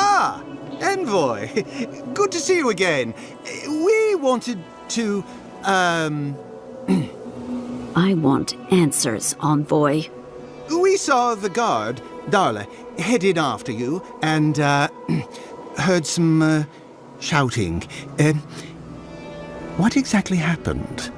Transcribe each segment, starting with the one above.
Ah! Envoy! Good to see you again. We wanted to, I want answers, Envoy. We saw the guard, Darla, headed after you, and, heard some, shouting. What exactly happened?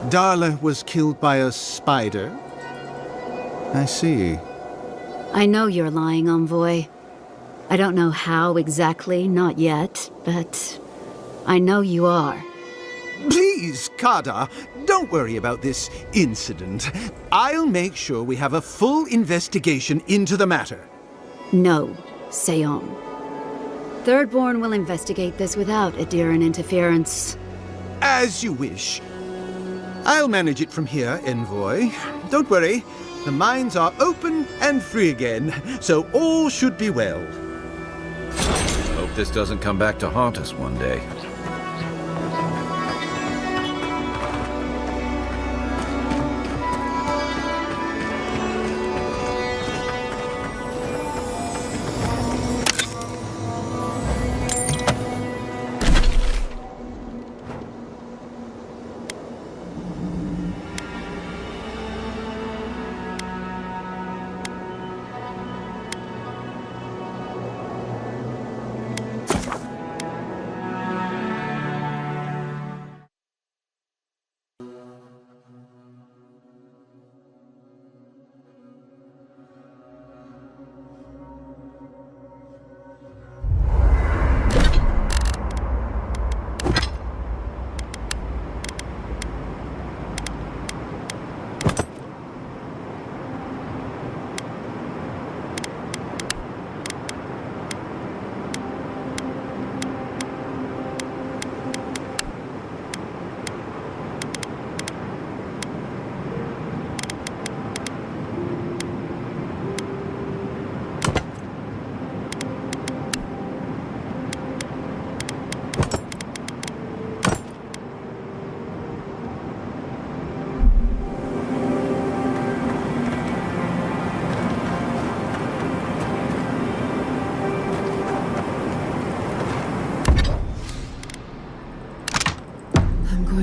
Darla was killed by a spider? I see. I know you're lying, Envoy. I don't know how exactly, not yet, but I know you are. Please, Kada, don't worry about this incident. I'll make sure we have a full investigation into the matter. No, Seon. Thirdborn will investigate this without Adiran interference. As you wish. I'll manage it from here, Envoy. Don't worry, the mines are open and free again, so all should be well. Hope this doesn't come back to haunt us one day.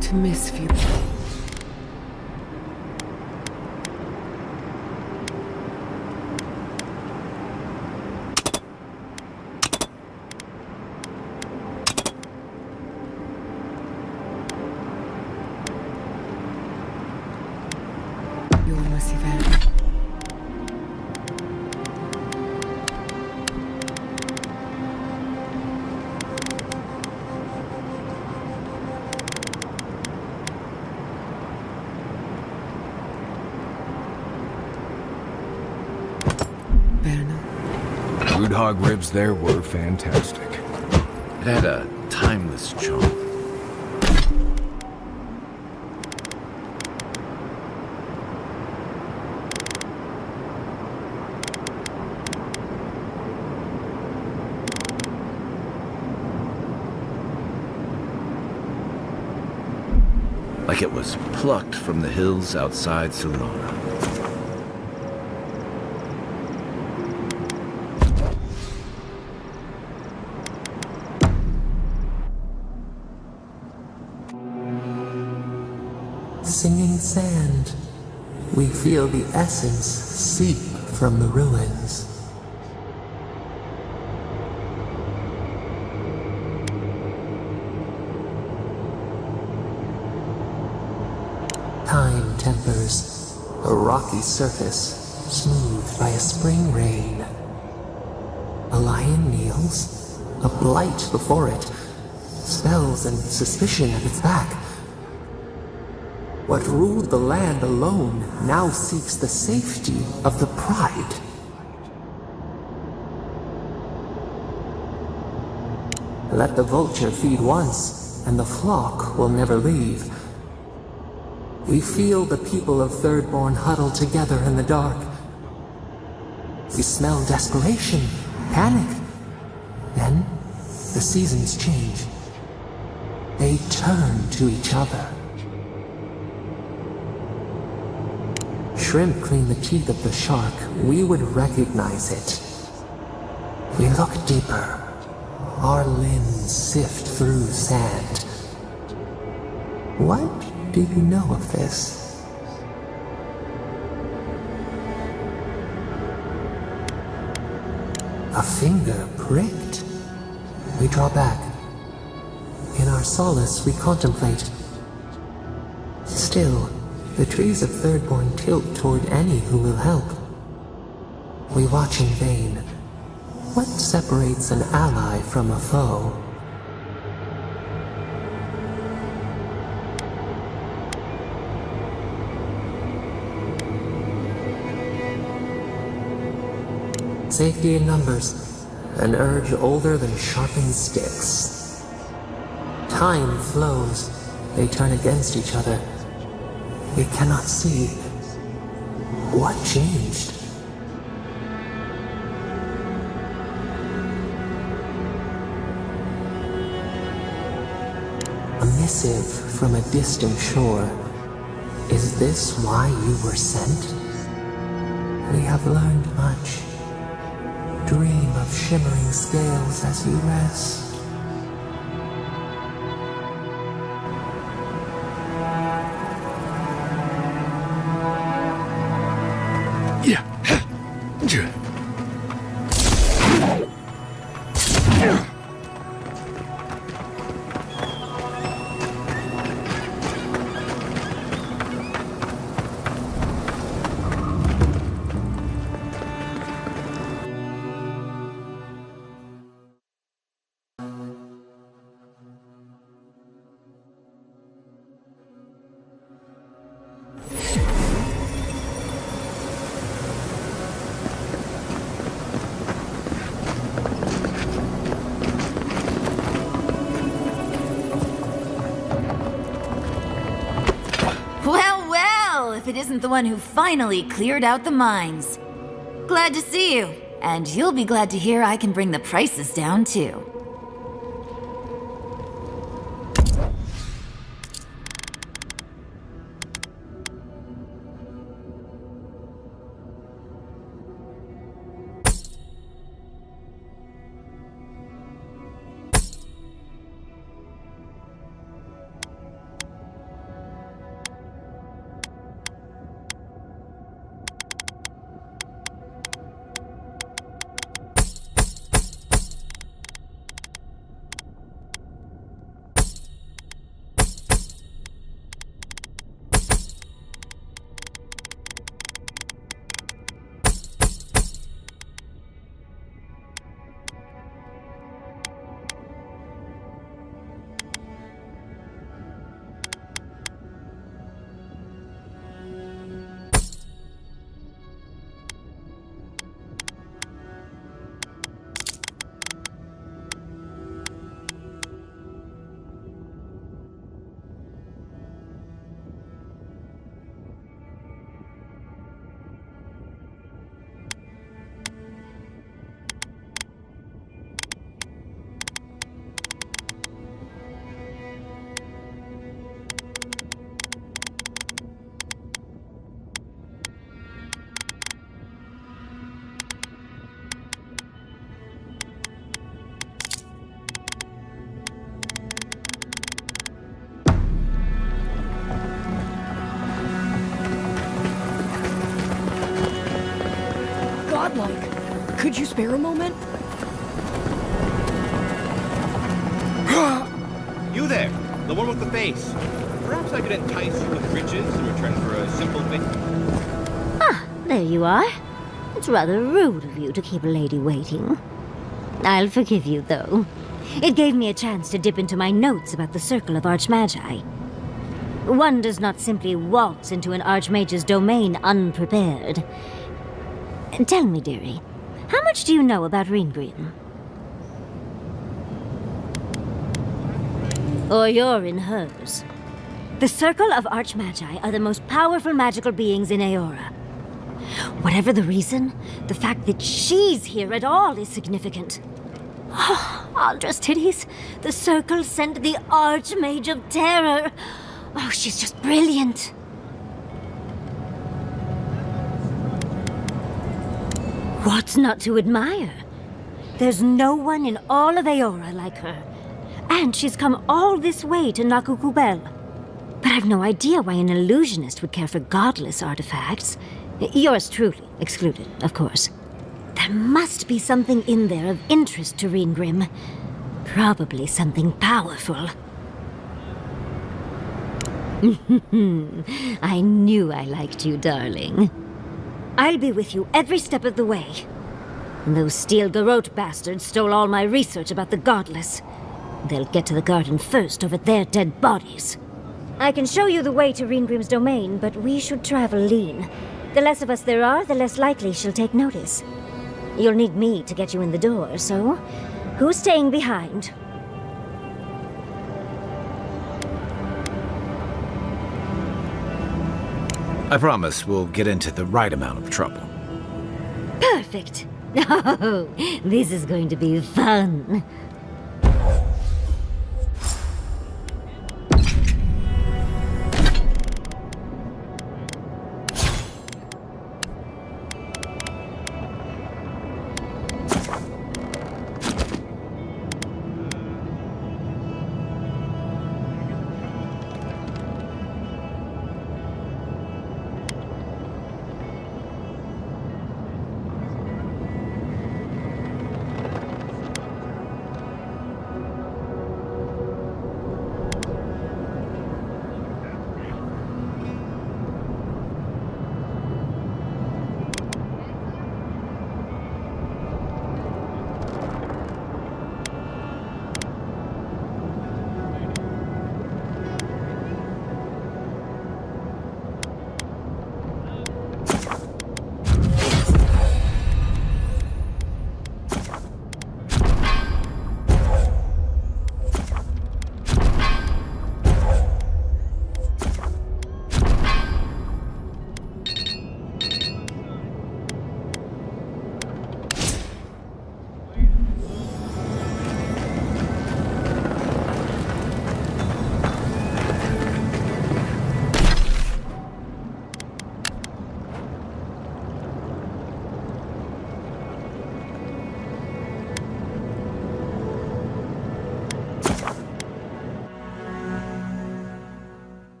To miss you. You almost see that. Root hog ribs there were fantastic. It had a timeless charm. Like it was plucked from the hills outside Salona. Singing sand, we feel the essence seep from the ruins. Time tempers a rocky surface smoothed by a spring rain. A lion kneels, a blight before it, spells and suspicion at its back. What ruled the land alone now seeks the safety of the pride. Let the vulture feed once, and the flock will never leave. We feel the people of Thirdborn huddle together in the dark. We smell desperation, panic. Then, the seasons change. They turn to each other. Shrimp clean the teeth of the shark, we would recognize it. We look deeper. Our limbs sift through sand. What do you know of this? A finger pricked. We draw back. In our solace, we contemplate. Still, the trees of Thirdborn tilt toward any who will help. We watch in vain. What separates an ally from a foe? Safety in numbers, an urge older than sharpened sticks. Time flows, they turn against each other. We cannot see. What changed? A missive from a distant shore. Is this why you were sent? We have learned much. Dream of shimmering scales as you rest. If it isn't the one who finally cleared out the mines. Glad to see you, and you'll be glad to hear I can bring the prices down too. Godlike, could you spare a moment? You there, the one with the face. Perhaps I could entice you with riches in return for a simple favor. Ah, there you are. It's rather rude of you to keep a lady waiting. I'll forgive you, though. It gave me a chance to dip into my notes about the Circle of Archmagi. One does not simply waltz into an Archmage's domain unprepared. Tell me, dearie, how much do you know about Ringgreen? Or you're in hers. The Circle of Archmagi are the most powerful magical beings in Aora. Whatever the reason, the fact that she's here at all is significant. Oh, Aldra's titties. The Circle sent the Archmage of Terror. Oh, she's just brilliant. What's not to admire? There's no one in all of Aora like her. And she's come all this way to Nakukubel. But I've no idea why an illusionist would care for godless artifacts. Yours truly excluded, of course. There must be something in there of interest to Reengrim. Probably something powerful. I knew I liked you, darling. I'll be with you every step of the way. Those Steel Garrote bastards stole all my research about the Godless. They'll get to the garden first over their dead bodies. I can show you the way to Reengrim's domain, but we should travel lean. The less of us there are, the less likely she'll take notice. You'll need me to get you in the door, so who's staying behind? I promise we'll get into the right amount of trouble. Perfect. Oh, this is going to be fun.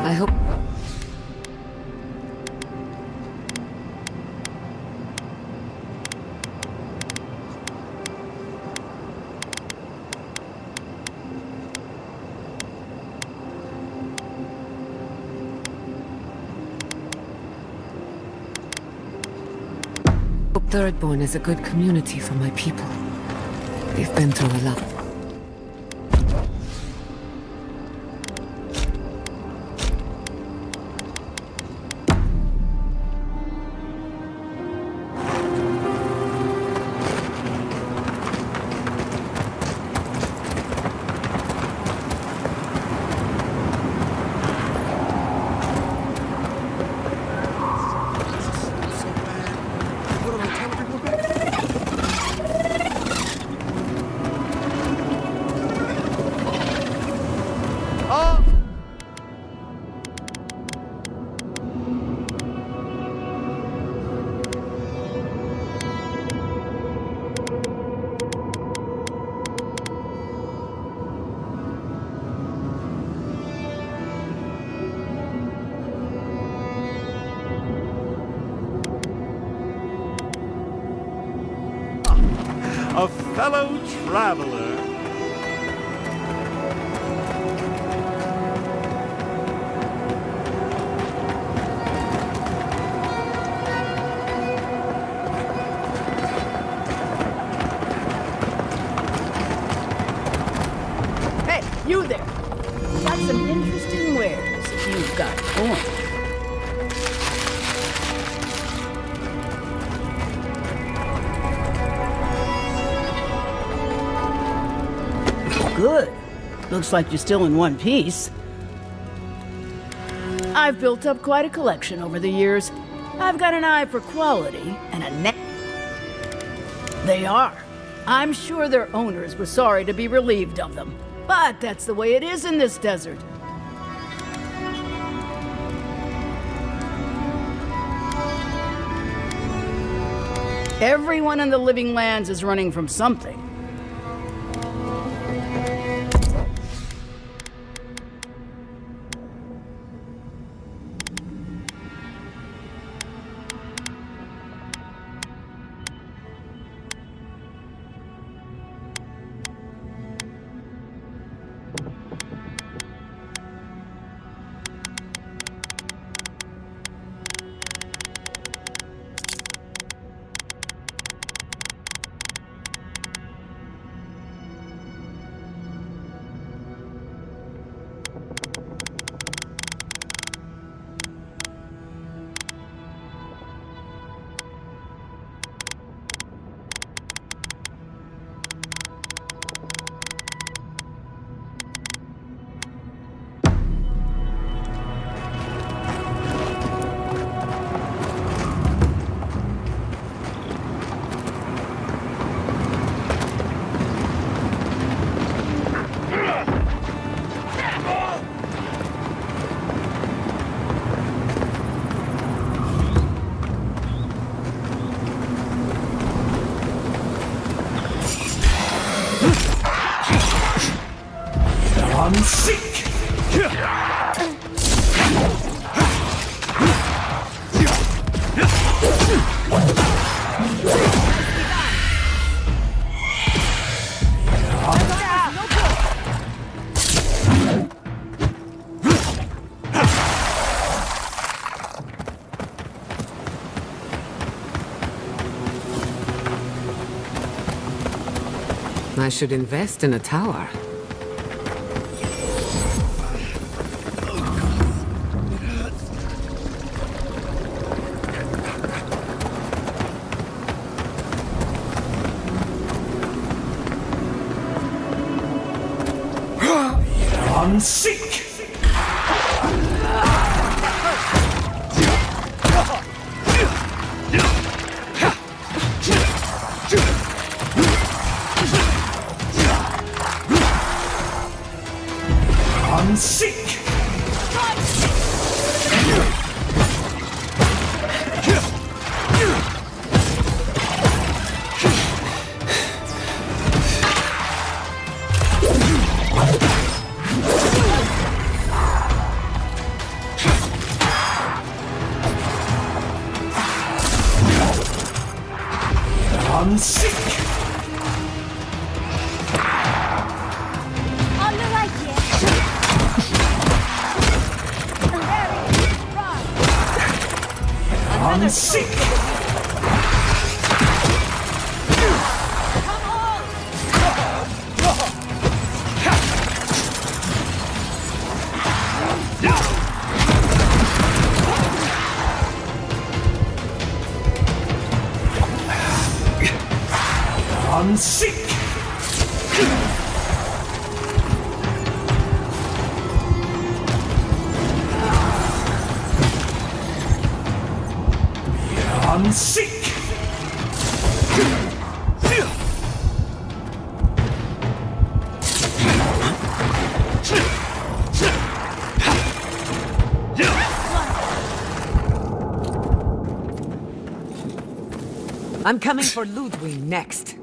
I hope... Thirdborn is a good community for my people. They've been through a lot. a fellow traveler. Hey, you there! Got some interesting wares if you've got coin. Good. Looks like you're still in one piece. I've built up quite a collection over the years. I've got an eye for quality and a net. They are. I'm sure their owners were sorry to be relieved of them. But that's the way it is in this desert. Everyone in the living lands is running from something. I should invest in a tower. Seek! I'm coming for Ludwig next.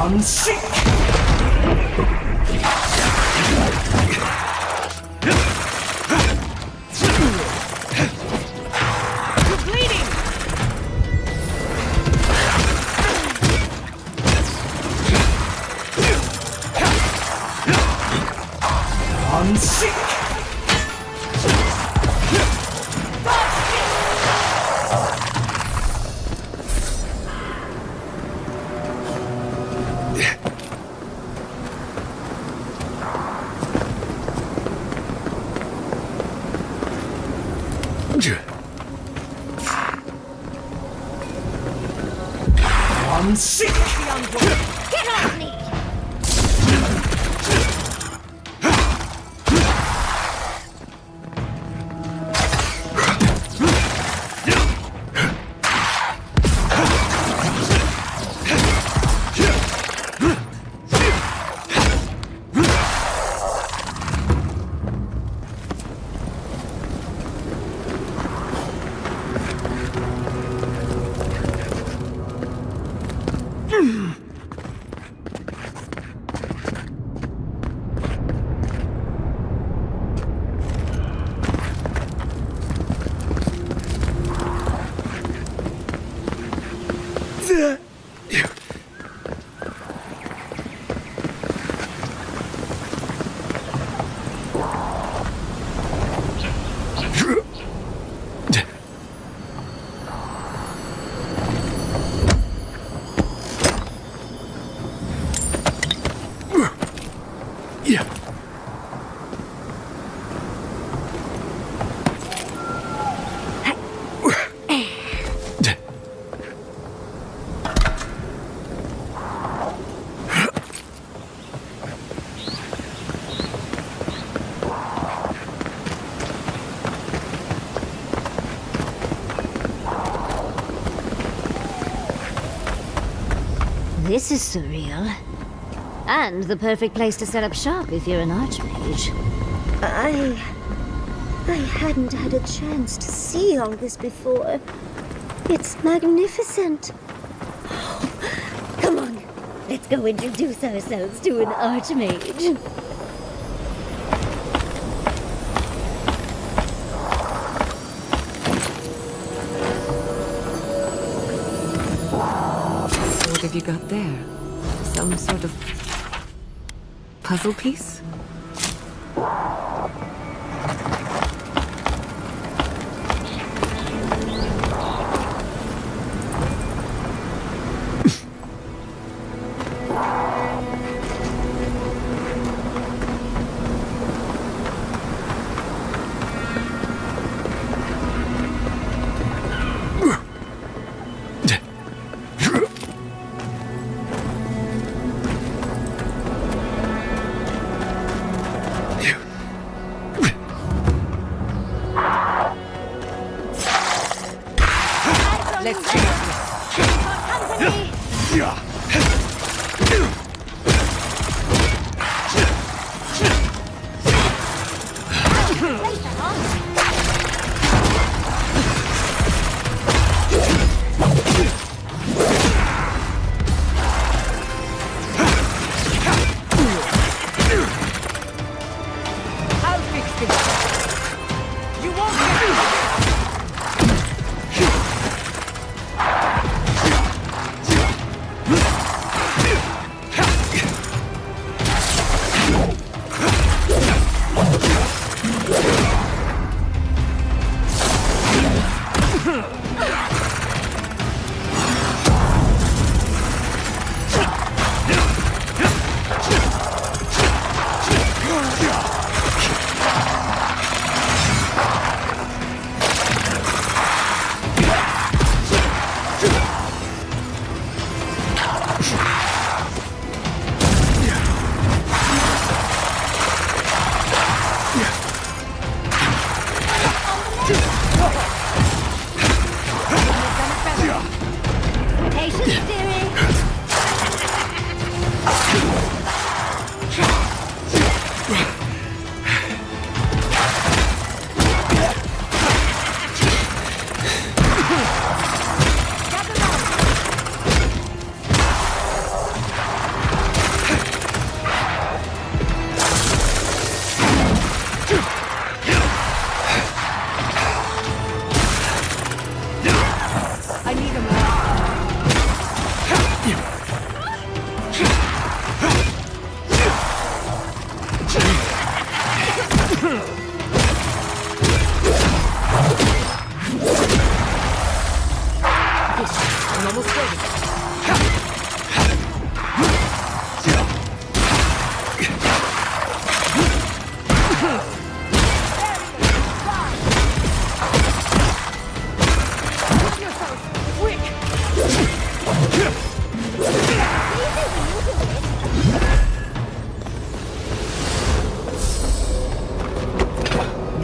on seek! You're bleeding! On seek! On seek! Get off me! This is surreal. And the perfect place to set up shop if you're an archmage. I hadn't had a chance to see all this before. It's magnificent. Oh, come on, let's go introduce ourselves to an archmage. What have you got there? Some sort of puzzle piece?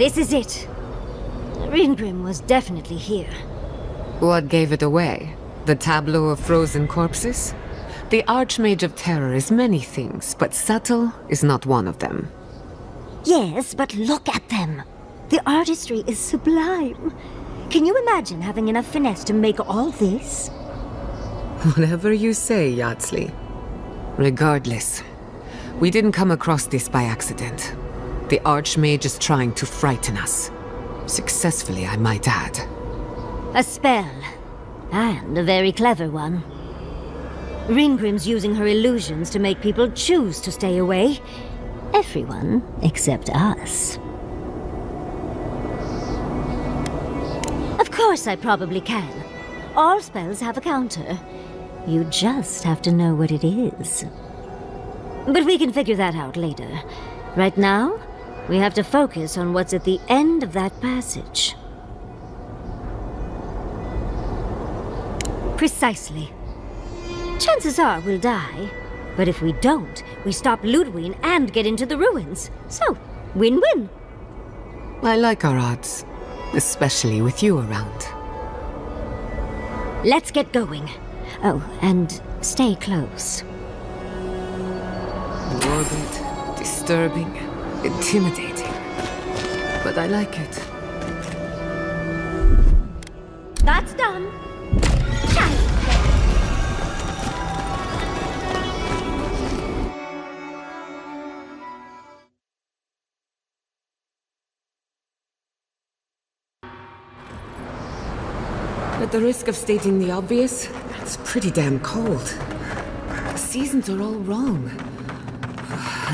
This is it. Ringrim was definitely here. What gave it away? The tableau of frozen corpses? The Archmage of Terror is many things, but subtle is not one of them. Yes, but look at them. The artistry is sublime. Can you imagine having enough finesse to make all this? Whatever you say, Yardsley. Regardless, we didn't come across this by accident. The Archmage is trying to frighten us. Successfully, I might add. A spell. And a very clever one. Ringrim's using her illusions to make people choose to stay away. Everyone except us. Of course I probably can. All spells have a counter. You just have to know what it is. But we can figure that out later. Right now, we have to focus on what's at the end of that passage. Precisely. Chances are we'll die. But if we don't, we stop Ludwig and get into the ruins. So, win-win. I like our odds. Especially with you around. Let's get going. Oh, and stay close. Morbid, disturbing, intimidating. But I like it. That's done. At the risk of stating the obvious, it's pretty damn cold. The seasons are all wrong.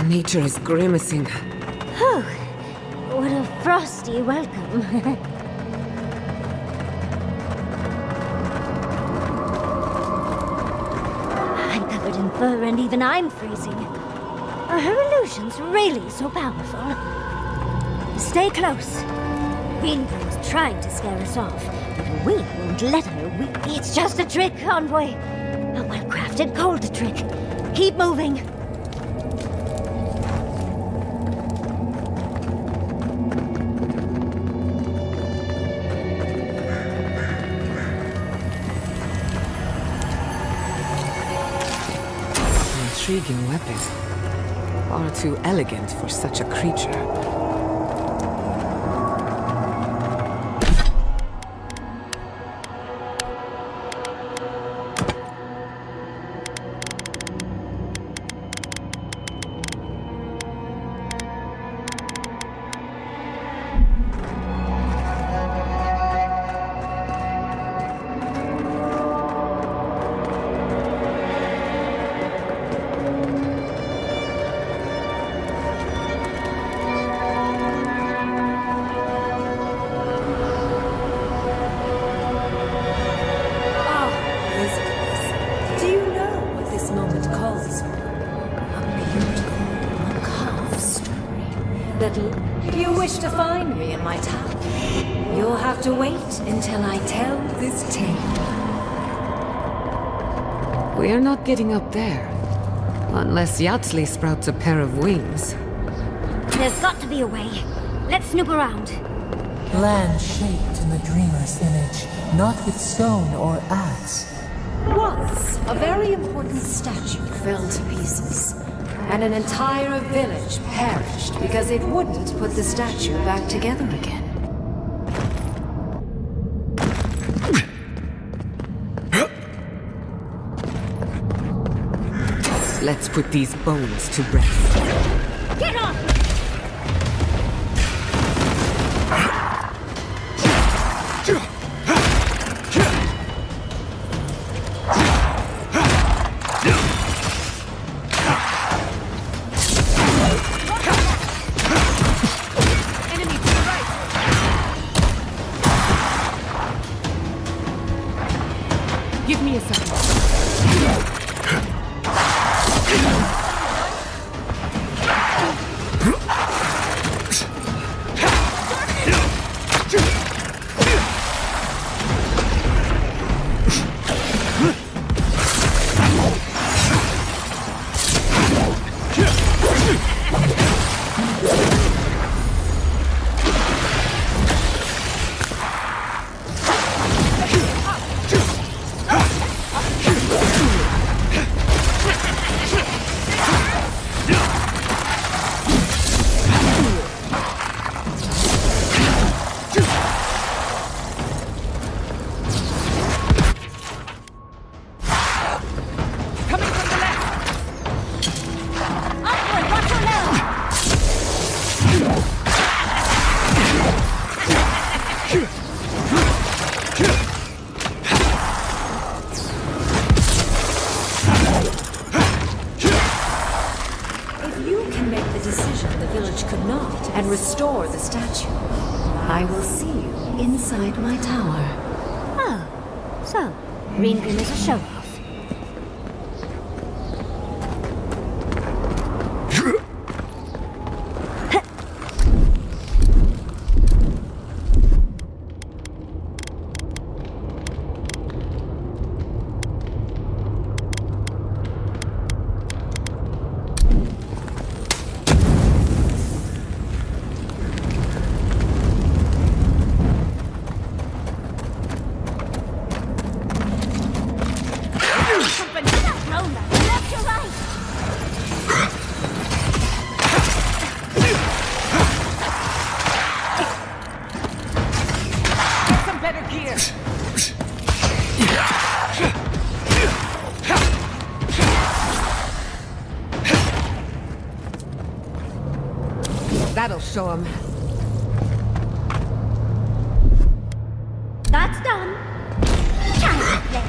Nature is grimacing. Whew. What a frosty welcome. I'm covered in fur and even I'm freezing. Are her illusions really so powerful? Stay close. Ringrim's trying to scare us off, but we won't let her. It's just a trick, Envoy. A well-crafted cold trick. Keep moving. An intriguing weapon. Far too elegant for such a creature. You wish to find me in my tower? You'll have to wait until I tell this tale. We're not getting up there. Unless Yardsley sprouts a pair of wings. There's got to be a way. Let's snoop around. Land shaped in the dreamer's image, not with stone or axe. Once, a very important statue fell to pieces. And an entire village perished because it wouldn't put the statue back together again. Let's put these bones to rest. Get off! Give me a second. village could not and restore the statue. I will see you inside my tower. Oh, so Ringgrim is a show-off. That'll show him. That's done. Child's play.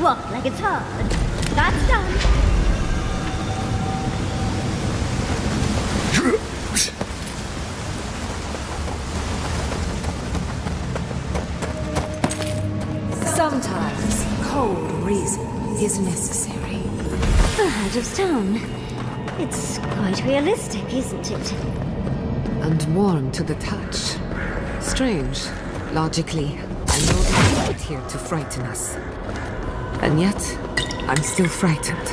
Walk like it's hard. That's done. Sometimes cold reason is necessary. The heart of stone. It's quite realistic, isn't it? And warm to the touch. Strange. Logically, I know they put it here to frighten us. And yet, I'm still frightened.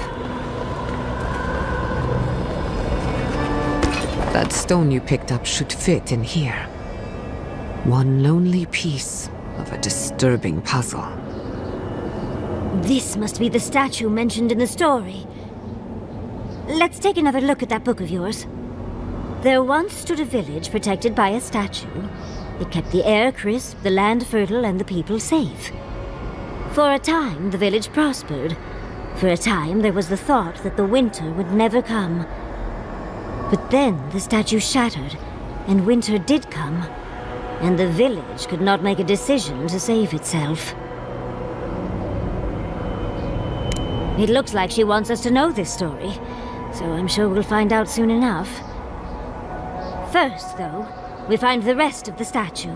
That stone you picked up should fit in here. One lonely piece of a disturbing puzzle. This must be the statue mentioned in the story. Let's take another look at that book of yours. There once stood a village protected by a statue. It kept the air crisp, the land fertile, and the people safe. For a time, the village prospered. For a time, there was the thought that the winter would never come. But then the statue shattered, and winter did come. And the village could not make a decision to save itself. It looks like she wants us to know this story, so I'm sure we'll find out soon enough. First, though, we find the rest of the statue.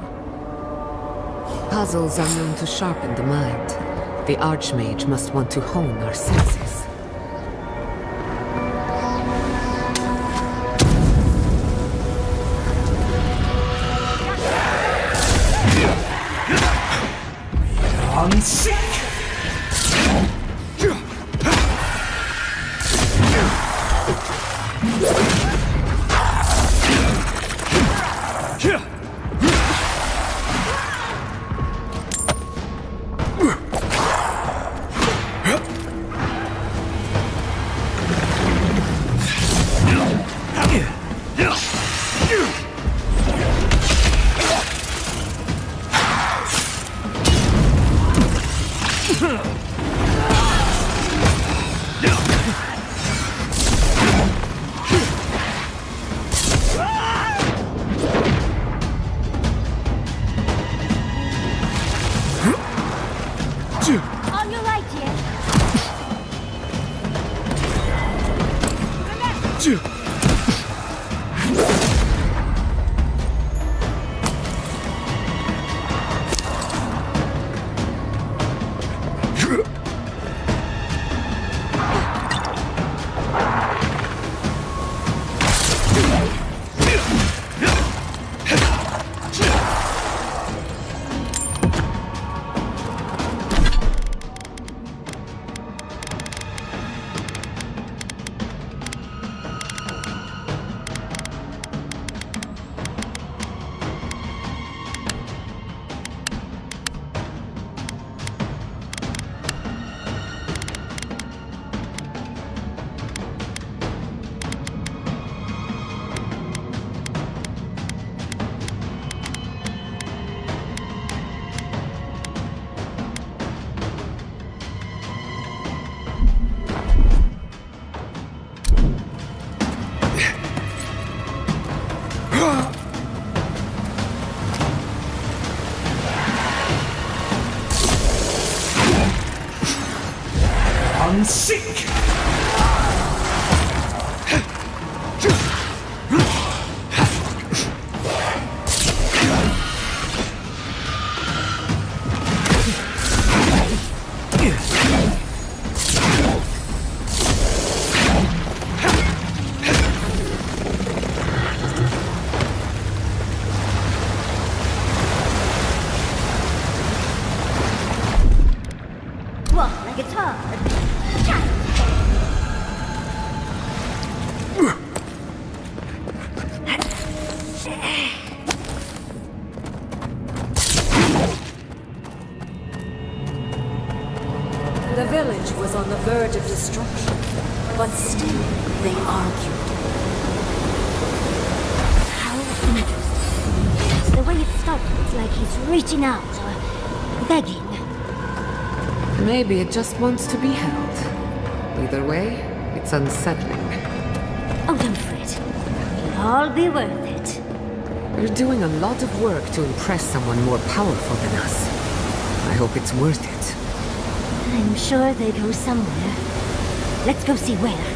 Puzzles are known to sharpen the mind. The Archmage must want to hone our senses. I'm sick! On your right, dear. I'm sick! Walk like it's hard. The village was on the verge of destruction, but still they argued. How interesting. The way it started, it's like he's reaching out or begging. Maybe it just wants to be held. Either way, it's unsettling. Oh, don't fret. It'll all be worth it. We're doing a lot of work to impress someone more powerful than us. I hope it's worth it. I'm sure they go somewhere. Let's go see where.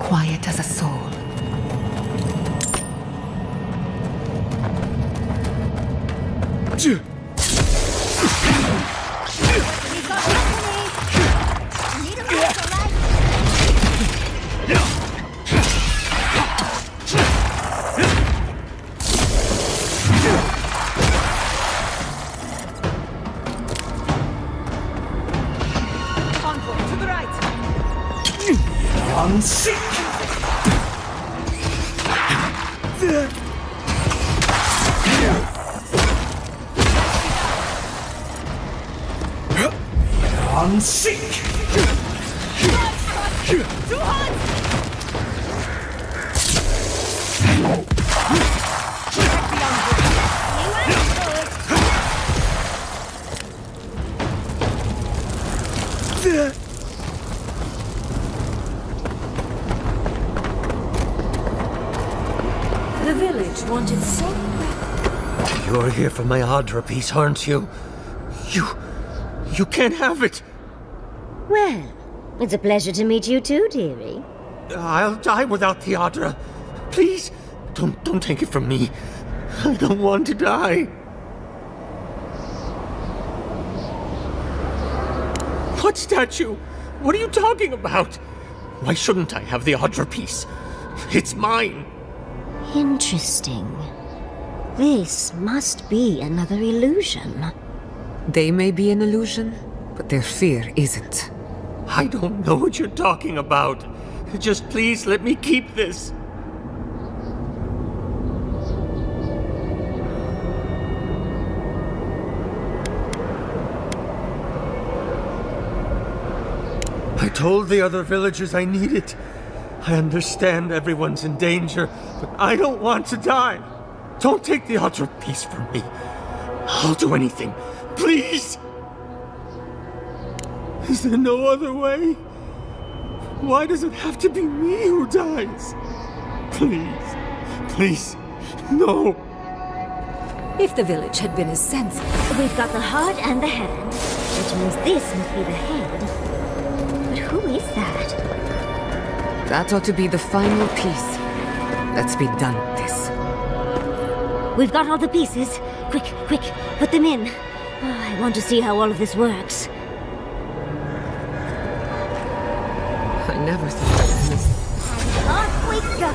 quiet as a soul. I'm sick! I'm sick! Too hot! The village wanted so bad. You're here for my Adra piece, aren't you? You can't have it! Well, it's a pleasure to meet you too, dearie. I'll die without the Adra. Please, don't take it from me. I don't want to die. What statue? What are you talking about? Why shouldn't I have the Adra piece? It's mine. Interesting. This must be another illusion. They may be an illusion, but their fear isn't. I don't know what you're talking about. Just please let me keep this. I told the other villagers I need it. I understand everyone's in danger, but I don't want to die. Don't take the Adra piece from me. I'll do anything. Please! Is there no other way? Why does it have to be me who dies? Please, no. If the village had been as sensible. We've got the heart and the hand, which means this must be the head. But who is that? That ought to be the final piece. Let's be done with this. We've got all the pieces. Quick, put them in. Oh, I want to see how all of this works. I never thought of this. Off we go!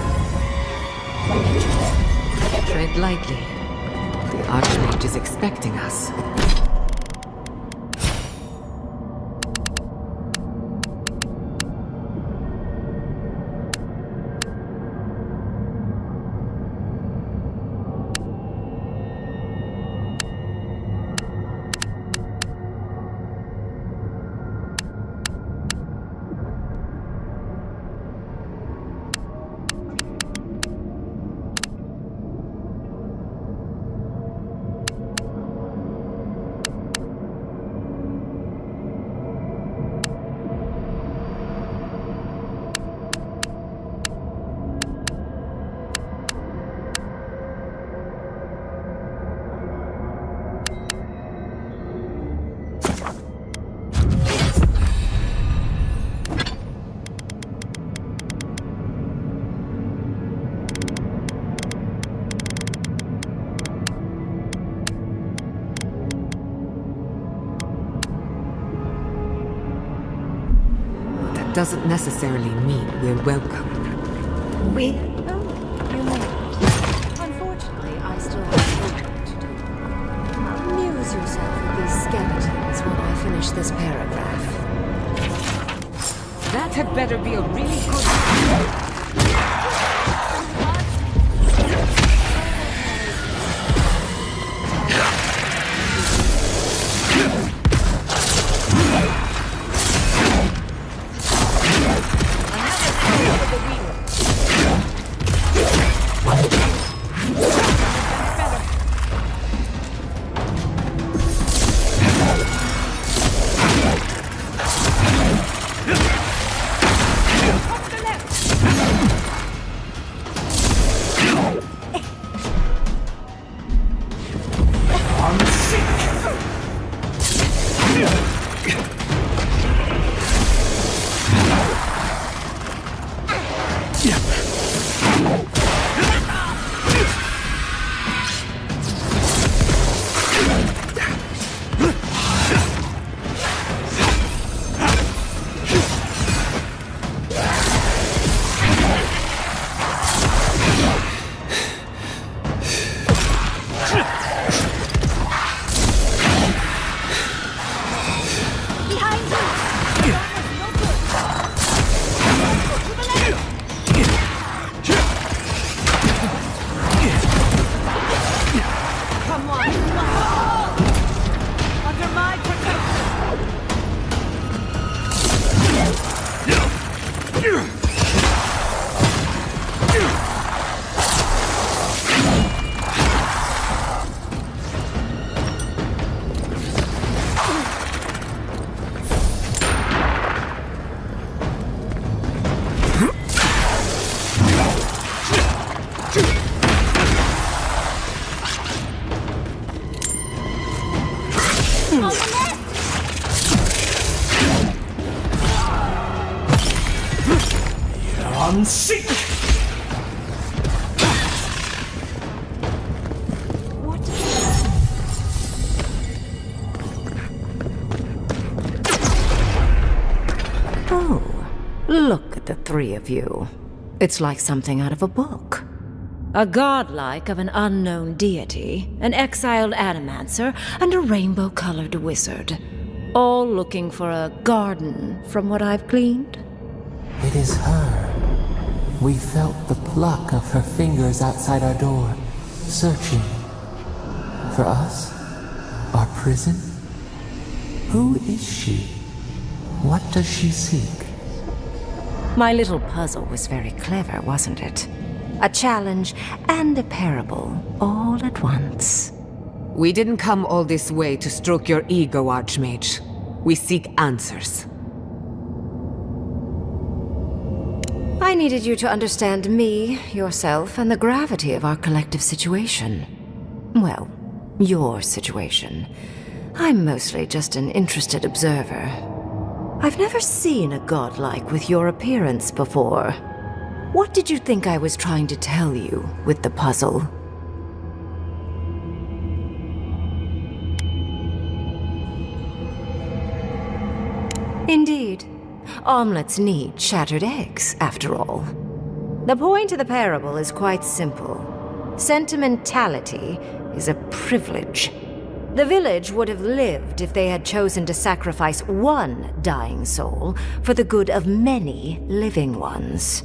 Tread lightly. The Archmage is expecting us. Doesn't necessarily mean we're welcome. Oh, you may. Unfortunately, I still have work to do. Amuse yourself with these skeletons while I finish this paragraph. That had better be a really good... seek! Oh, look at the three of you. It's like something out of a book. A godlike of an unknown deity, an exiled adamancer, and a rainbow-colored wizard. All looking for a garden, from what I've gleaned. It is her. We felt the pluck of her fingers outside our door, searching. For us? Our prison? Who is she? What does she seek? My little puzzle was very clever, wasn't it? A challenge and a parable, all at once. We didn't come all this way to stroke your ego, Archmage. We seek answers. I needed you to understand me, yourself, and the gravity of our collective situation. Well, your situation. I'm mostly just an interested observer. I've never seen a godlike with your appearance before. What did you think I was trying to tell you with the puzzle? Indeed. Omelets need shattered eggs, after all. The point of the parable is quite simple. Sentimentality is a privilege. The village would have lived if they had chosen to sacrifice one dying soul for the good of many living ones.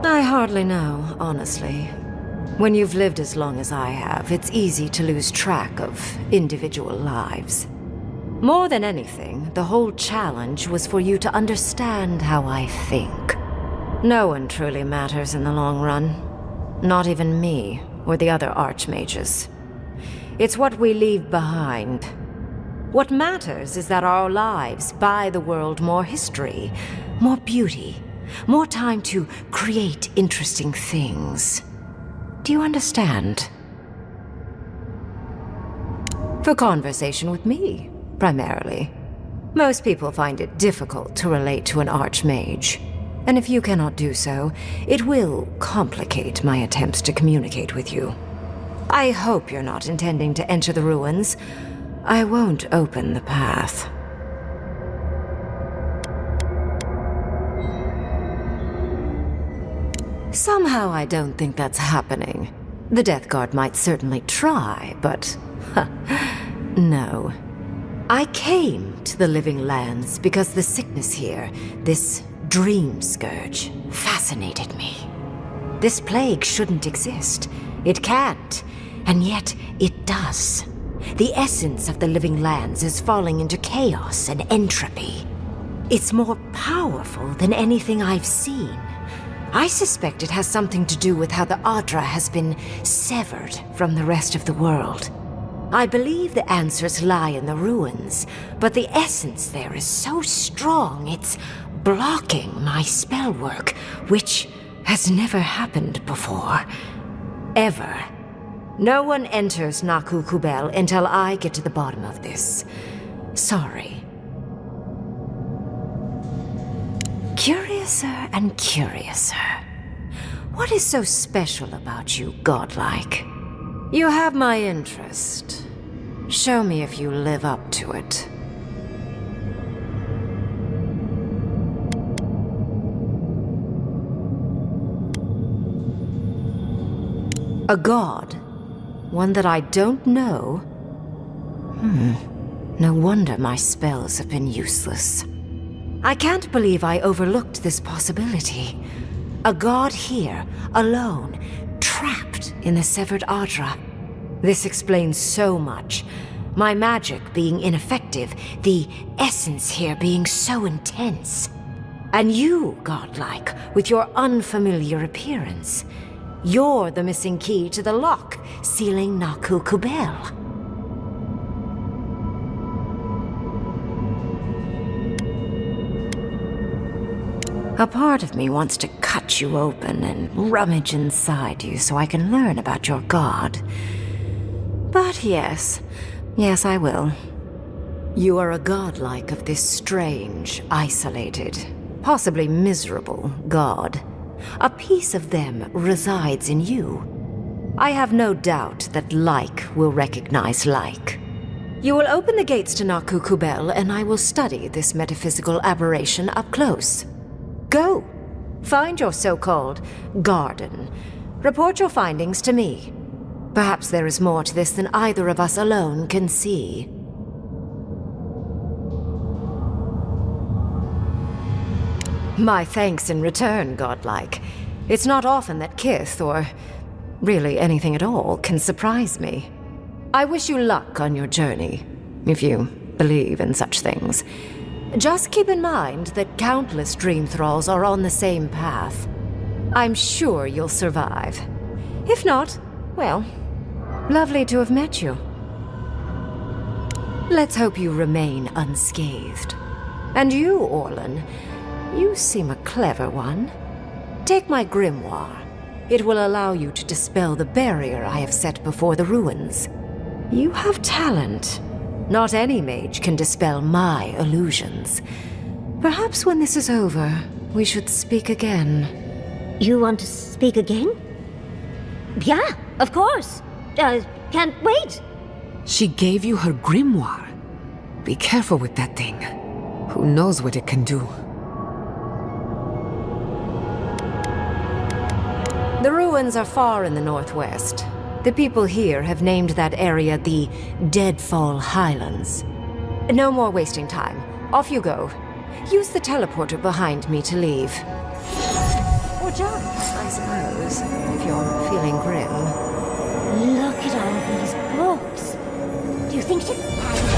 I hardly know, honestly. When you've lived as long as I have, it's easy to lose track of individual lives. More than anything, the whole challenge was for you to understand how I think. No one truly matters in the long run. Not even me, or the other archmages. It's what we leave behind. What matters is that our lives buy the world more history, more beauty, more time to create interesting things. Do you understand? For conversation with me, primarily. Most people find it difficult to relate to an archmage. And if you cannot do so, it will complicate my attempts to communicate with you. I hope you're not intending to enter the ruins. I won't open the path. Somehow I don't think that's happening. The Death Guard might certainly try, but... no. I came to the Living Lands because the sickness here, this dream scourge, fascinated me. This plague shouldn't exist. It can't. And yet, it does. The essence of the Living Lands is falling into chaos and entropy. It's more powerful than anything I've seen. I suspect it has something to do with how the Adra has been severed from the rest of the world. I believe the answers lie in the ruins, but the essence there is so strong it's blocking my spell work, which has never happened before. Ever. No one enters Naku Kubel until I get to the bottom of this. Sorry. Curiouser and curiouser. What is so special about you, godlike? You have my interest. Show me if you live up to it. A god? One that I don't know? No wonder my spells have been useless. I can't believe I overlooked this possibility. A god here, alone, trapped in the severed Adra. This explains so much. My magic being ineffective, the essence here being so intense. And you, godlike, with your unfamiliar appearance. You're the missing key to the lock, sealing Naku Kubel. A part of me wants to cut you open and rummage inside you so I can learn about your god. But yes, I will. You are a godlike of this strange, isolated, possibly miserable god. A piece of them resides in you. I have no doubt that like will recognize like. You will open the gates to Naku Kubel, and I will study this metaphysical aberration up close. Go. Find your so-called garden. Report your findings to me. Perhaps there is more to this than either of us alone can see. My thanks in return, godlike. It's not often that Kith, or really anything at all, can surprise me. I wish you luck on your journey, if you believe in such things. Just keep in mind that countless dream thralls are on the same path. I'm sure you'll survive. If not, well, lovely to have met you. Let's hope you remain unscathed. And you, Orlan, you seem a clever one. Take my grimoire. It will allow you to dispel the barrier I have set before the ruins. You have talent. Not any mage can dispel my illusions. Perhaps when this is over, we should speak again. You want to speak again? Yeah, of course. Can't wait. She gave you her grimoire. Be careful with that thing. Who knows what it can do? The ruins are far in the northwest. The people here have named that area the Deadfall Highlands. No more wasting time. Off you go. Use the teleporter behind me to leave. Or jump, I suppose, if you're feeling grim. Look at all these books. Do you think she...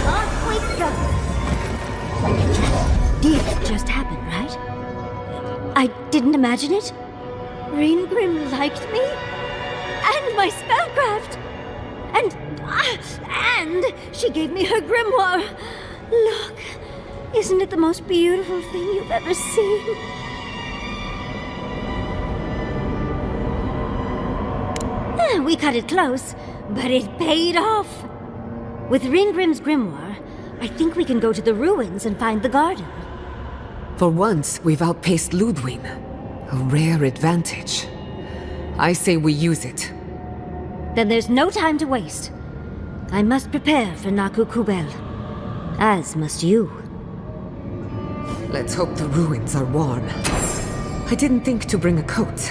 Off we go! Did just happen, right? I didn't imagine it. Ringrim liked me? And my spellcraft! And she gave me her grimoire! Look, isn't it the most beautiful thing you've ever seen? We cut it close, but it paid off. With Ringrim's grimoire, I think we can go to the ruins and find the garden. For once, we've outpaced Ludwig. A rare advantage. I say we use it. Then there's no time to waste. I must prepare for Naku Kubel. As must you. Let's hope the ruins are warm. I didn't think to bring a coat.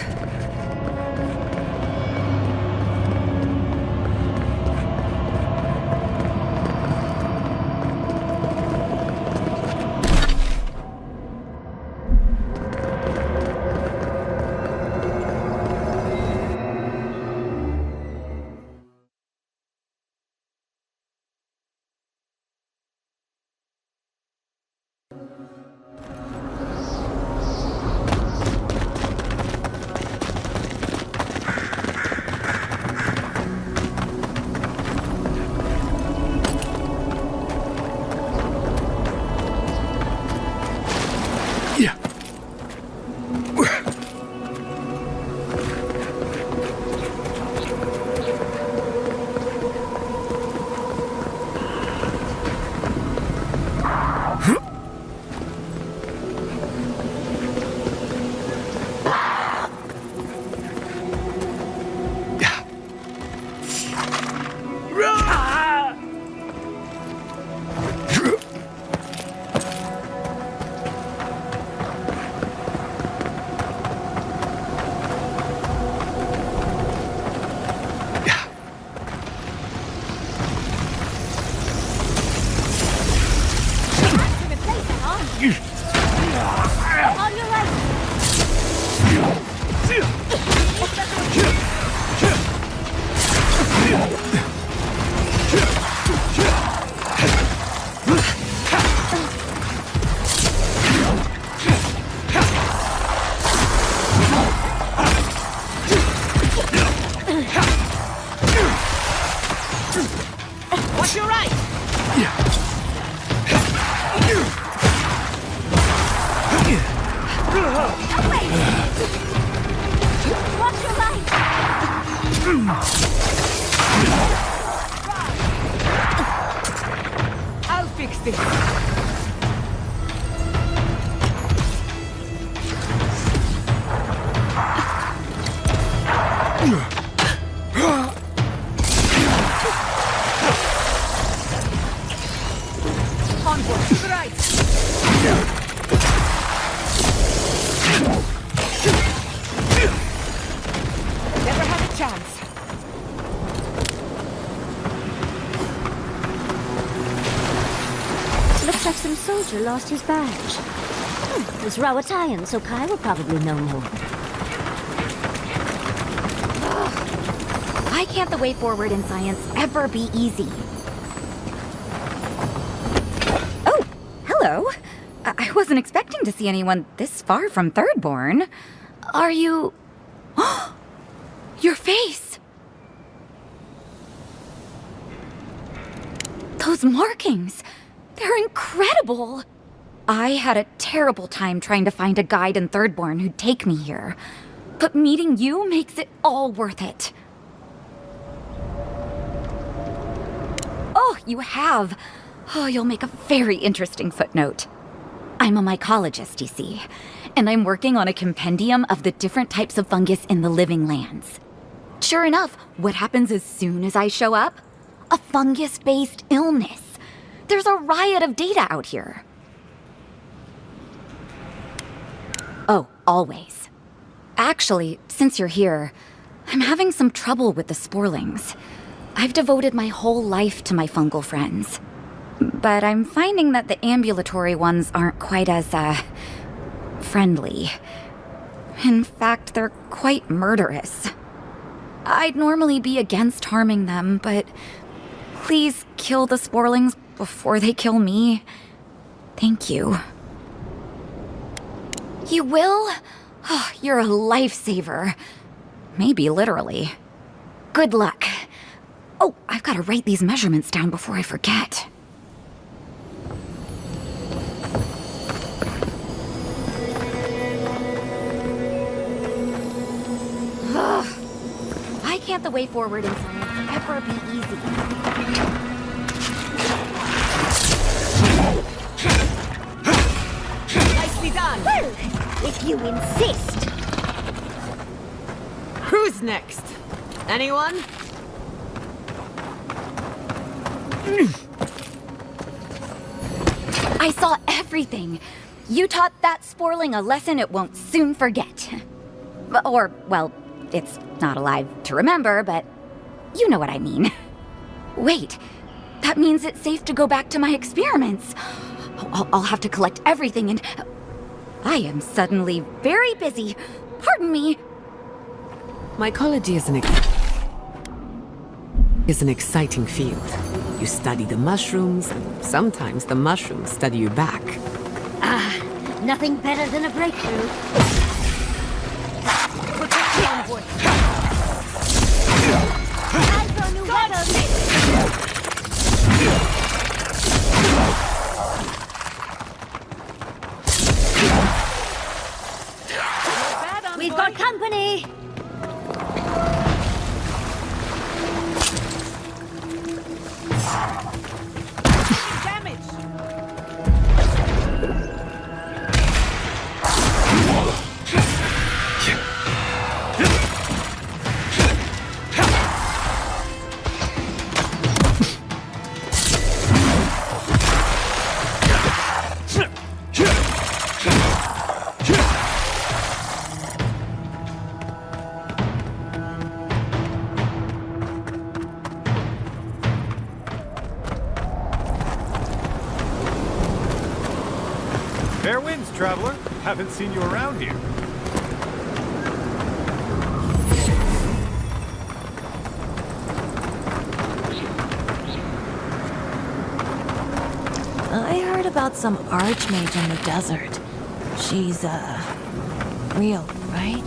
Watch your right! Watch your right! I'll fix this. Onward, to the right. Never had a chance. Looks like some soldier lost his badge. It was Rawatayan, so Kai will probably know more. Why can't the way forward in science ever be easy? Oh, hello. I wasn't expecting to see anyone this far from Thirdborn. Are you... Your face! Those markings! They're incredible! I had a terrible time trying to find a guide in Thirdborn who'd take me here. But meeting you makes it all worth it. Oh, you have. Oh, you'll make a very interesting footnote. I'm a mycologist, you see, and I'm working on a compendium of the different types of fungus in the living lands. Sure enough, what happens as soon as I show up? A fungus-based illness. There's a riot of data out here. Oh, always. Actually, since you're here, I'm having some trouble with the sporlings. I've devoted my whole life to my fungal friends. But I'm finding that the ambulatory ones aren't quite as, friendly. In fact, they're quite murderous. I'd normally be against harming them, but please kill the sporlings before they kill me. Thank you. You will? Oh, you're a lifesaver. Maybe literally. Good luck. Oh, I've got to write these measurements down before I forget. Why can't the way forward in science ever be easy? Nicely done. Well, if you insist. Who's next? Anyone? I saw everything. You taught that sporling a lesson it won't soon forget. Or, well, it's not alive to remember, but you know what I mean. Wait, that means it's safe to go back to my experiments. I'll have to collect everything and... I am suddenly very busy. Pardon me. Mycology is an exciting field. You study the mushrooms, and sometimes the mushrooms study you back. Nothing better than a breakthrough. Time for a new weapon! We've got company! Fair winds, traveler. Haven't seen you around here. I heard about some archmage in the desert. She's, real, right?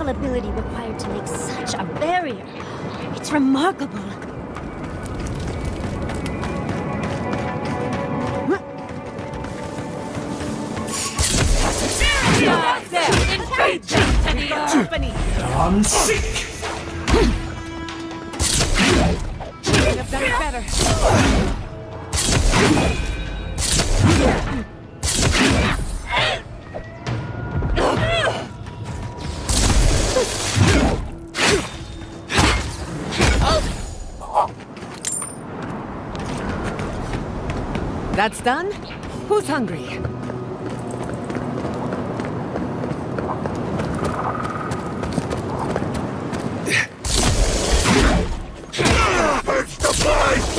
spell ability required to make such a barrier. It's remarkable. Invade them to the company! I'm sick! Could have done it better. That's done? Who's hungry? It's the place!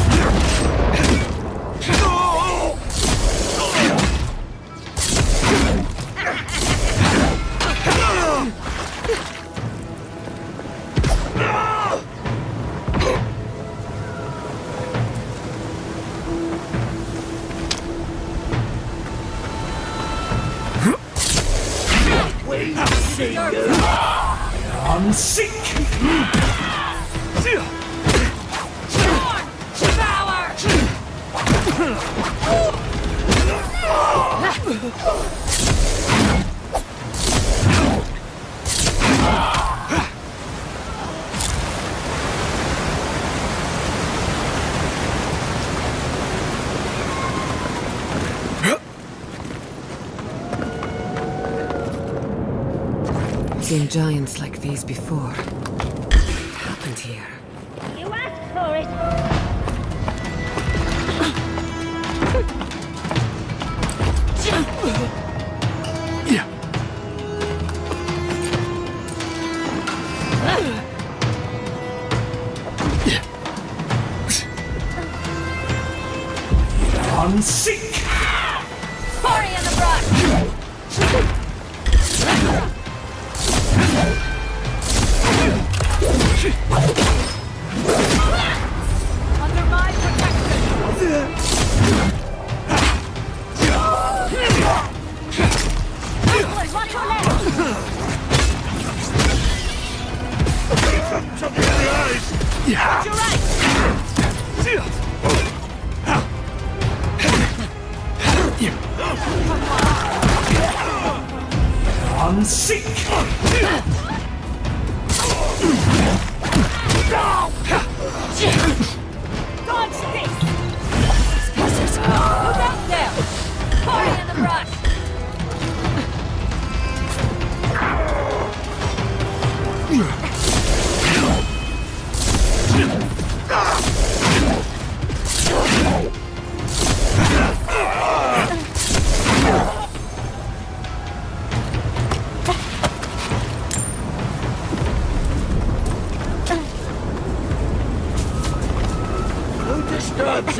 I'm sick! Seen giants like these before. What happened here? You asked for it. I'm sick! Party in the brush! Under my protection! Watch your left! Watch your right! I'm sick! Dodge this! Look out there! Party in the brush!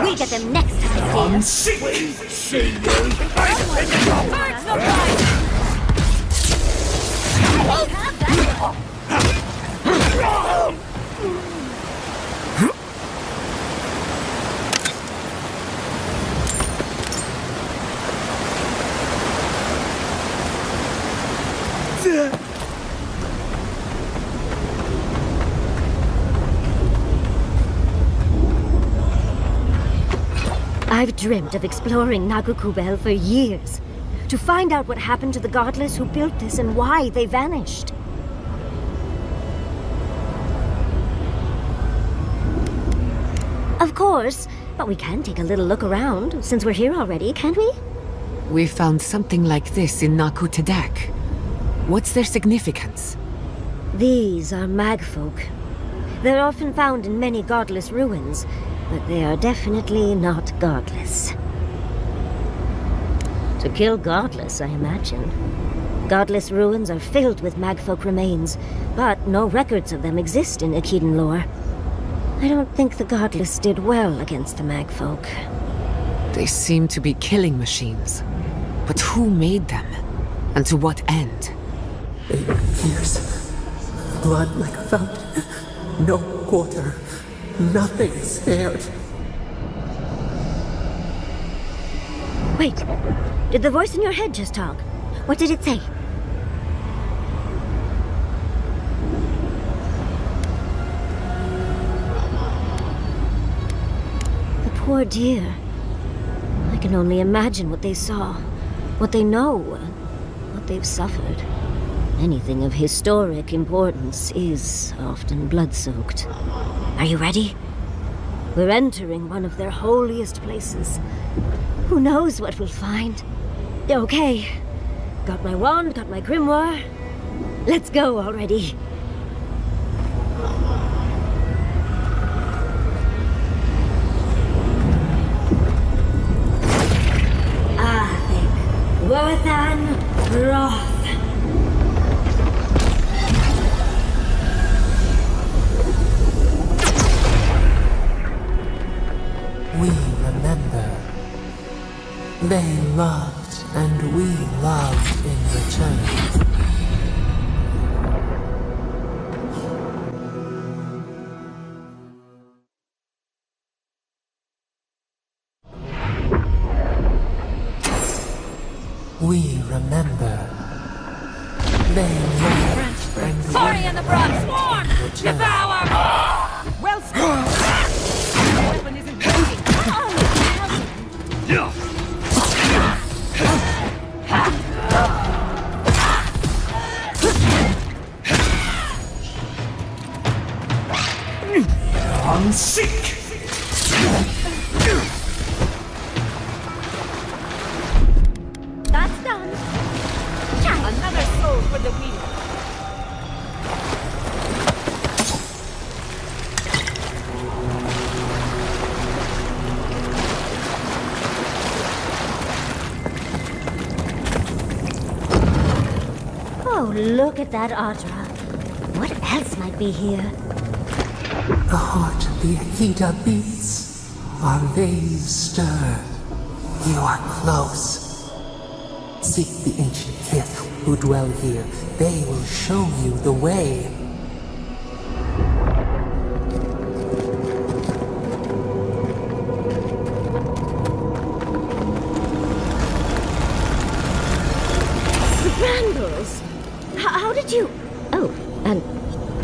We get them next time, I'm dear. sick! See you! Birds the right! I've dreamt of exploring Nagukubel for years, to find out what happened to the godless who built this and why they vanished. Of course, but we can take a little look around, since we're here already, can't we? We found something like this in Naku Tadak. What's their significance? These are magfolk. They're often found in many godless ruins, but they are definitely not godless. To kill godless, I imagine. Godless ruins are filled with magfolk remains, but no records of them exist in Akedan lore. I don't think the godless did well against the magfolk. They seem to be killing machines. But who made them? And to what end? 8 years. Blood like a fountain. No quarter. Nothing spared. Wait, did the voice in your head just talk? What did it say? poor dear. I can only imagine what they saw, what they know, what they've suffered. Anything of historic importance is often blood-soaked. Are you ready? We're entering one of their holiest places. Who knows what we'll find? Okay. Got my wand, got my grimoire. Let's go already. Worthan Roth. We remember. They loved, and we loved in return. We remember. They loved, and we Sorry in the Bronx Swarm! Devour! Well spotted! The weapon isn't working. I'm sick! That's done. Another soul for the wheel. Oh, look at that Audra. What else might be here? The heart of the Akita beats. Our veins stir. You are close. Seek the ancient kith who dwell here. They will show you the way. The Brambles! How did you... Oh, and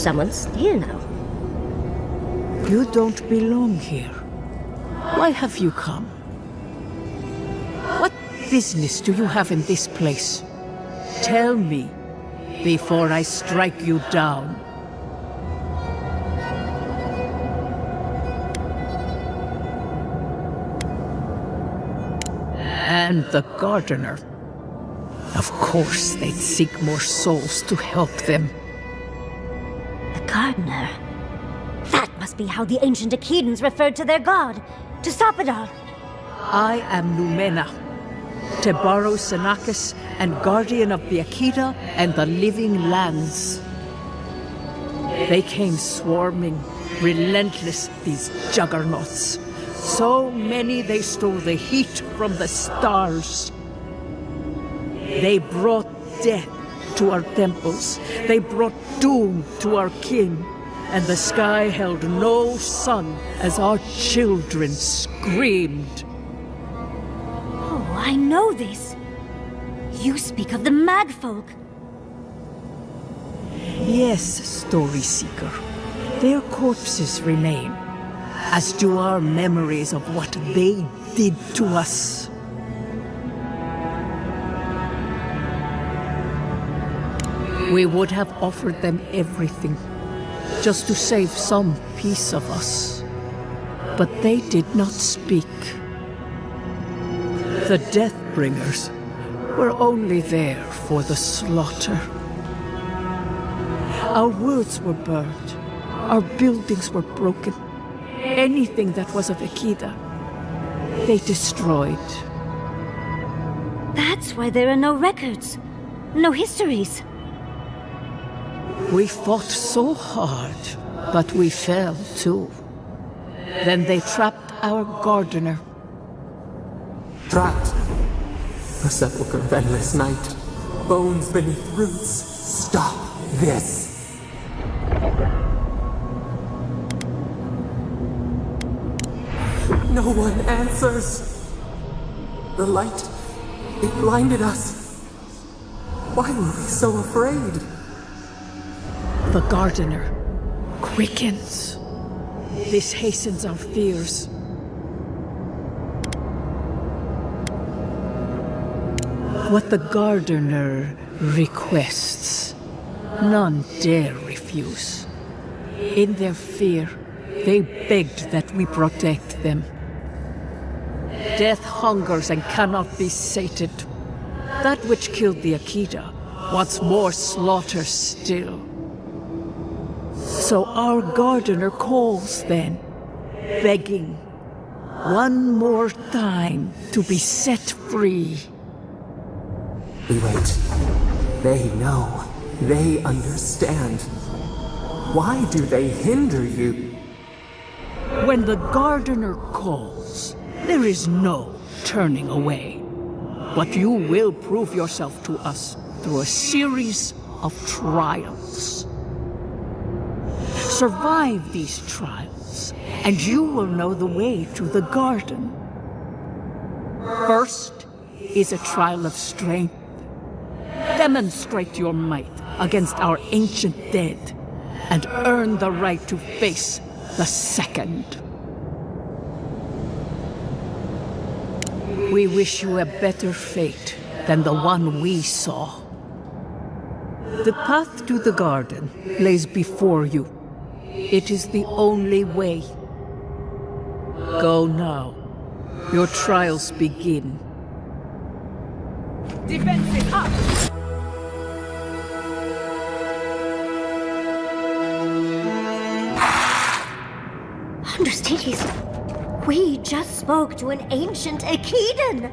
someone's here now. You don't belong here. Why have you come? What business do you have in this place? Tell me, before I strike you down. And the gardener. Of course they'd seek more souls to help them. The gardener? That must be how the ancient Akidans referred to their god, to stop it all. I am Numena, Tebaro Senakis, and guardian of the Akita and the living lands. They came swarming, relentless, these juggernauts. So many they stole the heat from the stars. They brought death to our temples. They brought doom to our kin. And the sky held no sun as our children screamed. Oh, I know this. You speak of the Magfolk. Yes, Story Seeker. Their corpses remain, as do our memories of what they did to us. We would have offered them everything, just to save some piece of us. But they did not speak. The Deathbringers were only there for the slaughter. Our words were burned. Our buildings were broken. Anything that was of Akita, they destroyed. That's why there are no records, no histories. We fought so hard, but we fell too. Then they trapped our gardener. Trapped. The sepulchre of endless night. Bones beneath roots. Stop this. No one answers. The light, it blinded us. Why were we so afraid? The gardener quickens. This hastens our fears. What the gardener requests, none dare refuse. In their fear, they begged that we protect them. Death hungers and cannot be sated. That which killed the Akita wants more slaughter still. So our gardener calls then, begging one more time to be set free. We wait. They know. They understand. Why do they hinder you? When the gardener calls, there is no turning away. But you will prove yourself to us through a series of trials. Survive these trials, and you will know the way to the garden. First is a trial of strength. Demonstrate your might against our ancient dead, and earn the right to face the second. We wish you a better fate than the one we saw. The path to the garden lays before you. It is the only way. Go now. Your trials begin. Defenses up! Understudies, we just spoke to an ancient Akedan.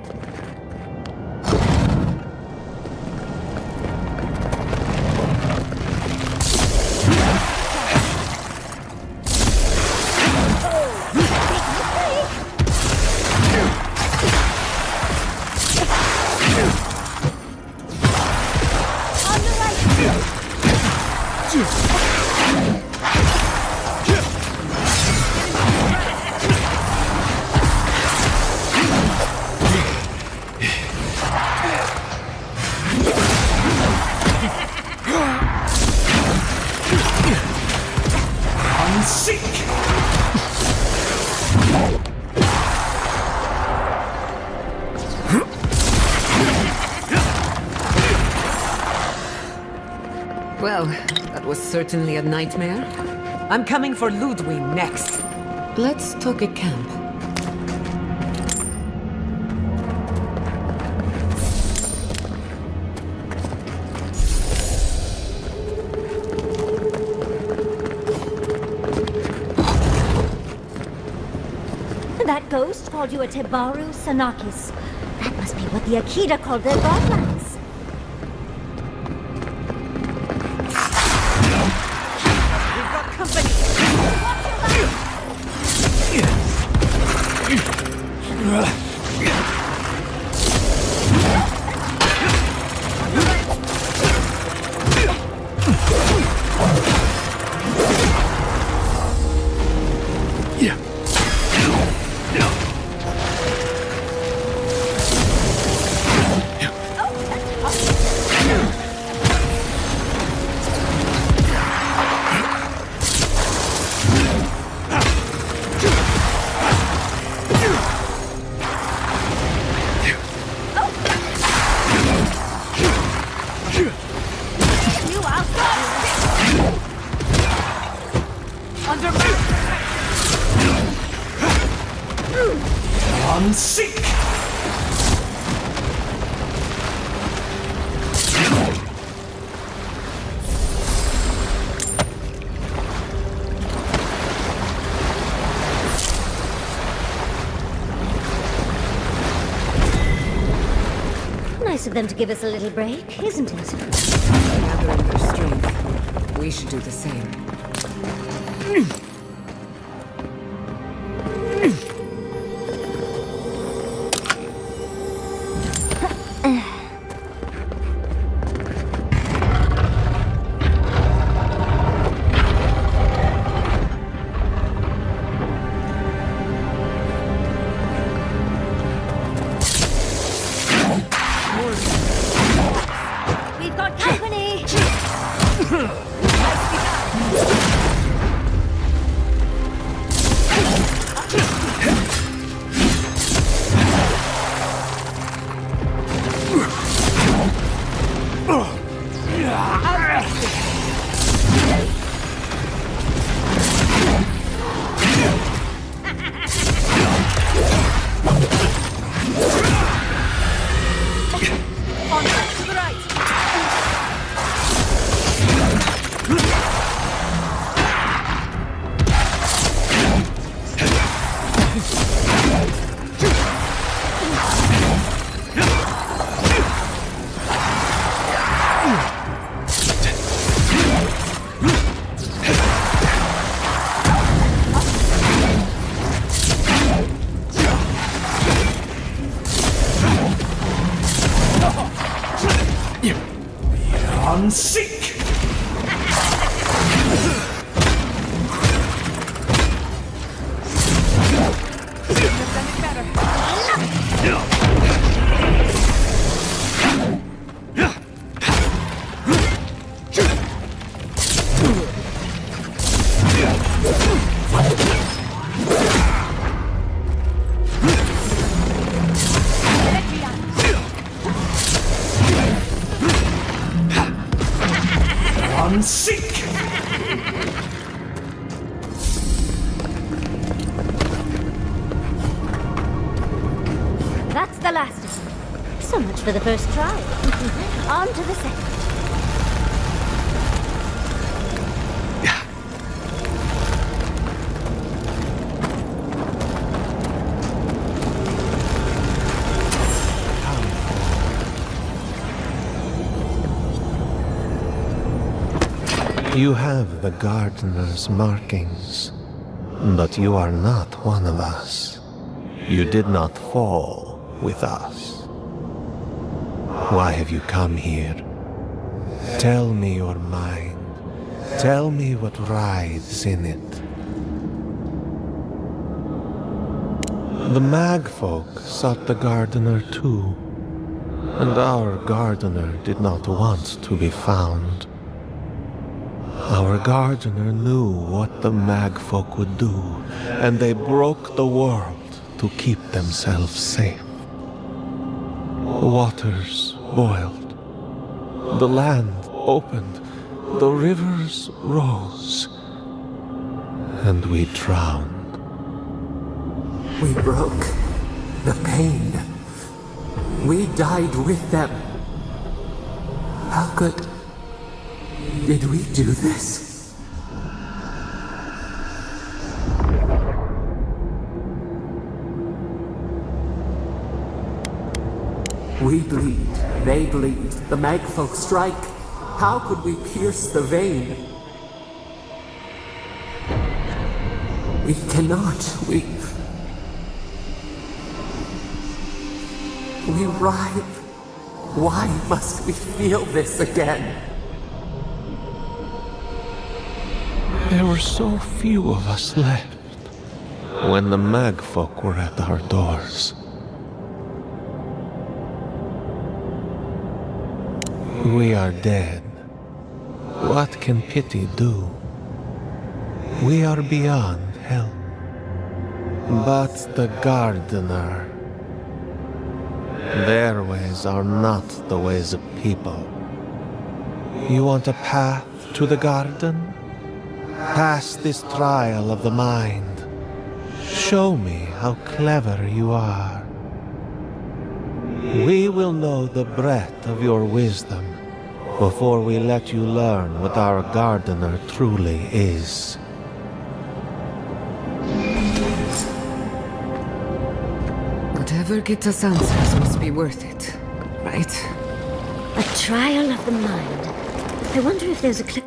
Well, that was certainly a nightmare. I'm coming for Ludwig next. Let's talk at camp. That ghost called you a Tebaru Sanakis. That must be what the Akita called their godlines. Nice of them to give us a little break, isn't it? Gathering their strength. We should do the same. We've got company! One seek! Seek! That's the last of them. So much for the first try. On to the second. You have the gardener's markings, but you are not one of us. You did not fall with us. Why have you come here? Tell me your mind. Tell me what rides in it. The Magfolk sought the gardener too, and our gardener did not want to be found. Our gardener knew what the Magfolk would do, and they broke the world to keep themselves safe. The waters boiled, the land opened, the rivers rose, and we drowned. We broke the pain. We died with them. How did we do this? We bleed, they bleed, the Magfolk strike. How could we pierce the vein? We cannot, we writhe. Why must we feel this again? There were so few of us left when the Magfolk were at our doors. We are dead. What can pity do? We are beyond help. But the gardener, their ways are not the ways of people. You want a path to the garden? Pass this trial of the mind. Show me how clever you are. We will know the breadth of your wisdom before we let you learn what our gardener truly is. Whatever gets us answers must be worth it, right? A trial of the mind. I wonder if there's a clip.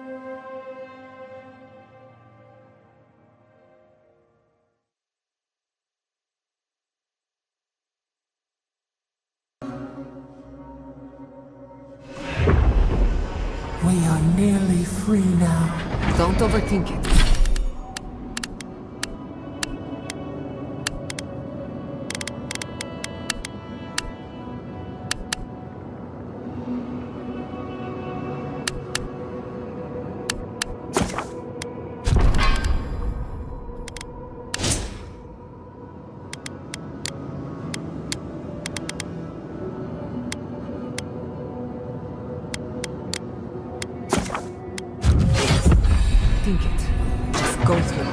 We are nearly free now. Don't overthink it. Think it. Just go through.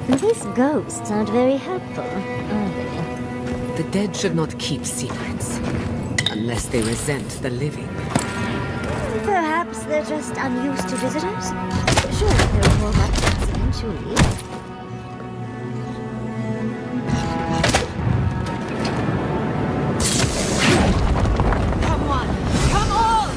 These ghosts aren't very helpful, are they? The dead should not keep secrets. Unless they resent the living. Perhaps they're just unused to visitors? Sure, they'll warm up to us eventually. Come on! Come on!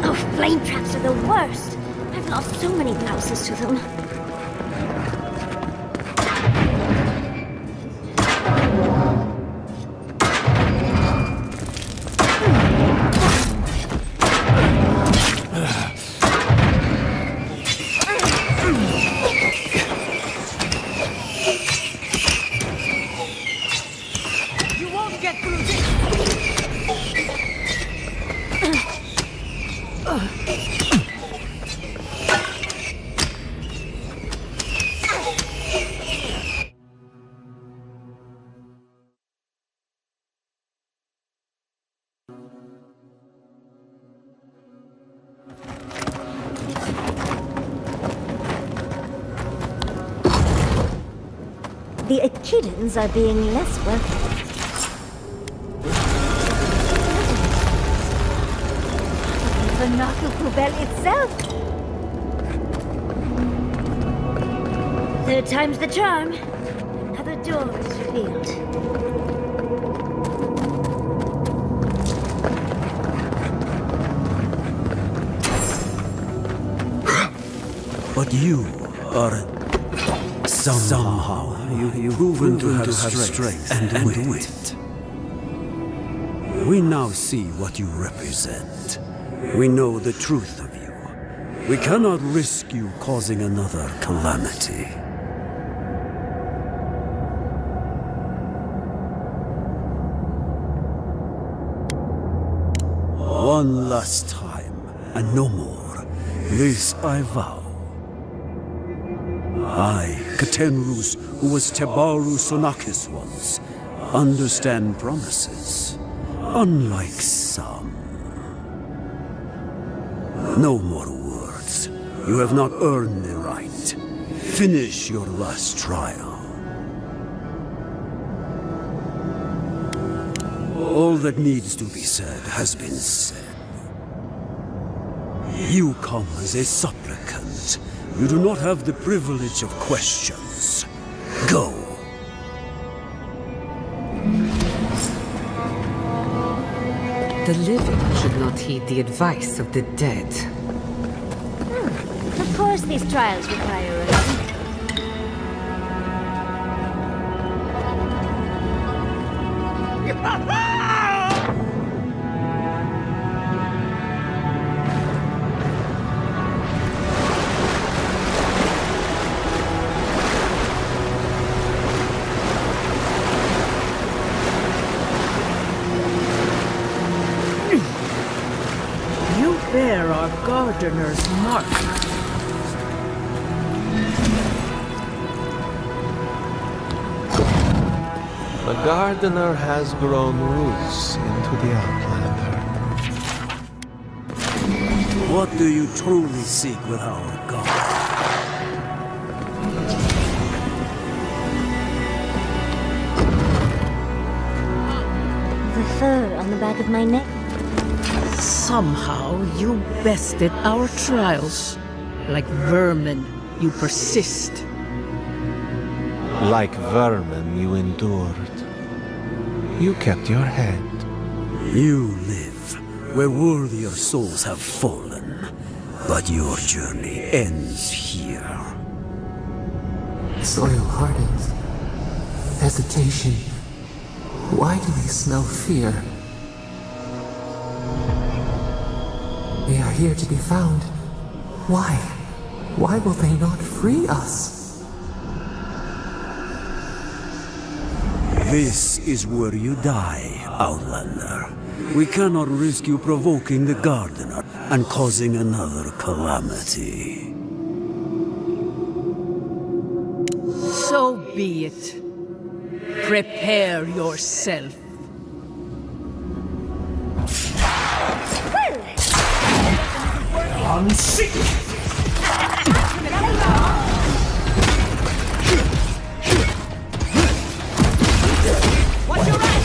Oh, flame traps are the worst! I've lost so many houses to them. You won't get through this! The Echidans are being less welcome. The Nakukubel itself! Third time's the charm. Another door is revealed. But you are somehow you've proven to have strength and wit. We now see what you represent. We know the truth of you. We cannot risk you causing another calamity. One last time, and no more. This I vow. I, Katenrus, who was Tebaru Sonakis once, understand promises, unlike some. No more words. You have not earned the right. Finish your last trial. All that needs to be said has been said. You come as a supplicant. You do not have the privilege of questions. Go. The living should not heed the advice of the dead. Of course these trials require a remedy. You bear our gardener's mark. The gardener has grown roots into the Outlander. What do you truly seek with our god? The fur on the back of my neck. Somehow you bested our trials. Like vermin, you persist. Like vermin, you endured. You kept your head. You live where worthier souls have fallen, but your journey ends here. Soil hardens. Hesitation. Why do they smell fear? They are here to be found. Why? Why will they not free us? This is where you die, Outlander. We cannot risk you provoking the Gardener and causing another calamity. So be it. Prepare yourself. Well, What's your right?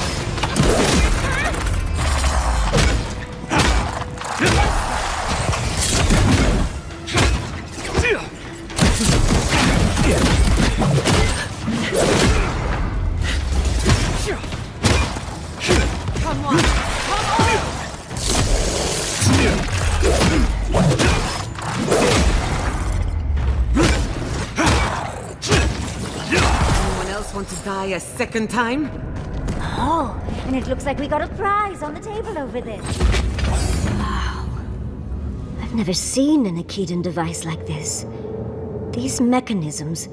Come on! Anyone else want to die a second time? Oh, and it looks like we got a prize on the table over there. Wow. I've never seen an Akedan device like this. These mechanisms,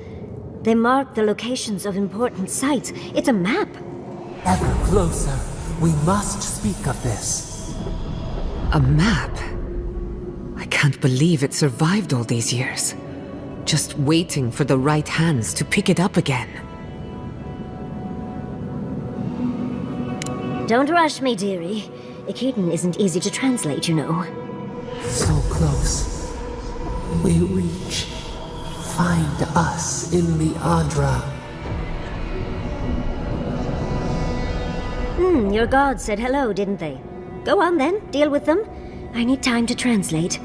they mark the locations of important sites. It's a map. Ever closer. We must speak of this. A map? I can't believe it survived all these years. Just waiting for the right hands to pick it up again. Don't rush me, dearie. Akedan isn't easy to translate, you know. So close. We reach. Find us in the Adra. Your gods said hello, didn't they? Go on then, deal with them. I need time to translate.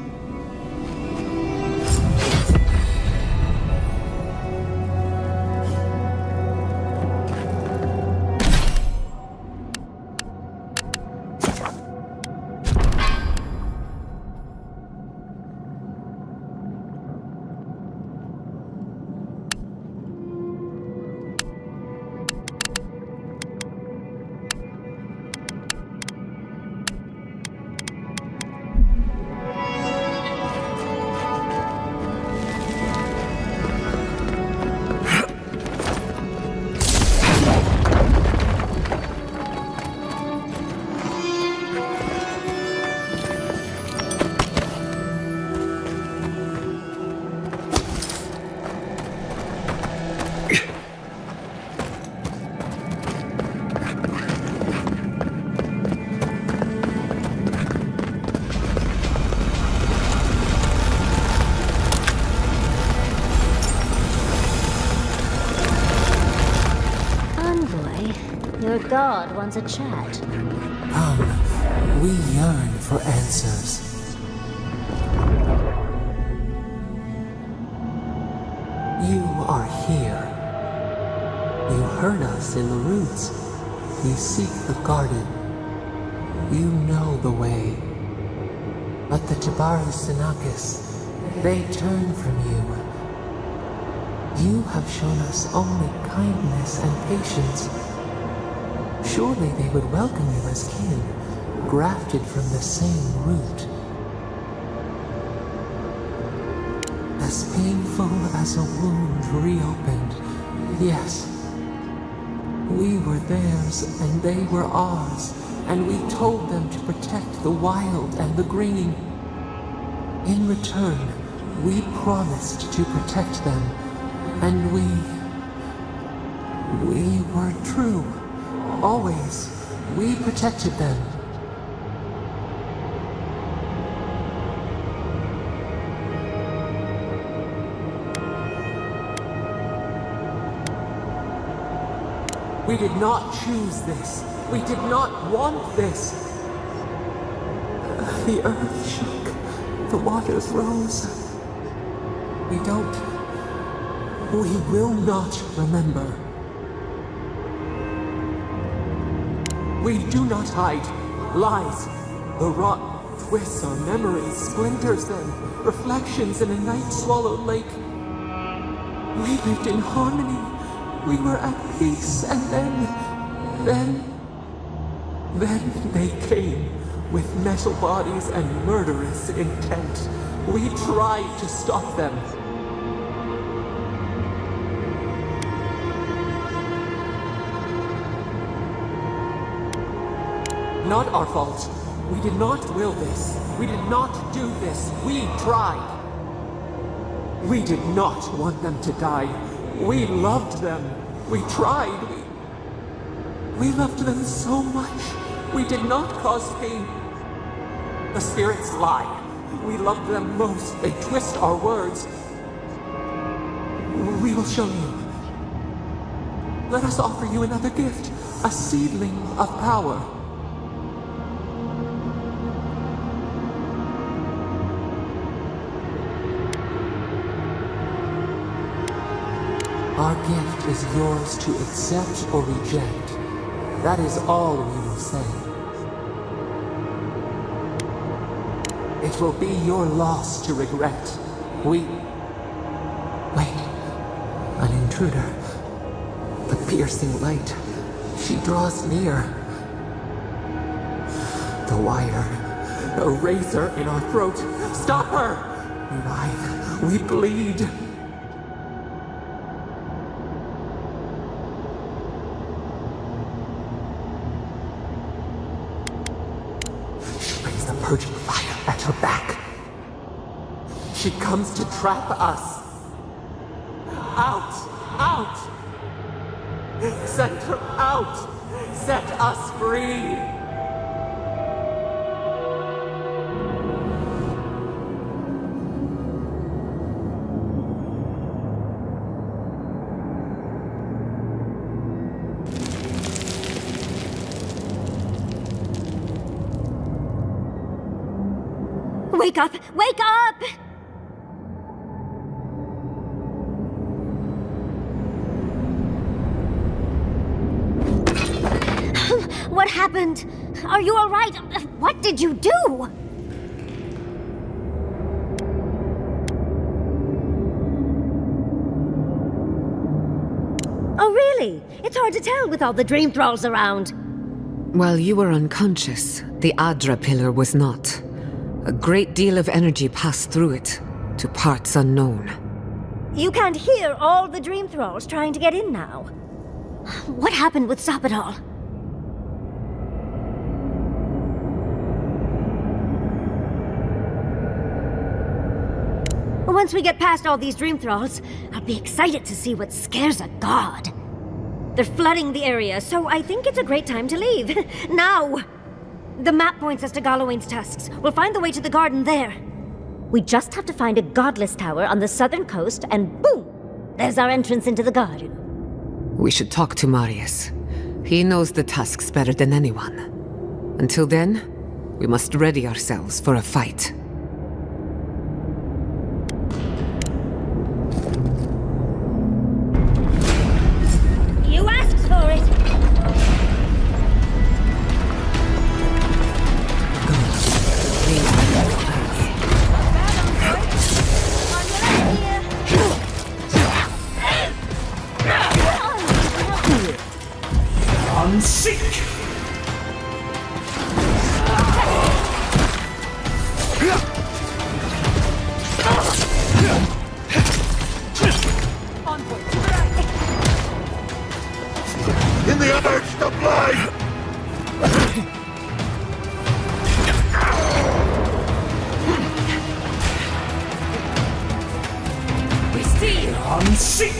Your god wants a chat. Come, we yearn for answers. You are here. You heard us in the roots. You seek the garden. You know the way. But the Tabaru Sinakis, they turn from you. You have shown us only kindness and patience. Surely they would welcome you as kin, grafted from the same root. As painful as a wound reopened, yes. We were theirs and they were ours, and we told them to protect the wild and the green. In return, we promised to protect them, and we were true. Always. We protected them. We did not choose this. We did not want this. The earth shook. The waters rose. We will not remember. We do not hide. Lies. The rot twists our memories, splinters them, reflections in a night-swallowed lake. We lived in harmony. We were at peace, and then they came with metal bodies and murderous intent. We tried to stop them. Not our fault. We did not will this. We did not do this. We tried. We did not want them to die. We loved them. We tried. We loved them so much. We did not cause pain. The spirits lie. We love them most. They twist our words. We will show you. Let us offer you another gift. A seedling of power. Our gift is yours to accept or reject. That is all we will say. It will be your loss to regret. Wait. An intruder. The piercing light. She draws near. The wire. A razor in our throat. Stop her! We writhe. We bleed. She brings the purging fire at her back. She comes to trap us. Out! Out! Send her out! Set us free! Wake up! Wake up! What happened? Are you all right? What did you do? Oh, really? It's hard to tell with all the dream thralls around. While you were unconscious, the Adra pillar was not. A great deal of energy passed through it, to parts unknown. You can't hear all the dream thralls trying to get in now. What happened with Stop It All? Once we get past all these dream thralls, I'll be excited to see what scares a god. They're flooding the area, so I think it's a great time to leave. Now! The map points us to Galawain's tusks. We'll find the way to the garden there. We just have to find a godless tower on the southern coast, and boom! There's our entrance into the garden. We should talk to Marius. He knows the tusks better than anyone. Until then, we must ready ourselves for a fight. You asked for it! I'm sick! In the urge to play! We see! I'm sick!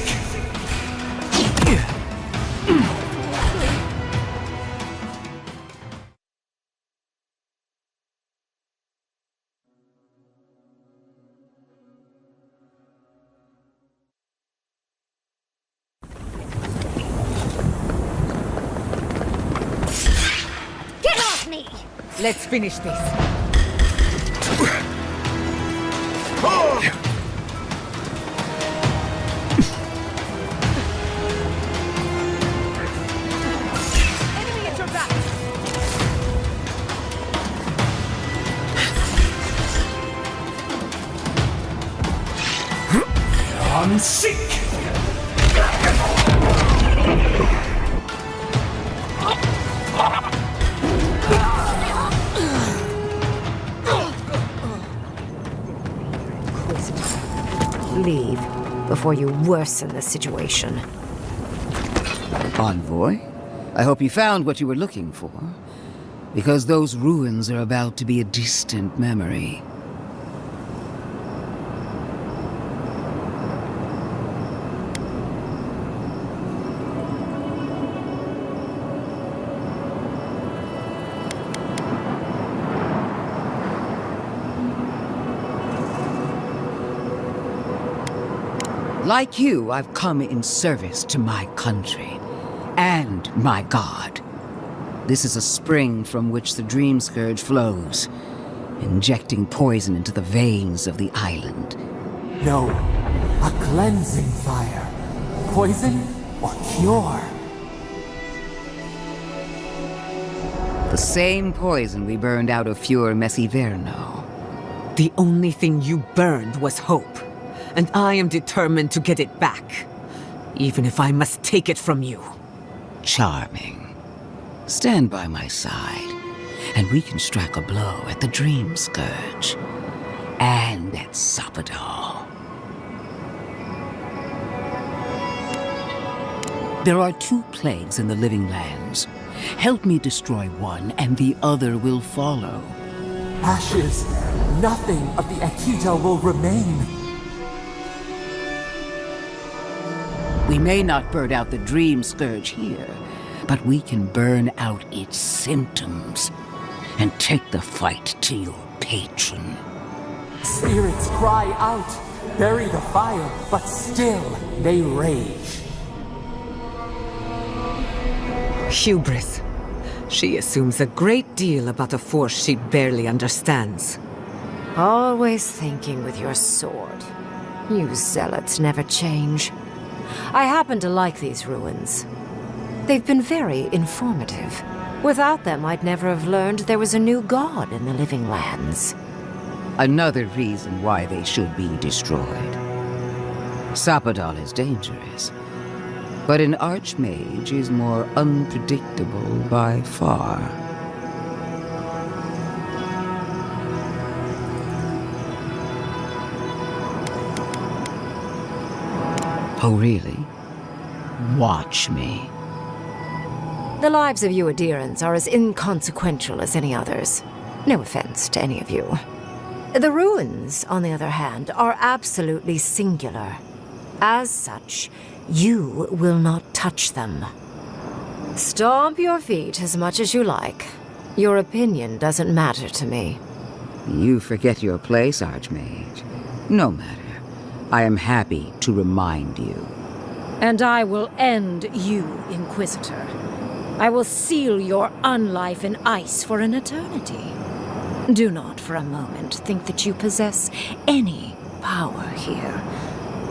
Let's finish this. Enemy at your back! I'm sick! Leave before you worsen the situation. Envoy, I hope you found what you were looking for, because those ruins are about to be a distant memory. Like you, I've come in service to my country and my god. This is a spring from which the Dream Scourge flows, injecting poison into the veins of the island. No, a cleansing fire. Poison or cure? The same poison we burned out of Fior Messiverno. The only thing you burned was hope, and I am determined to get it back, even if I must take it from you. Charming. Stand by my side, and we can strike a blow at the Dream Scourge. And at Sapadal. There are 2 plagues in the Living Lands. Help me destroy one, and the other will follow. Ashes. Nothing of the Akita will remain. We may not burn out the Dream Scourge here, but we can burn out its symptoms and take the fight to your patron. Spirits cry out, bury the fire, but still they rage. Hubris. She assumes a great deal about a force she barely understands. Always thinking with your sword. You zealots never change. I happen to like these ruins. They've been very informative. Without them, I'd never have learned there was a new god in the Living Lands. Another reason why they should be destroyed. Sapadal is dangerous, but an archmage is more unpredictable by far. Oh, really? Watch me. The lives of you adherents are as inconsequential as any others. No offense to any of you. The ruins, on the other hand, are absolutely singular. As such, you will not touch them. Stomp your feet as much as you like. Your opinion doesn't matter to me. You forget your place, Archmage. No matter. I am happy to remind you. And I will end you, Inquisitor. I will seal your unlife in ice for an eternity. Do not for a moment think that you possess any power here.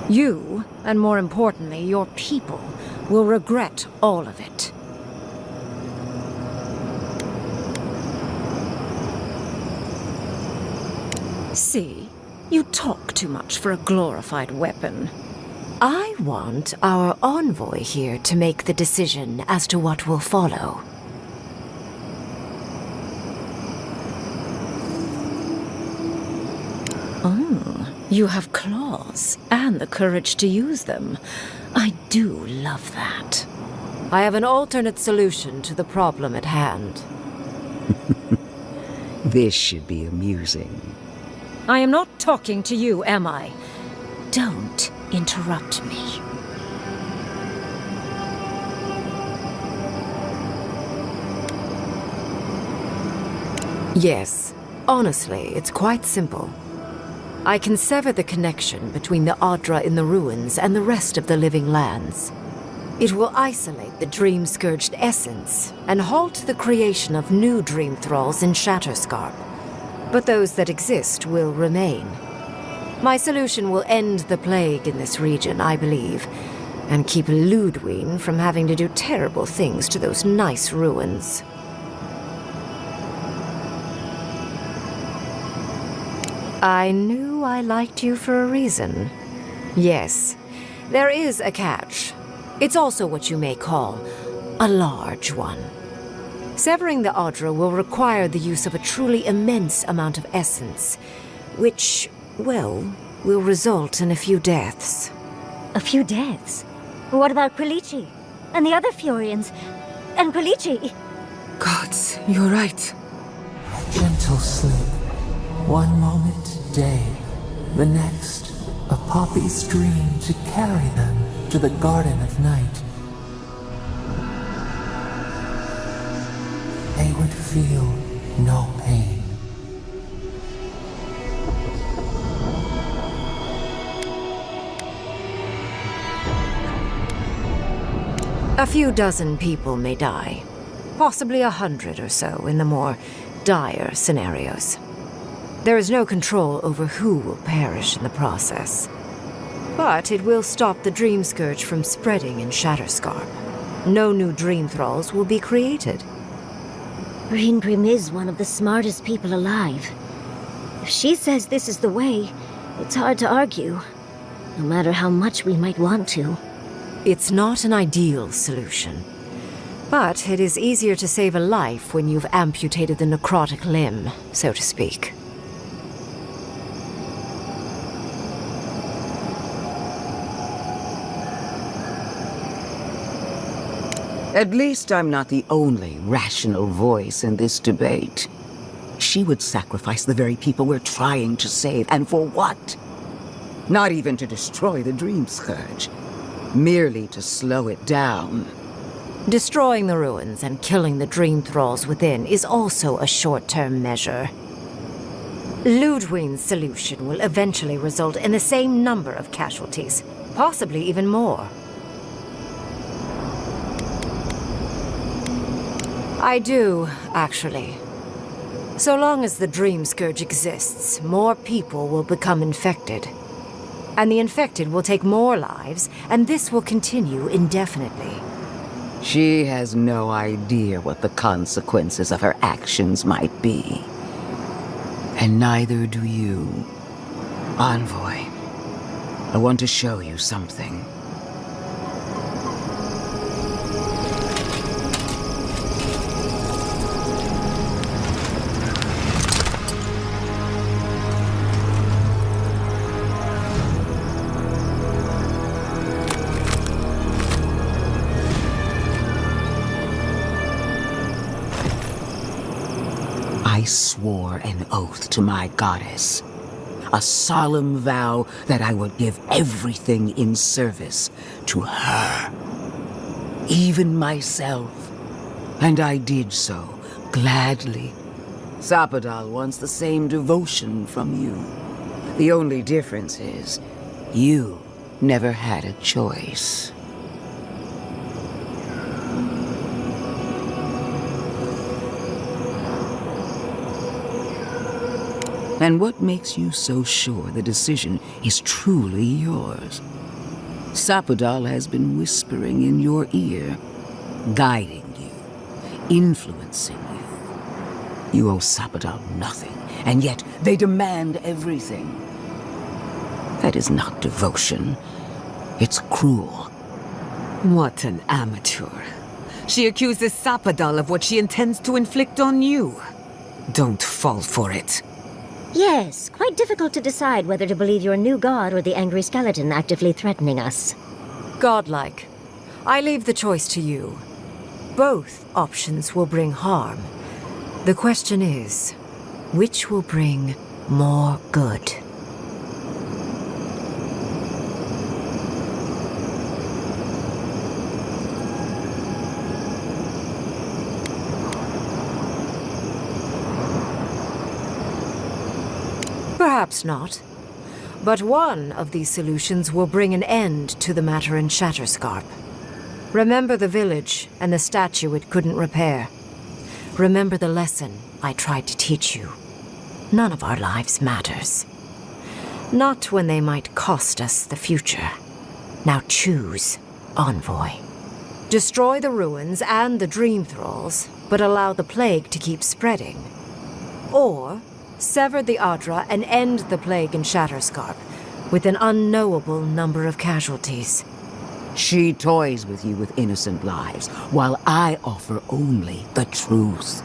You, and more importantly, your people, will regret all of it. See, you talk too much for a glorified weapon. I want our envoy here to make the decision as to what will follow. Oh, you have claws and the courage to use them. I do love that. I have an alternate solution to the problem at hand. This should be amusing. I am not talking to you, am I? Don't interrupt me. Yes, honestly, it's quite simple. I can sever the connection between the Adra in the ruins and the rest of the Living Lands. It will isolate the dream-scourged essence and halt the creation of new dream thralls in Shatterscarp. But those that exist will remain. My solution will end the plague in this region, I believe, and keep Ludwig from having to do terrible things to those nice ruins. I knew I liked you for a reason. Yes, there is a catch. It's also what you may call a large one. Severing the Adra will require the use of a truly immense amount of essence, which, well, will result in a few deaths. A few deaths? What about Quilici? And the other Furians? And Quilici? Gods, you're right. A gentle sleep. One moment, day. The next, a poppy stream to carry them to the Garden of Night. They would feel no pain. A few dozen people may die. Possibly 100 or so in the more dire scenarios. There is no control over who will perish in the process. But it will stop the Dream Scourge from spreading in Shatterscarp. No new Dream Thralls will be created. Green is one of the smartest people alive. If she says this is the way, it's hard to argue, no matter how much we might want to. It's not an ideal solution. But it is easier to save a life when you've amputated the necrotic limb, so to speak. At least I'm not the only rational voice in this debate. She would sacrifice the very people we're trying to save, and for what? Not even to destroy the Dream Scourge. Merely to slow it down. Destroying the ruins and killing the Dream Thralls within is also a short-term measure. Ludwig's solution will eventually result in the same number of casualties, possibly even more. I do, actually. So long as the Dream Scourge exists, more people will become infected. And the infected will take more lives, and this will continue indefinitely. She has no idea what the consequences of her actions might be. And neither do you. Envoy, I want to show you something. I swore an oath to my goddess. A solemn vow that I would give everything in service to her. Even myself. And I did so, gladly. Sapadal wants the same devotion from you. The only difference is, you never had a choice. And what makes you so sure the decision is truly yours? Sapadal has been whispering in your ear, guiding you, influencing you. You owe Sapadal nothing, and yet they demand everything. That is not devotion. It's cruel. What an amateur. She accuses Sapadal of what she intends to inflict on you. Don't fall for it. Yes, quite difficult to decide whether to believe your new god or the angry skeleton actively threatening us. Godlike. I leave the choice to you. Both options will bring harm. The question is, which will bring more good? Perhaps not. But one of these solutions will bring an end to the matter in Shatterscarp. Remember the village and the statue it couldn't repair. Remember the lesson I tried to teach you. None of our lives matters. Not when they might cost us the future. Now choose, Envoy. Destroy the ruins and the Dream Thralls, but allow the plague to keep spreading. Or sever the Adra and end the plague in Shatterscarp, with an unknowable number of casualties. She toys with you with innocent lives, while I offer only the truth.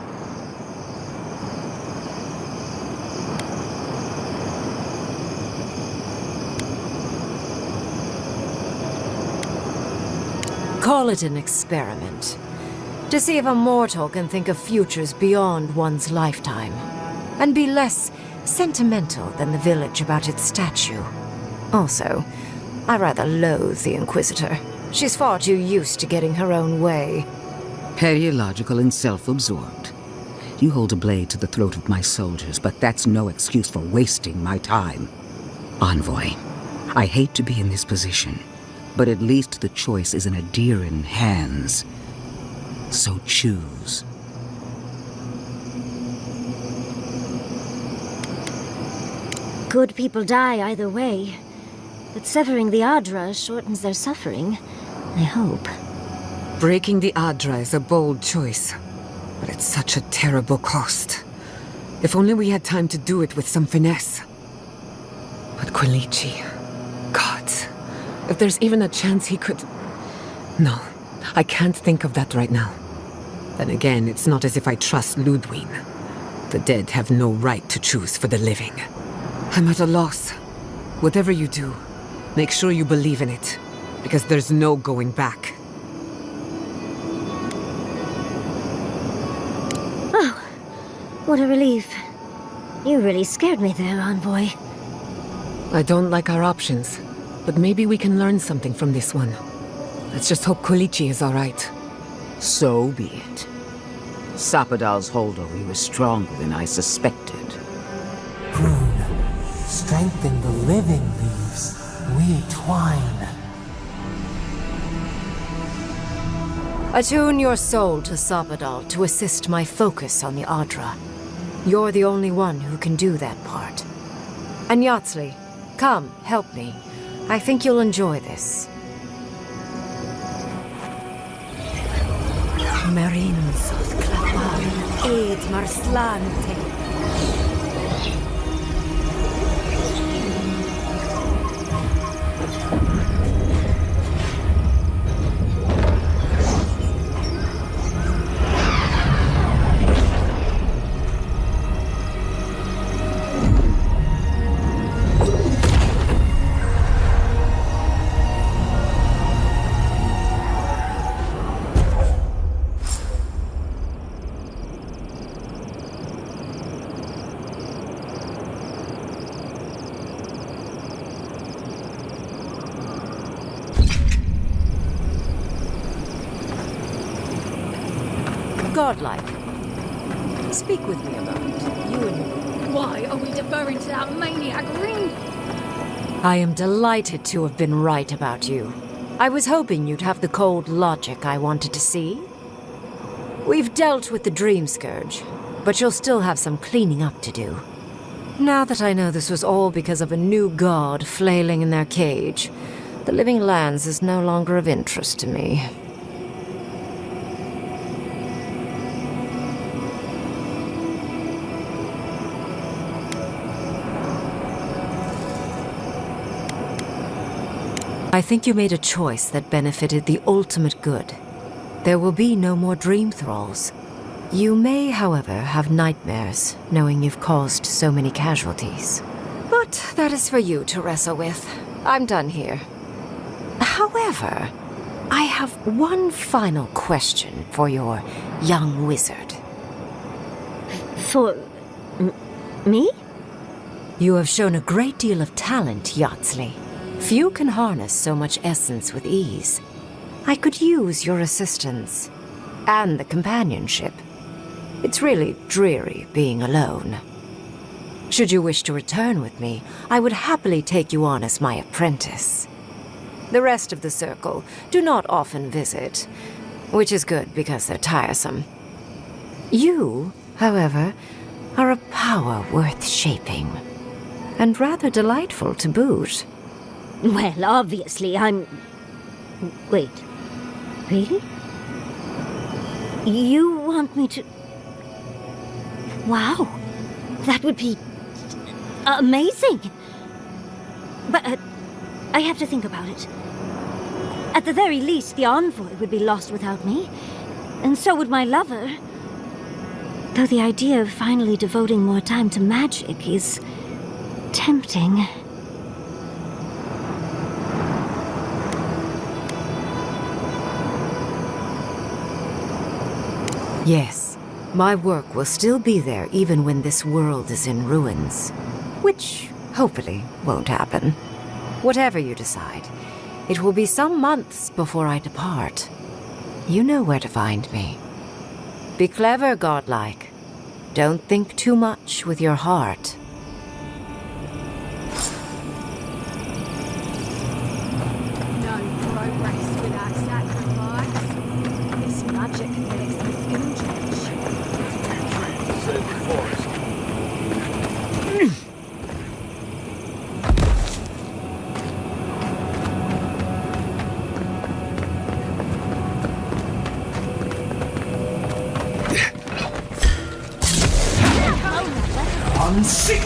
Call it an experiment, to see if a mortal can think of futures beyond one's lifetime, and be less sentimental than the village about its statue. Also, I rather loathe the Inquisitor. She's far too used to getting her own way. Petty, illogical, and self-absorbed. You hold a blade to the throat of my soldiers, but that's no excuse for wasting my time. Envoy, I hate to be in this position, But at least the choice is in Adiran hands. So choose. Good people die either way. But severing the Adra shortens their suffering, I hope. Breaking the Adra is a bold choice, but it's such a terrible cost. If only we had time to do it with some finesse. But Quilici... God, if there's even a chance he could... No, I can't think of that right now. Then again, it's not as if I trust Ludwig. The dead have no right to choose for the living. I'm at a loss. Whatever you do, make sure you believe in it, because there's no going back. Oh, what a relief. You really scared me there, Envoy. I don't like our options, but maybe we can learn something from this one. Let's just hope Quilici is all right. So be it. Sapadal's holdover was stronger than I suspected. Rune, strengthen the living leaves. We twine. Attune your soul to Sapadal to assist my focus on the Adra. You're the only one who can do that part. And Yatsli, come, help me. I think you'll enjoy this. Marinsos clavar, ed marslante. Godlike. Speak with me a moment. You and... Why are we deferring to that maniac Ring? I am delighted to have been right about you. I was hoping you'd have the cold logic I wanted to see. We've dealt with the Dream Scourge, but you'll still have some cleaning up to do. Now that I know this was all because of a new god flailing in their cage, the Living Lands is no longer of interest to me. I think you made a choice that benefited the ultimate good. There will be no more dream thralls. You may, however, have nightmares, knowing you've caused so many casualties. But that is for you to wrestle with. I'm done here. However, I have one final question for your young wizard. For... me? You have shown a great deal of talent, Yatsli. Few can harness so much essence with ease. I could use your assistance. And the companionship. It's really dreary being alone. Should you wish to return with me, I would happily take you on as my apprentice. The rest of the circle do not often visit, which is good because they're tiresome. You, however, are a power worth shaping. And rather delightful to boot. Well, obviously, I'm... Wait. Really? You want me to... Wow. That would be... amazing. But I have to think about it. At the very least, the envoy would be lost without me. And so would my lover. Though the idea of finally devoting more time to magic is... tempting. Yes, my work will still be there even when this world is in ruins. Which, hopefully, won't happen. Whatever you decide, it will be some months before I depart. You know where to find me. Be clever, godlike. Don't think too much with your heart. No one sick!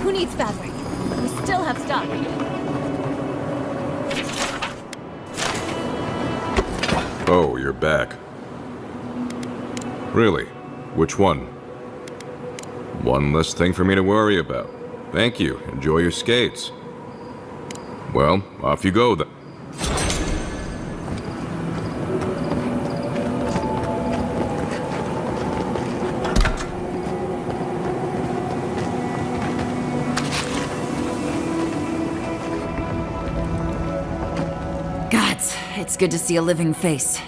Who needs fabric? We still have stock. Oh, you're back. Really? Which one? One less thing for me to worry about. Thank you. Enjoy your skates. Well, off you go then. Gods, it's good to see a living face.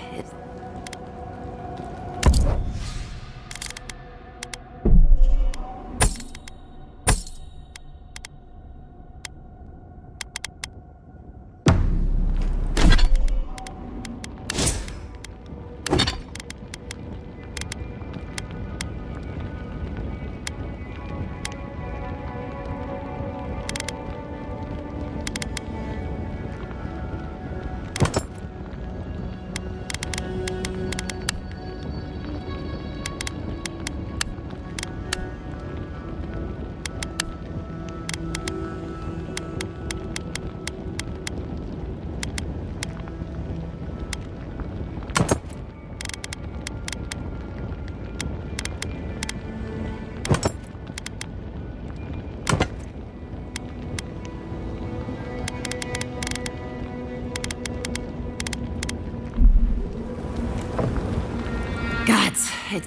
Gods, it's...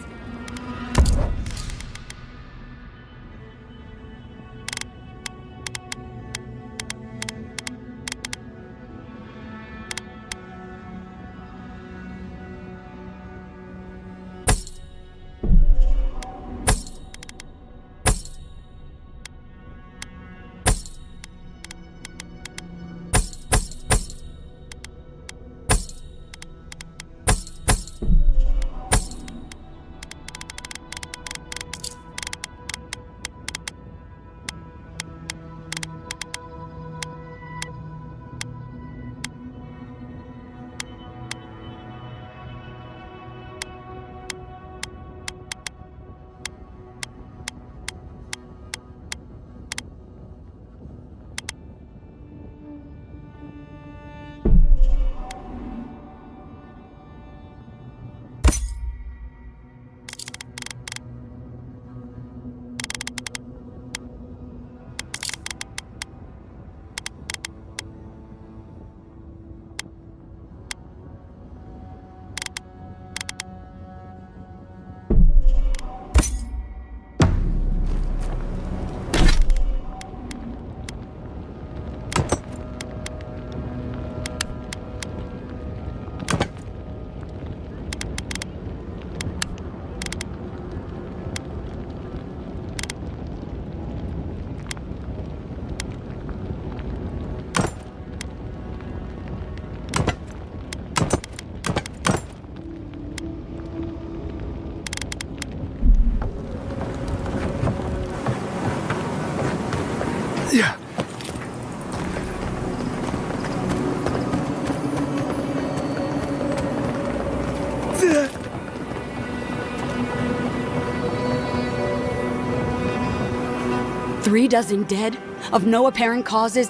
3 dozen dead, of no apparent causes.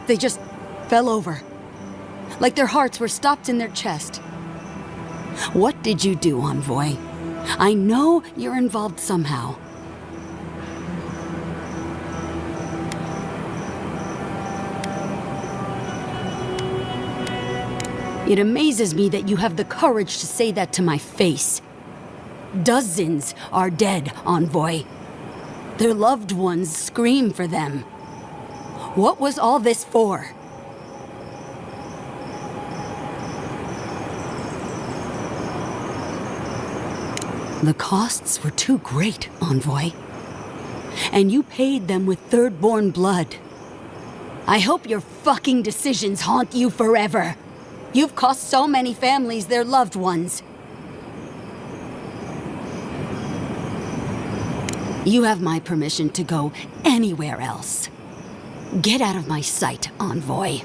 They just fell over. Like their hearts were stopped in their chest. What did you do, Envoy? I know you're involved somehow. It amazes me that you have the courage to say that to my face. Dozens are dead, Envoy. Their loved ones scream for them. What was all this for? The costs were too great, Envoy. And you paid them with third-born blood. I hope your fucking decisions haunt you forever. You've cost so many families their loved ones. You have my permission to go anywhere else. Get out of my sight, Envoy.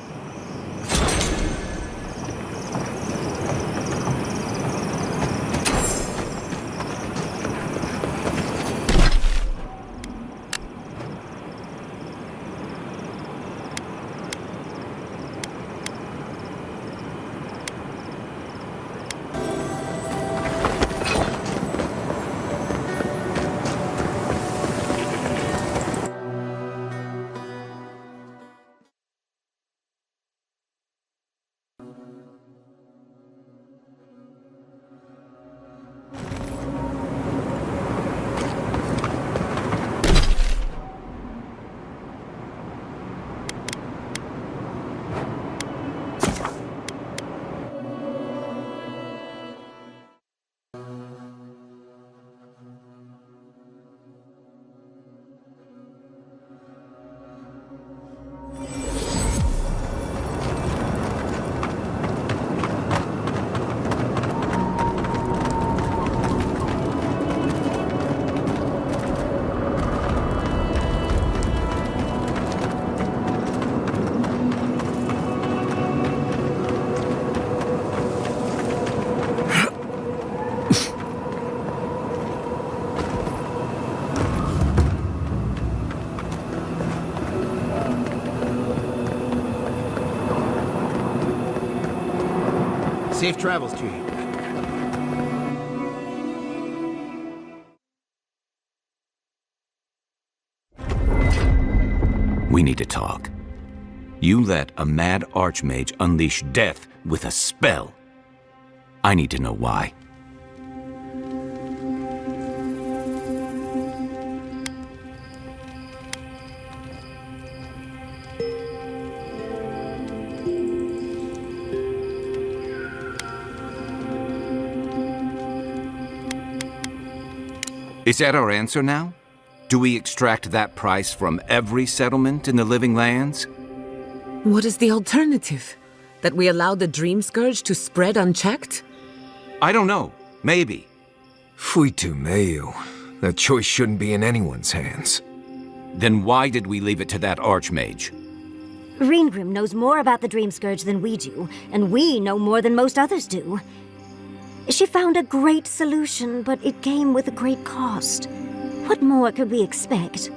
Safe travels to you. We need to talk. You let a mad archmage unleash death with a spell. I need to know why. Is that our answer now? Do we extract that price from every settlement in the Living Lands? What is the alternative? That we allow the Dream Scourge to spread unchecked? I don't know. Maybe. Fuitu Mayu. That choice shouldn't be in anyone's hands. Then why did we leave it to that archmage? Reengrim knows more about the Dream Scourge than we do, and we know more than most others do. She found a great solution, but it came with a great cost. What more could we expect?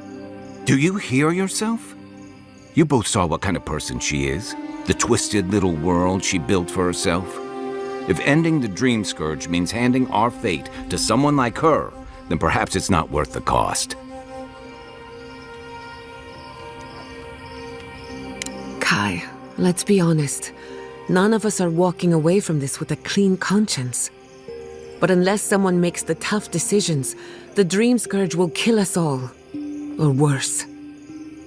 Do you hear yourself? You both saw what kind of person she is. The twisted little world she built for herself. If ending the Dream Scourge means handing our fate to someone like her, then perhaps it's not worth the cost. Kai, let's be honest. None of us are walking away from this with a clean conscience. But unless someone makes the tough decisions, the Dream Scourge will kill us all. Or worse.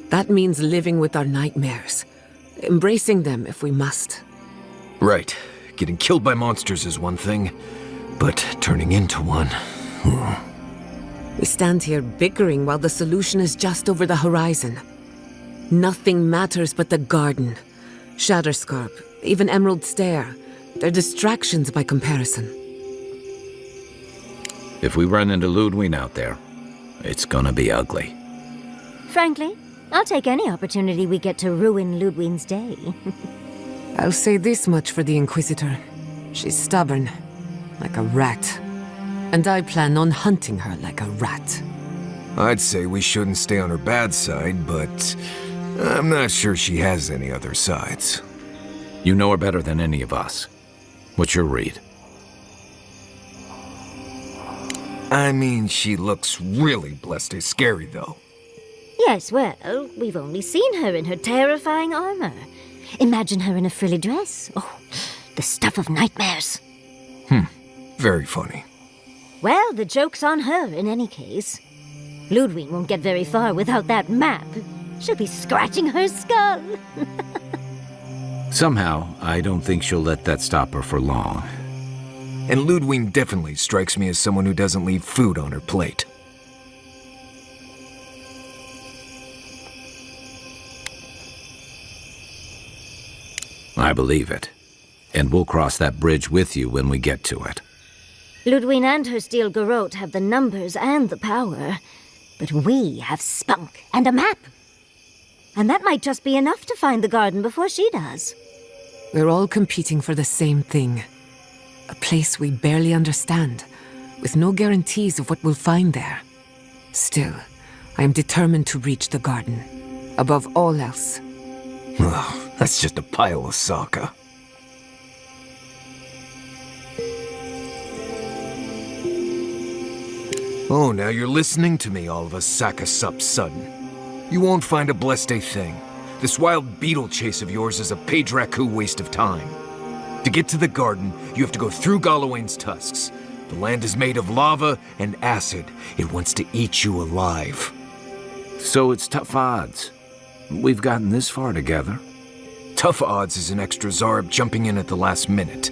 That means living with our nightmares. Embracing them if we must. Right. Getting killed by monsters is one thing, but turning into one... We stand here bickering while the solution is just over the horizon. Nothing matters but the garden. Shatterscarp, even Emerald Stair. They're distractions by comparison. If we run into Ludwig out there, it's gonna be ugly. Frankly, I'll take any opportunity we get to ruin Ludwig's day. I'll say this much for the Inquisitor. She's stubborn, like a rat. And I plan on hunting her like a rat. I'd say we shouldn't stay on her bad side, but I'm not sure she has any other sides. You know her better than any of us. What's your read? I mean, she looks really blessed and scary, though. Yes, well, we've only seen her in her terrifying armor. Imagine her in a frilly dress. Oh, the stuff of nightmares. Very funny. Well, the joke's on her in any case. Ludwig won't get very far without that map. She'll be scratching her skull. Somehow, I don't think she'll let that stop her for long. And Ludwig definitely strikes me as someone who doesn't leave food on her plate. I believe it. And we'll cross that bridge with you when we get to it. Ludwig and her steel garrote have the numbers and the power. But we have spunk and a map. And that might just be enough to find the garden before she does. We're all competing for the same thing. A place we barely understand, with no guarantees of what we'll find there. Still, I am determined to reach the garden, above all else. Ugh, that's just a pile of Sokka. Oh, now you're listening to me, all of a sack of sup sudden. You won't find a blessed a thing. This wild beetle chase of yours is a page raku waste of time. To get to the garden, you have to go through Galawain's tusks. The land is made of lava and acid. It wants to eat you alive. So it's tough odds. We've gotten this far together. Tough odds is an extra Zarb jumping in at the last minute.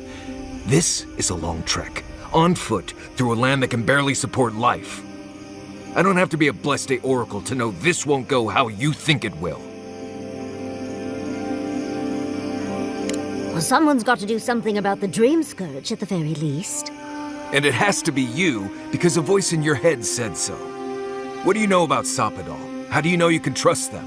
This is a long trek, on foot, through a land that can barely support life. I don't have to be a Blessed Day Oracle to know this won't go how you think it will. Well, someone's got to do something about the Dream Scourge at the very least. And it has to be you, because a voice in your head said so. What do you know about Soppadal? How do you know you can trust them?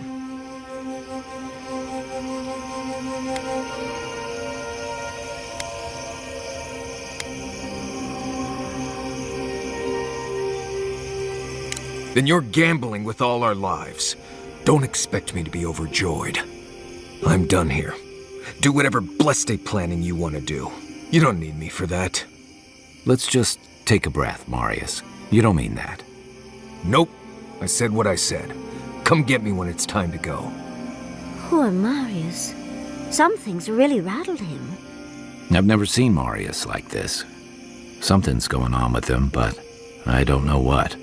Then you're gambling with all our lives. Don't expect me to be overjoyed. I'm done here. Do whatever Blessed Day planning you want to do. You don't need me for that. Let's just take a breath, Marius. You don't mean that. Nope. I said what I said. Come get me when it's time to go. Poor Marius. Something's really rattled him. I've never seen Marius like this. Something's going on with him, but I don't know what.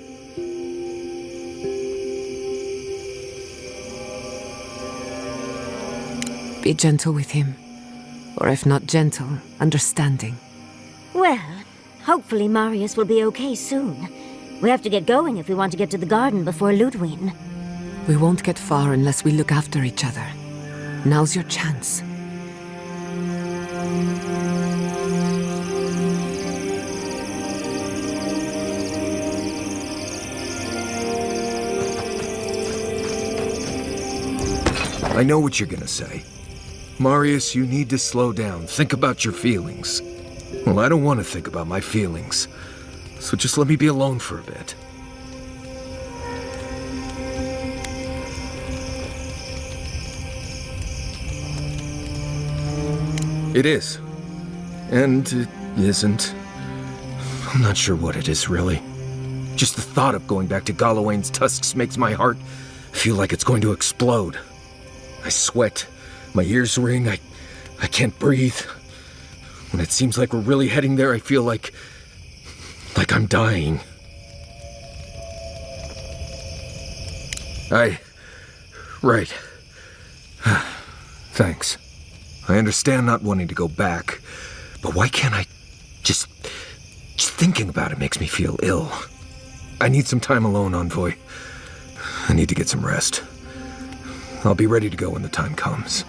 Be gentle with him. Or if not gentle, understanding. Well, hopefully Marius will be okay soon. We have to get going if we want to get to the garden before Ludwig. We won't get far unless we look after each other. Now's your chance. I know what you're gonna say. Marius, you need to slow down. Think about your feelings. Well, I don't want to think about my feelings. So just let me be alone for a bit. It is. And it isn't. I'm not sure what it is, really. Just the thought of going back to Galawain's tusks makes my heart feel like it's going to explode. I sweat. My ears ring. I can't breathe. When it seems like we're really heading there, I feel like I'm dying. Right. Thanks. I understand not wanting to go back, but why can't I just thinking about it makes me feel ill. I need some time alone, Envoy. I need to get some rest. I'll be ready to go when the time comes.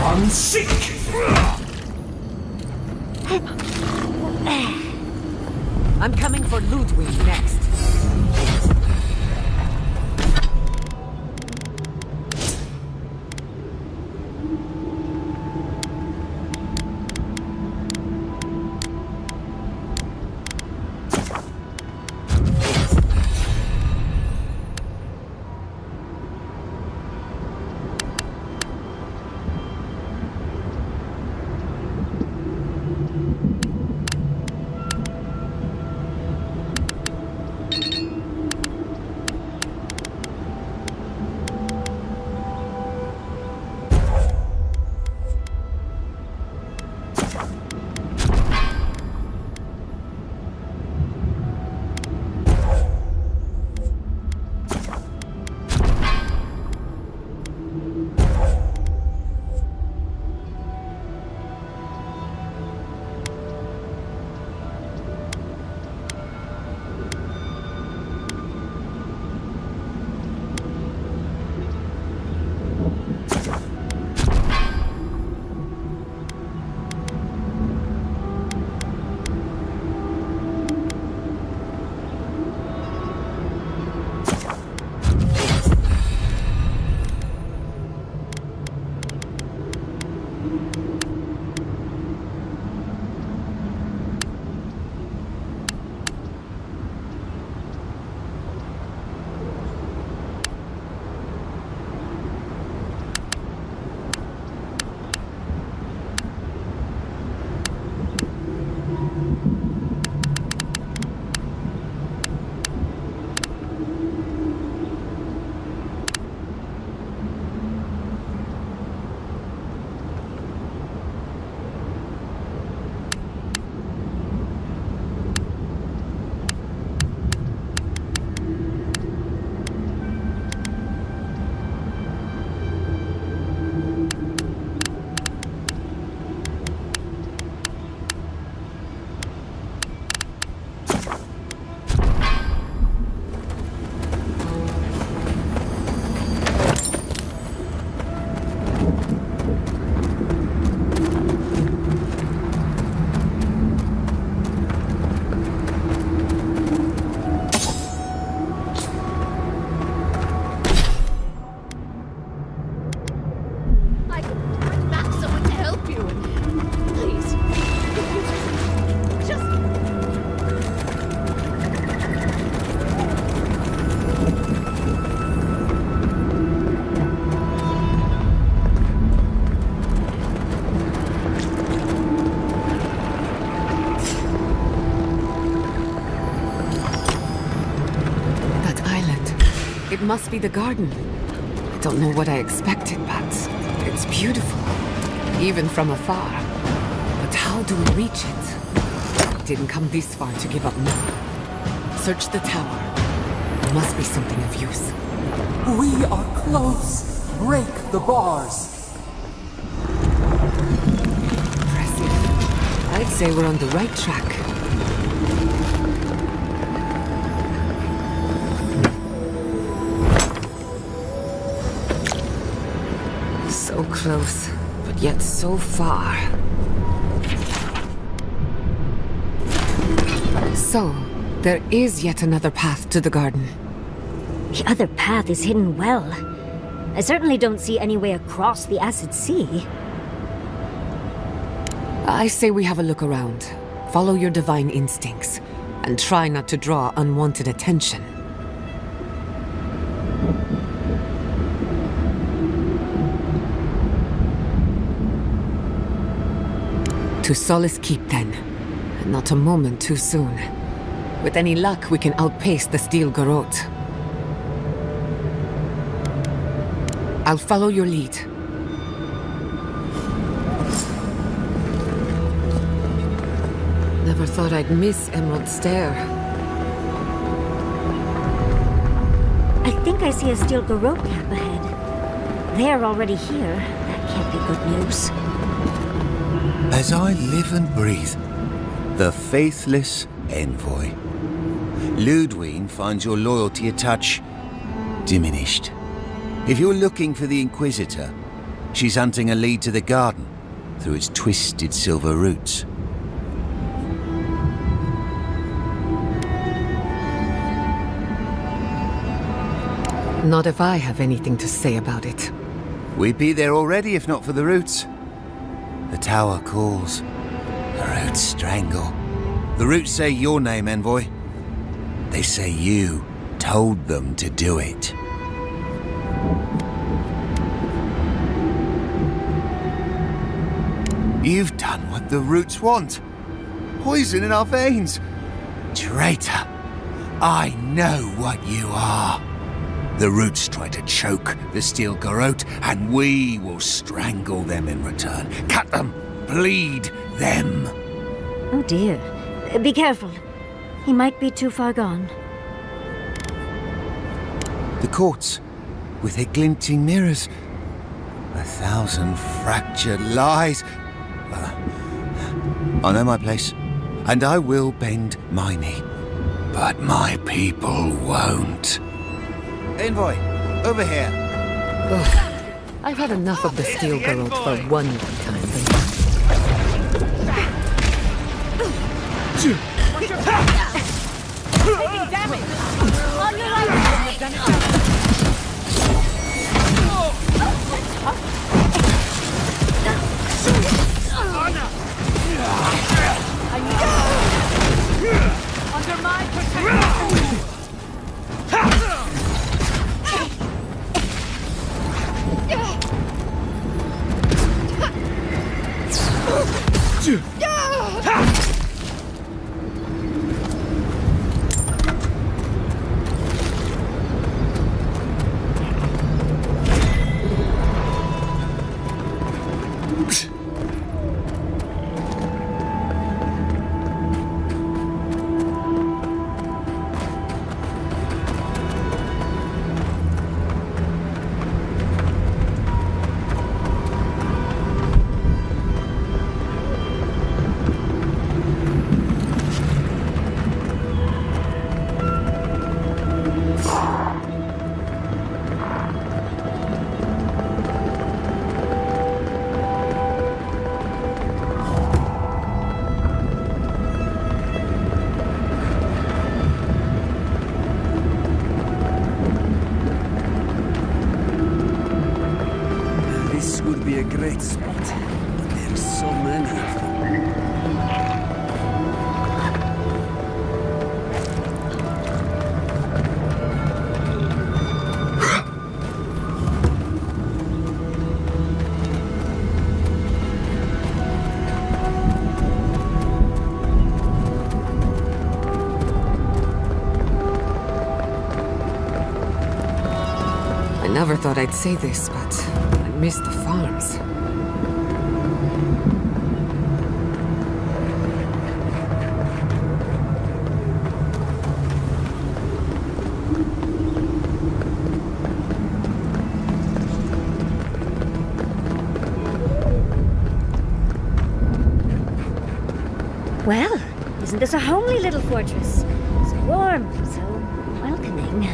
Unseek! I'm coming for Ludwig next. Must be the garden. I don't know what I expected, but it's beautiful, even from afar. But how do we reach it? Didn't come this far to give up now. Search the tower. There must be something of use. We are close. Break the bars. Impressive. I'd say we're on the right track. So close, but yet so far. So, there is yet another path to the garden. The other path is hidden well. I certainly don't see any way across the acid sea. I say we have a look around. Follow your divine instincts, and try not to draw unwanted attention. To Solace Keep, then. And not a moment too soon. With any luck, we can outpace the Steel Garrote. I'll follow your lead. Never thought I'd miss Emerald Stair. I think I see a Steel Garrote camp ahead. They're already here. That can't be good news. As I live and breathe, the faithless envoy. Ludwig finds your loyalty a touch diminished. If you're looking for the Inquisitor, she's hunting a lead to the garden through its twisted silver roots. Not if I have anything to say about it. We'd be there already if not for the roots. The tower calls. The roots strangle. The roots say your name, Envoy. They say you told them to do it. You've done what the roots want. Poison in our veins. Traitor. I know what you are. The roots try to choke the steel garrote, and we will strangle them in return. Cut them. Bleed them. Oh dear. Be careful. He might be too far gone. The courts, with their glinting mirrors. 1,000 fractured lies. I know my place, and I will bend my knee. But my people won't. Envoy, over here. Ugh. I've had enough of the steel garrote for one time. Taking damage! On your right! Under my protection! Great spot, but there's so many of them. I never thought I'd say this, but I miss the farms. Well, isn't this a homely little fortress? So warm, so welcoming.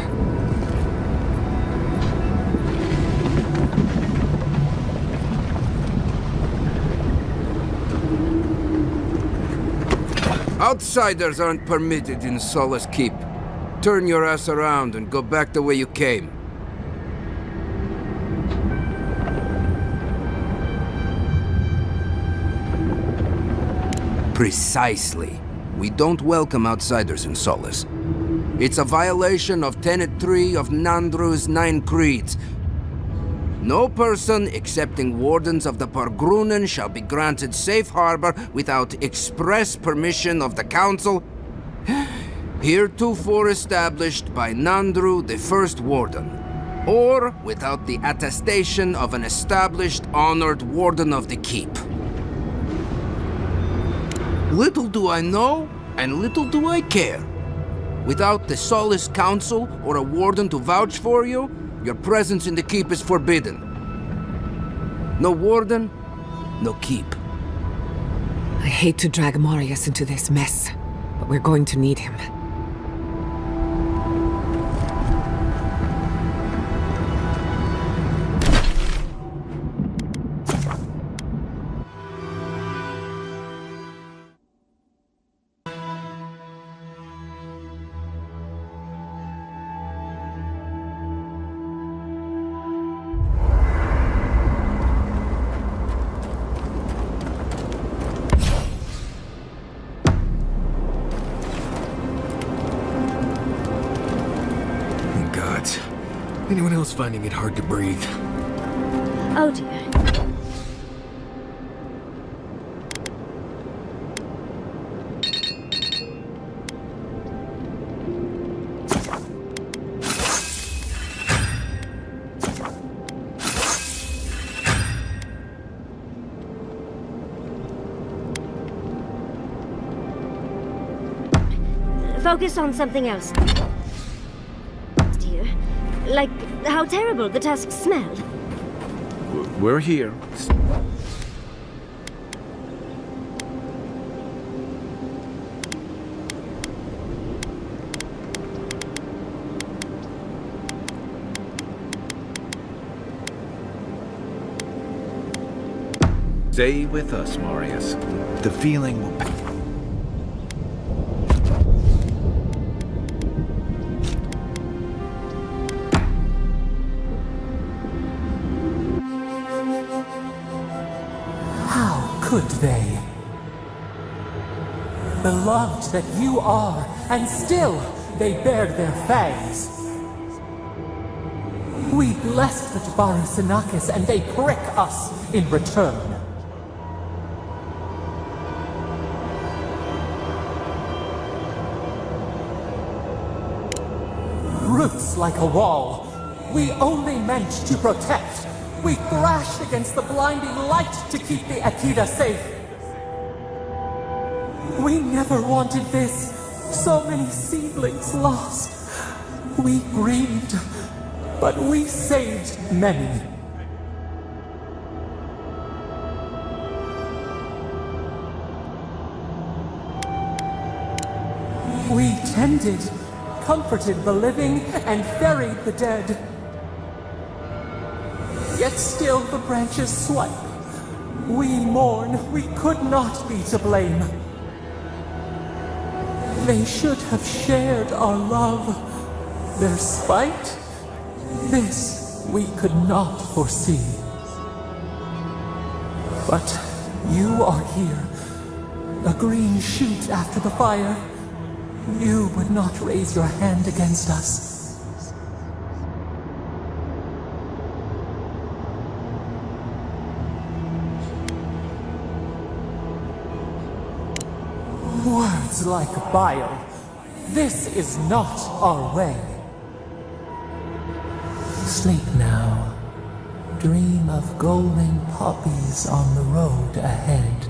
Outsiders aren't permitted in Solace Keep. Turn your ass around and go back the way you came. Precisely. We don't welcome outsiders in Solace. It's a violation of Tenet 3 of Nandru's 9 Creeds. No person excepting wardens of the Pargrunen shall be granted safe harbor without express permission of the Council, heretofore established by Nandru, the First Warden, or without the attestation of an established, honored Warden of the Keep. Little do I know, and little do I care. Without the Solace Council or a Warden to vouch for you, your presence in the Keep is forbidden. No Warden, no Keep. I hate to drag Marius into this mess, but we're going to need him. Anyone else finding it hard to breathe? Oh dear. Focus on something else. Dear. Like how terrible the tusks smell. We're here. Stay with us, Marius. The feeling will pass. Could they? Beloved that you are, and still they bared their fangs. We blessed the Jabari Sinakis, and they prick us in return. Roots like a wall, we only meant to protect. We thrashed against the blinding light to keep the Akita safe. We never wanted this. So many seedlings lost. We grieved, but we saved many. We tended, comforted the living, and buried the dead. Yet still the branches swipe. We mourn, we could not be to blame. They should have shared our love. Their spite, this we could not foresee. But you are here, a green shoot after the fire. You would not raise your hand against us. Words like bile. This is not our way. Sleep now. Dream of golden poppies on the road ahead.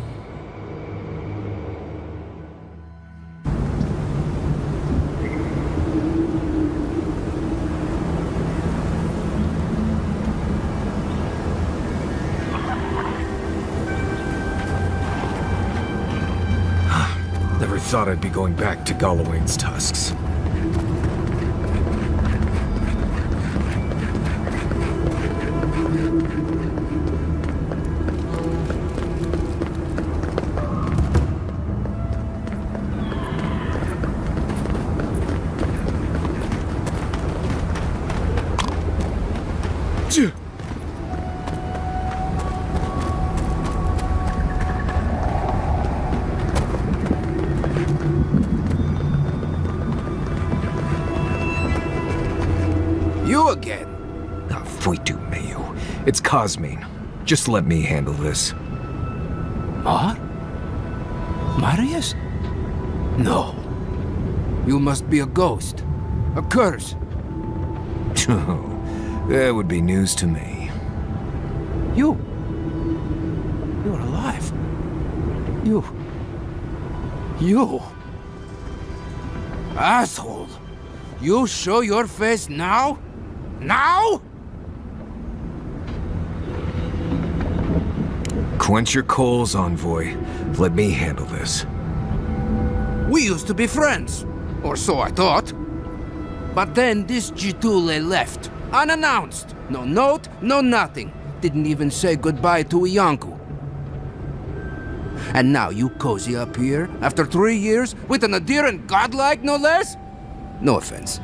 Thought I'd be going back to Galawain's tusks. It's Cosmine. Just let me handle this. What? Marius? No. You must be a ghost. A curse. That would be news to me. You're alive. You. Asshole. You show your face now? Now? Quench your coals, Envoy. Let me handle this. We used to be friends. Or so I thought. But then this Jitule left. Unannounced. No note, no nothing. Didn't even say goodbye to Iancu. And now you cozy up here, after 3 years, with an adherent godlike, no less? No offense.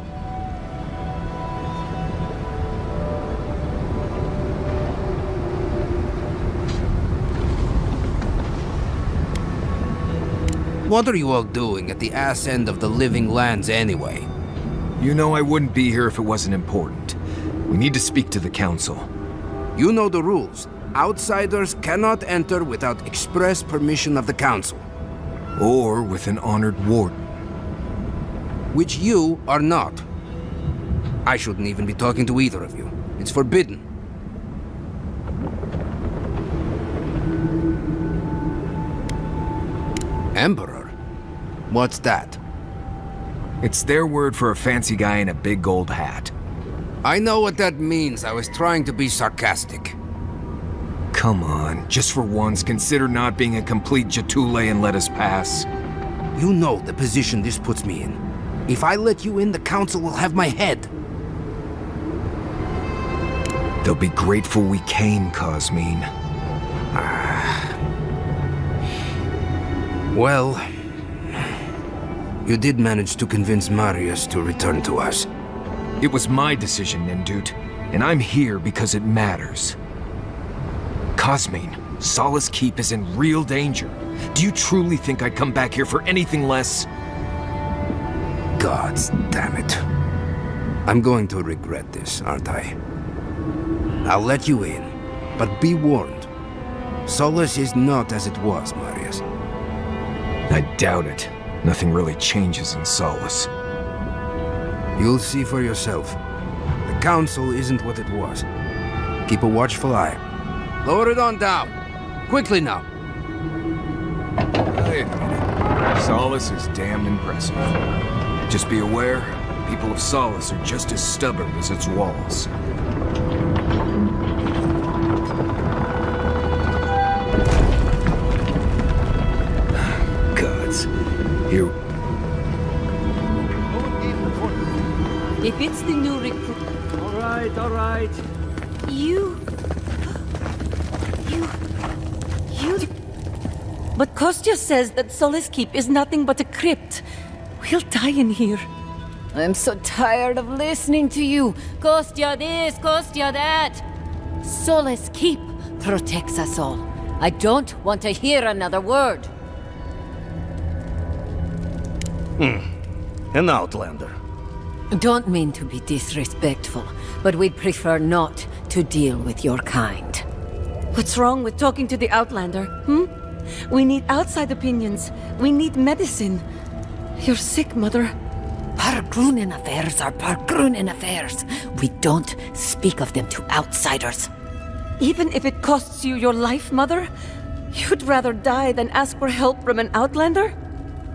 What are you all doing at the ass end of the living lands anyway? You know I wouldn't be here if it wasn't important. We need to speak to the council. You know the rules. Outsiders cannot enter without express permission of the council. Or with an honored warden. Which you are not. I shouldn't even be talking to either of you. It's forbidden. Emperor? What's that? It's their word for a fancy guy in a big gold hat. I know what that means. I was trying to be sarcastic. Come on, just for once, consider not being a complete Jatule and let us pass. You know the position this puts me in. If I let you in, the council will have my head. They'll be grateful we came, Cosmine. Well, you did manage to convince Marius to return to us. It was my decision, Nindut, and I'm here because it matters. Cosmine, Solace Keep is in real danger. Do you truly think I'd come back here for anything less? Gods damn it. I'm going to regret this, aren't I? I'll let you in, but be warned. Solace is not as it was, Marius. I doubt it. Nothing really changes in Solace. You'll see for yourself. The council isn't what it was. Keep a watchful eye. Lower it on down. Quickly now. I admit it. Solace is damn impressive. Just be aware, people of Solace are just as stubborn as its walls. Gods. Here. If it's the new recruit... All right. You... But Kostya says that Solace Keep is nothing but a crypt. We'll die in here. I'm so tired of listening to you. Kostya this, Kostya that. Solace Keep protects us all. I don't want to hear another word. An outlander. Don't mean to be disrespectful, but we'd prefer not to deal with your kind. What's wrong with talking to the Outlander, We need outside opinions. We need medicine. You're sick, Mother. Pargrunen affairs are Pargrunen affairs. We don't speak of them to outsiders. Even if it costs you your life, Mother? You'd rather die than ask for help from an Outlander?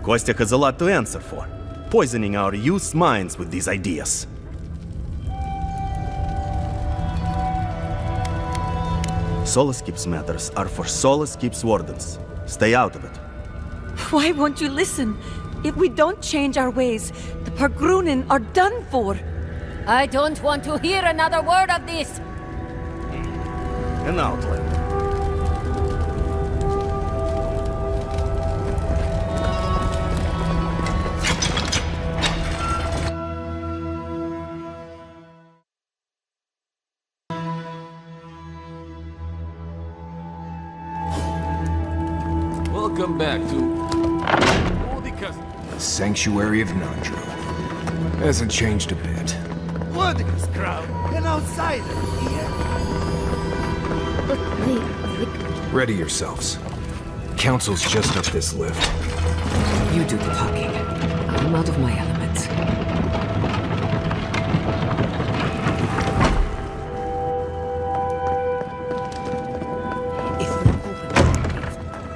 Kostya has a lot to answer for. Poisoning our youth's minds with these ideas. Solace Keep's matters are for Solace Keep's wardens. Stay out of it. Why won't you listen? If we don't change our ways, the Pargrunen are done for. I don't want to hear another word of this. An outlander. Welcome back to... the Sanctuary of Nandro. Hasn't changed a bit. What is crowd? An outsider here. Ready yourselves. Council's just up this lift. You do the talking. I'm out of my element.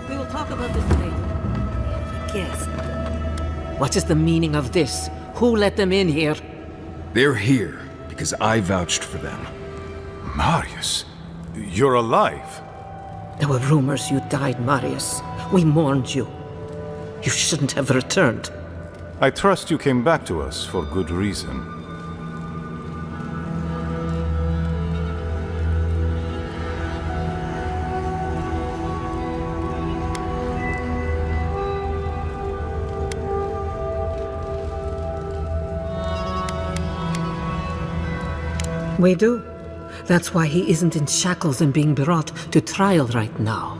We will talk about this later. Yes. What is the meaning of this? Who let them in here? They're here because I vouched for them. Marius, you're alive. There were rumors you died, Marius. We mourned you. You shouldn't have returned. I trust you came back to us for good reason. We do. That's why he isn't in shackles and being brought to trial right now.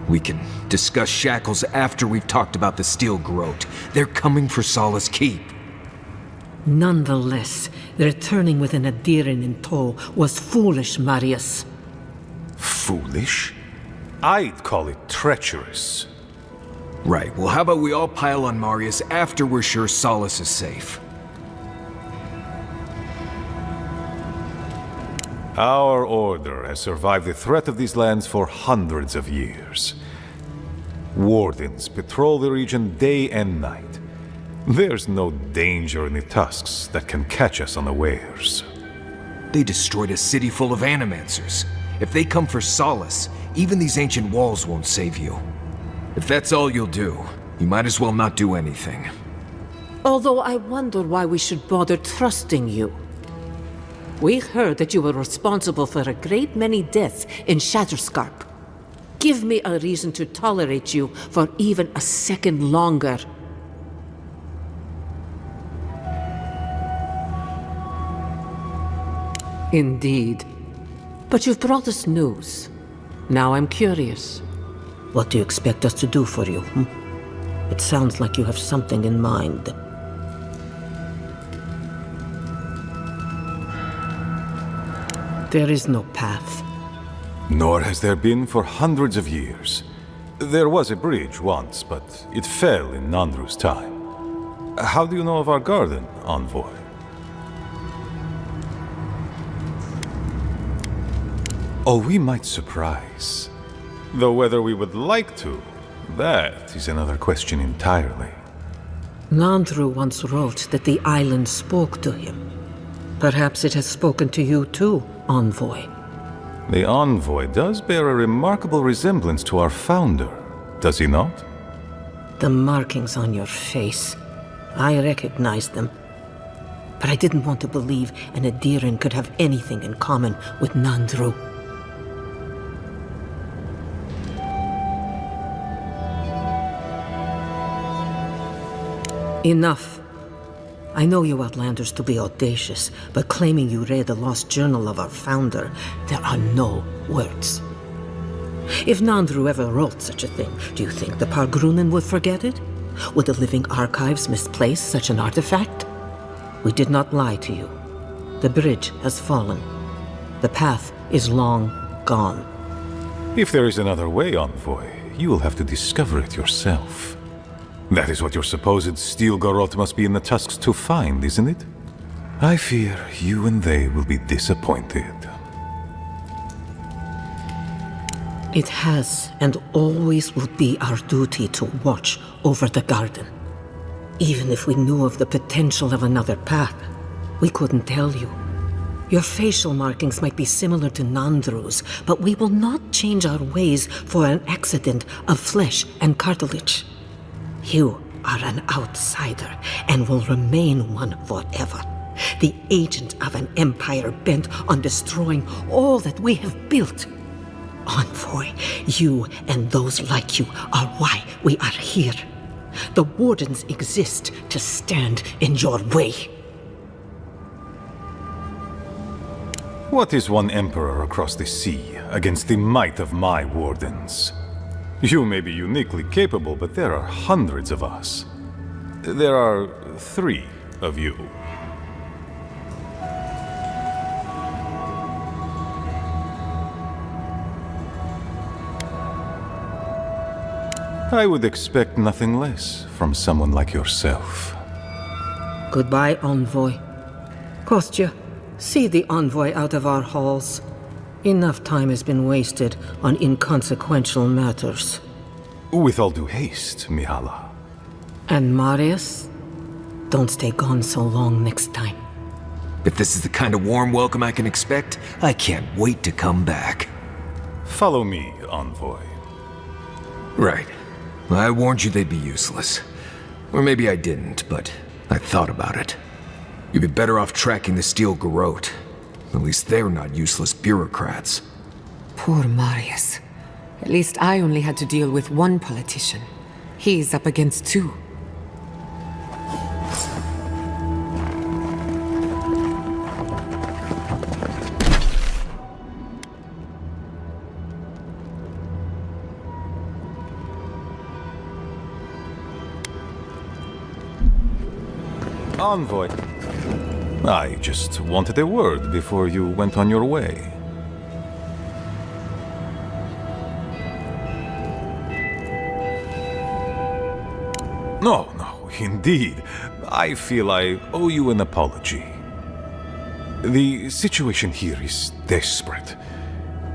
We can discuss shackles after we've talked about the Steel Groat. They're coming for Solace Keep. Nonetheless, returning with an Adiran in tow was foolish, Marius. Foolish? I'd call it treacherous. Right, well how about we all pile on Marius after we're sure Solace is safe? Our order has survived the threat of these lands for hundreds of years. Wardens patrol the region day and night. There's no danger in the tusks that can catch us unawares. They destroyed a city full of animancers. If they come for Solace, even these ancient walls won't save you. If that's all you'll do, you might as well not do anything. Although I wonder why we should bother trusting you. We heard that you were responsible for a great many deaths in Shatterscarp. Give me a reason to tolerate you for even a second longer. Indeed. But you've brought us news. Now I'm curious. What do you expect us to do for you? It sounds like you have something in mind. There is no path. Nor has there been for hundreds of years. There was a bridge once, but it fell in Nandru's time. How do you know of our garden, Envoy? Oh, we might surprise. Though whether we would like to, that is another question entirely. Nandru once wrote that the island spoke to him. Perhaps it has spoken to you too, Envoy. The Envoy does bear a remarkable resemblance to our founder, does he not? The markings on your face. I recognized them. But I didn't want to believe an Adiran could have anything in common with Nandru. Enough. I know you Outlanders to be audacious, but claiming you read the lost journal of our founder, there are no words. If Nandru ever wrote such a thing, do you think the Pargrunen would forget it? Would the living archives misplace such an artifact? We did not lie to you. The bridge has fallen. The path is long gone. If there is another way, Envoy, you will have to discover it yourself. That is what your supposed steel garrote must be in the tusks to find, isn't it? I fear you and they will be disappointed. It has and always will be our duty to watch over the garden. Even if we knew of the potential of another path, we couldn't tell you. Your facial markings might be similar to Nandru's, but we will not change our ways for an accident of flesh and cartilage. You are an outsider and will remain one forever. The agent of an empire bent on destroying all that we have built. Envoy, you and those like you are why we are here. The Wardens exist to stand in your way. What is one emperor across the sea against the might of my Wardens? You may be uniquely capable, but there are hundreds of us. There are 3 of you. I would expect nothing less from someone like yourself. Goodbye, Envoy. Kostya, see the Envoy out of our halls. Enough time has been wasted on inconsequential matters. With all due haste, Mihala. And Marius? Don't stay gone so long next time. If this is the kind of warm welcome I can expect, I can't wait to come back. Follow me, Envoy. Right. I warned you they'd be useless. Or maybe I didn't, but I thought about it. You'd be better off tracking the steel garrote. At least they're not useless bureaucrats. Poor Marius. At least I only had to deal with one politician. He's up against 2. Envoy, I just wanted a word before you went on your way. No, indeed. I feel I owe you an apology. The situation here is desperate.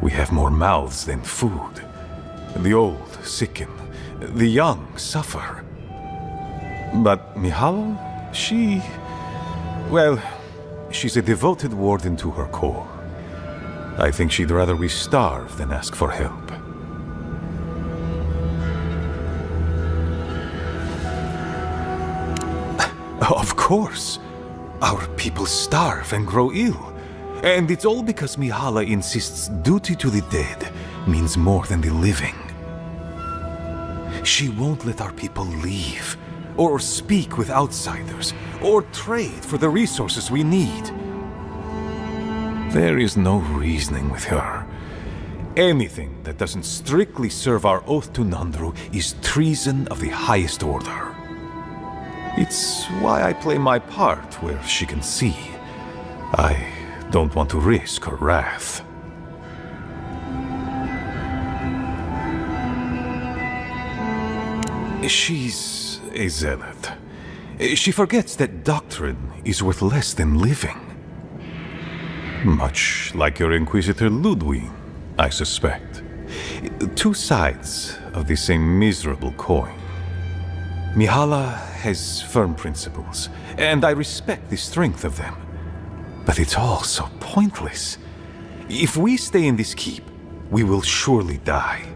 We have more mouths than food. The old sicken. The young suffer. But Mihala, she's a devoted warden to her core. I think she'd rather we starve than ask for help. Of course. Our people starve and grow ill. And it's all because Mihala insists duty to the dead means more than the living. She won't let our people leave, or speak with outsiders, or trade for the resources we need. There is no reasoning with her. Anything that doesn't strictly serve our oath to Nandru is treason of the highest order. It's why I play my part where she can see. I don't want to risk her wrath. She's a zealot. She forgets that doctrine is worth less than living. Much like your Inquisitor Ludwig, I suspect. Two sides of the same miserable coin. Mihala has firm principles, and I respect the strength of them. But it's all so pointless. If we stay in this keep, we will surely die.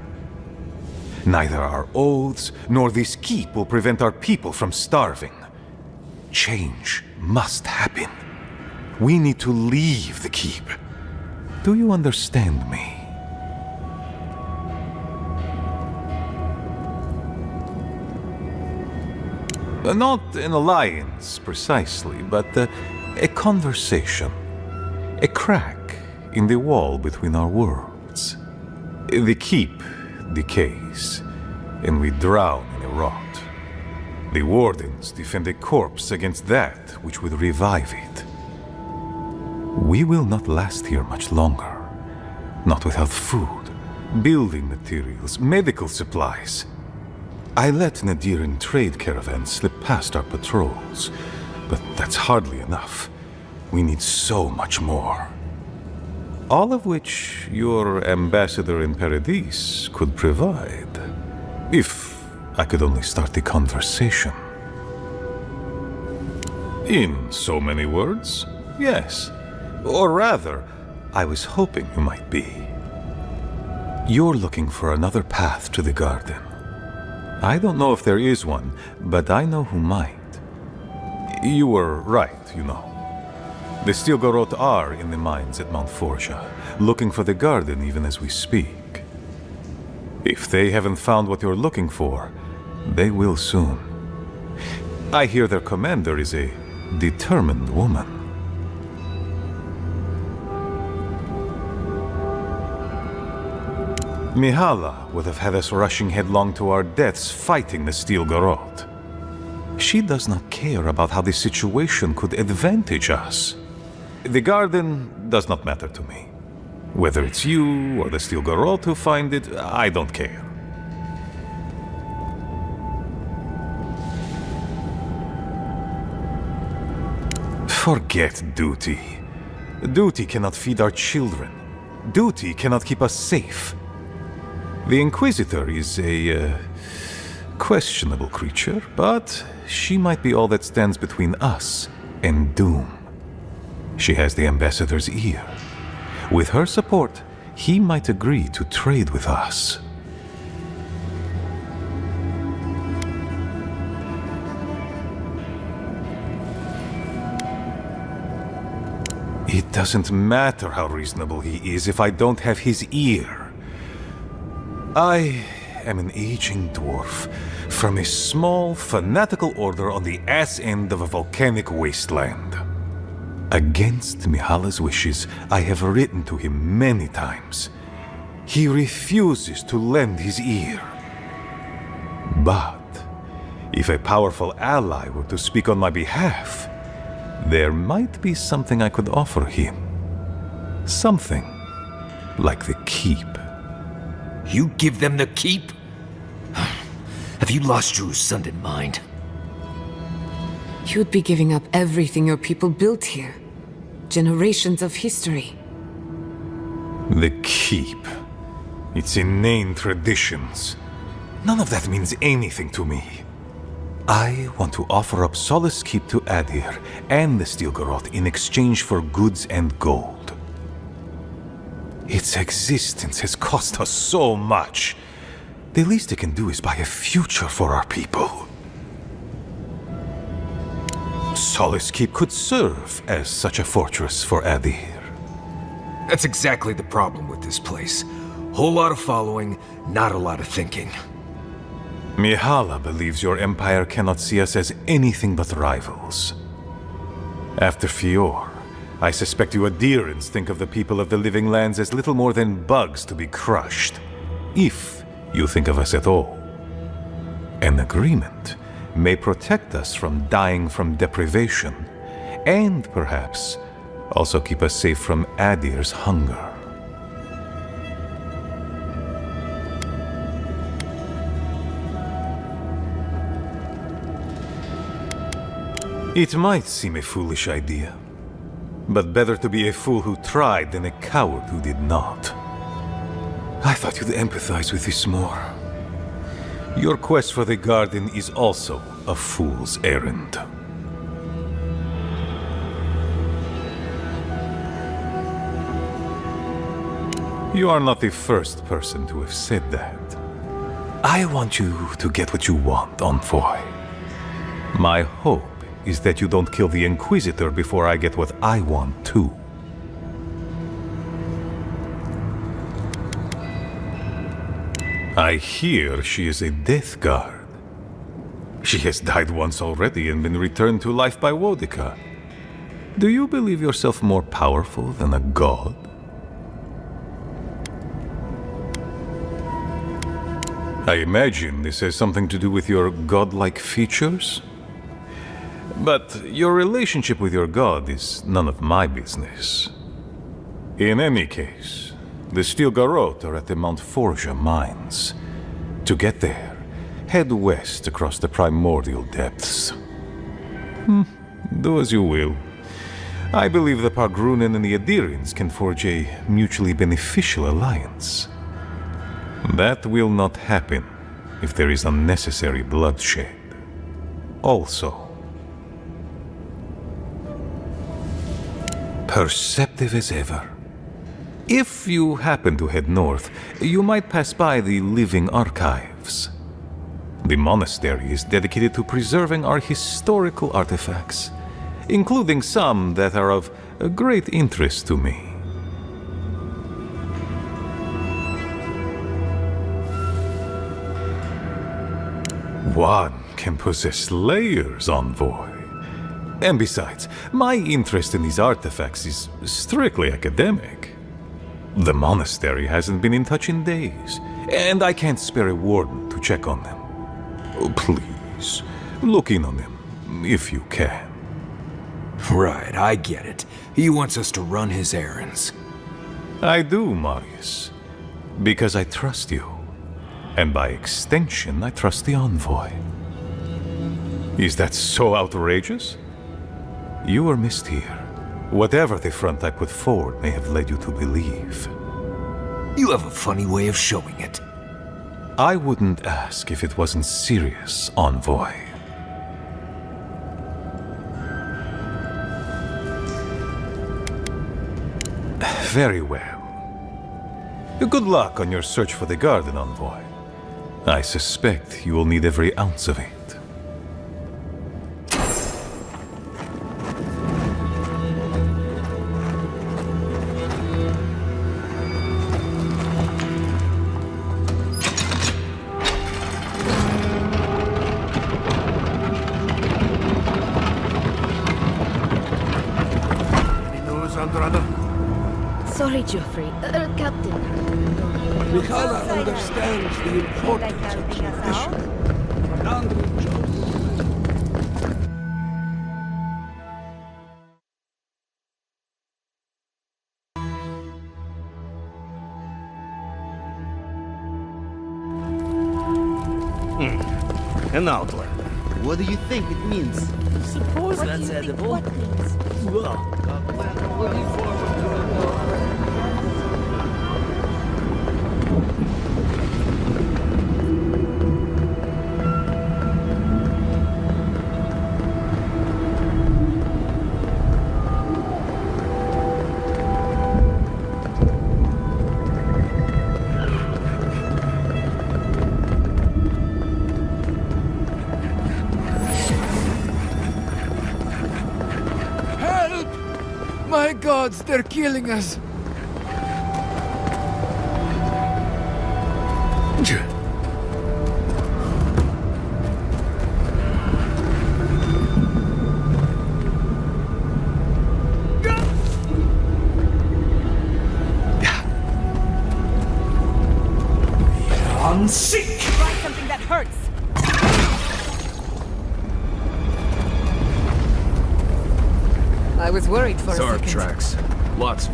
Neither our oaths nor this keep will prevent our people from starving. Change must happen. We need to leave the keep. Do you understand me? Not an alliance, precisely, but a conversation. A crack in the wall between our worlds. The keep decays, and we drown in a rot. The wardens defend a corpse against that which would revive it. We will not last here much longer. Not without food, building materials, medical supplies. I let Nadiran trade caravans slip past our patrols, but that's hardly enough. We need so much more. All of which your ambassador in Paradis could provide. If I could only start the conversation. In so many words, yes. Or rather, I was hoping you might be. You're looking for another path to the garden. I don't know if there is one, but I know who might. You were right, you know. The Stilgarot are in the mines at Mount Forja, looking for the garden even as we speak. If they haven't found what you're looking for, they will soon. I hear their commander is a determined woman. Mihala would have had us rushing headlong to our deaths fighting the Stilgarot. She does not care about how the situation could advantage us. The garden does not matter to me. Whether it's you or the Stilgarot who find it, I don't care. Forget duty. Duty cannot feed our children. Duty cannot keep us safe. The Inquisitor is a questionable creature, but she might be all that stands between us and doom. She has the Ambassador's ear. With her support, he might agree to trade with us. It doesn't matter how reasonable he is if I don't have his ear. I am an aging dwarf from a small, fanatical order on the ass end of a volcanic wasteland. Against Mihala's wishes, I have written to him many times. He refuses to lend his ear. But if a powerful ally were to speak on my behalf, there might be something I could offer him. Something like the keep. You give them the keep? Have you lost your Sundan mind? You'd be giving up everything your people built here. Generations of history. The keep. Its inane traditions. None of that means anything to me. I want to offer up Solace Keep to Adir and the Stilgarroth in exchange for goods and gold. Its existence has cost us so much. The least it can do is buy a future for our people. Solace Keep could serve as such a fortress for Adir. That's exactly the problem with this place. Whole lot of following, not a lot of thinking. Mihala believes your empire cannot see us as anything but rivals. After Fior, I suspect you Adirans think of the people of the Living Lands as little more than bugs to be crushed. If you think of us at all. An agreement may protect us from dying from deprivation, and perhaps also keep us safe from Adir's hunger. It might seem a foolish idea, but better to be a fool who tried than a coward who did not. I thought you'd empathize with this more. Your quest for the garden is also a fool's errand. You are not the first person to have said that. I want you to get what you want, Envoy. My hope is that you don't kill the Inquisitor before I get what I want too. I hear she is a Death Guard. She has died once already and been returned to life by Wodica. Do you believe yourself more powerful than a god? I imagine this has something to do with your godlike features? But your relationship with your god is none of my business. In any case, the Stilgarroth are at the Mount Forja mines. To get there, head west across the primordial depths. Do as you will. I believe the Pargrunen and the Adirans can forge a mutually beneficial alliance. That will not happen if there is unnecessary bloodshed. Also, perceptive as ever. If you happen to head north, you might pass by the Living Archives. The monastery is dedicated to preserving our historical artifacts, including some that are of great interest to me. One can possess layers, Envoy. And besides, my interest in these artifacts is strictly academic. The monastery hasn't been in touch in days, and I can't spare a warden to check on them. Oh, please, look in on them, if you can. Right, I get it. He wants us to run his errands. I do, Marius. Because I trust you. And by extension, I trust the Envoy. Is that so outrageous? You were missed here. Whatever the front I put forward may have led you to believe. You have a funny way of showing it. I wouldn't ask if it wasn't serious, Envoy. Very well. Good luck on your search for the garden, Envoy. I suspect you will need every ounce of it. Sorry, Geoffrey. Captain. Mihala understands the importance of tradition. An outlander. What do you think it means? Suppose that's edible. My gods, they're killing us! I'm sick! Try something that hurts. I was worried for a Zarb second. tracks. Lots.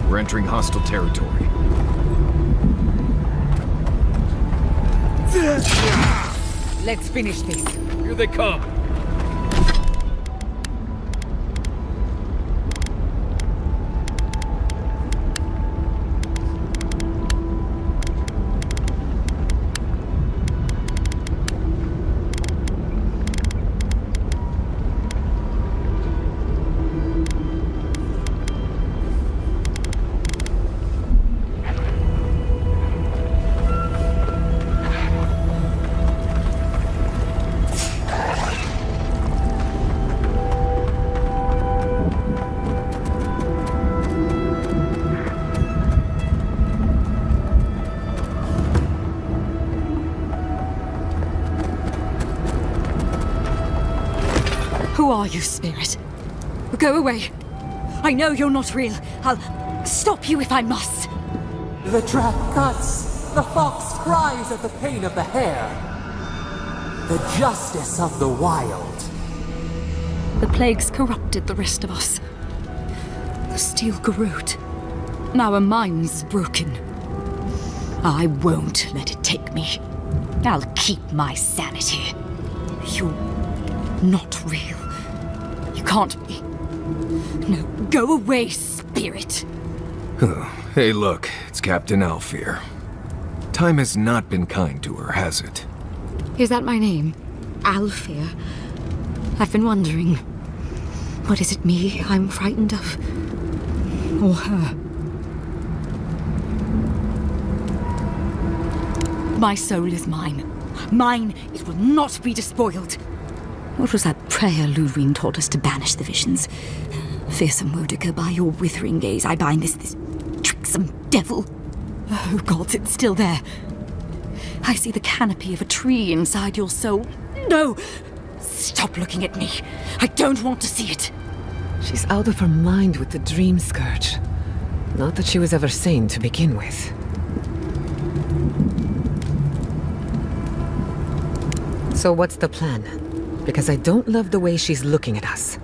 We're entering hostile territory. Let's finish this. Here they come. Who are you, spirit? Go away. I know you're not real. I'll stop you if I must. The trap cuts. The fox cries at the pain of the hare. The justice of the wild. The plagues corrupted the rest of us. The steel garrote. Now our minds broken. I won't let it take me. I'll keep my sanity. You're not real. You can't be. No, go away, spirit. Hey, look, it's Captain Alfear. Time has not been kind to her, has it? Is that my name? Alfear? I've been wondering. What is it me I'm frightened of? Or her? My soul is mine. Mine, it will not be despoiled. What was that prayer Ludwig taught us to banish the visions? Fearsome Wodeker, by your withering gaze, I bind this tricksome devil. Oh, gods, it's still there. I see the canopy of a tree inside your soul. No! Stop looking at me. I don't want to see it. She's out of her mind with the dream scourge. Not that she was ever sane to begin with. So what's the plan? Because I don't love the way she's looking at us.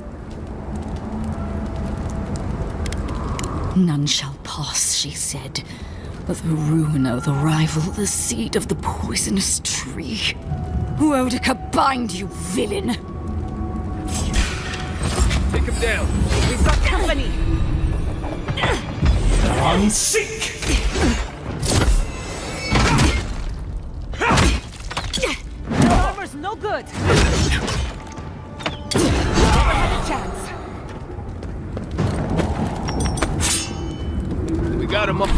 None shall pass, she said. The ruin of the rival, the seed of the poisonous tree. Wodeker, bind, you villain! Take him down. We've got company. I'm sick! Your armor's no good. Never had a chance. We got him up.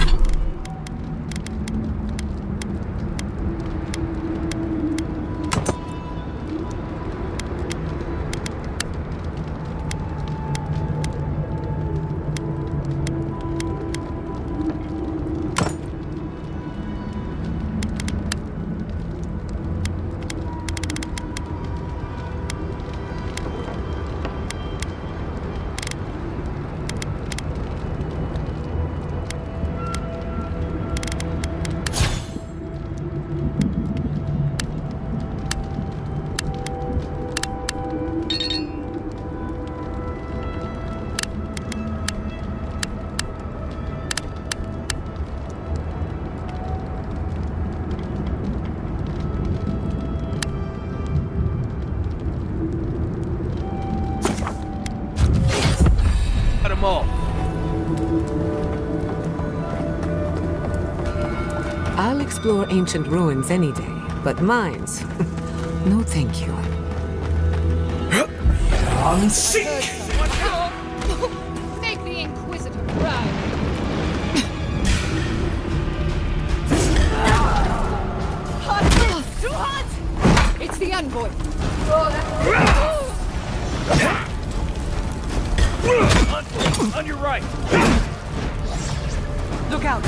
I'll explore ancient ruins any day, but mines, no thank you. Unseek! Make the Inquisitor proud. Hot! Too hot! It's the envoy. On your right. Look out!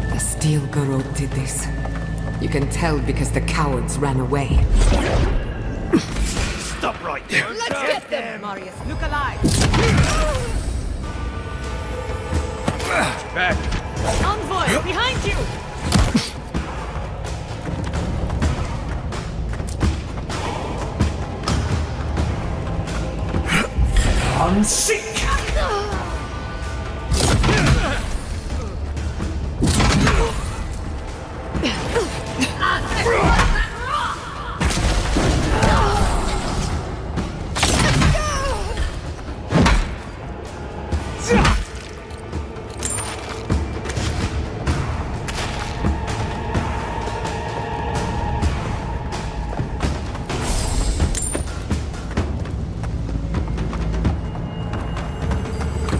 The Steel Garrote did this. You can tell because the cowards ran away. Stop right there. Let's get them, Marius. Look alive. Back. Envoy, behind you! Unseek!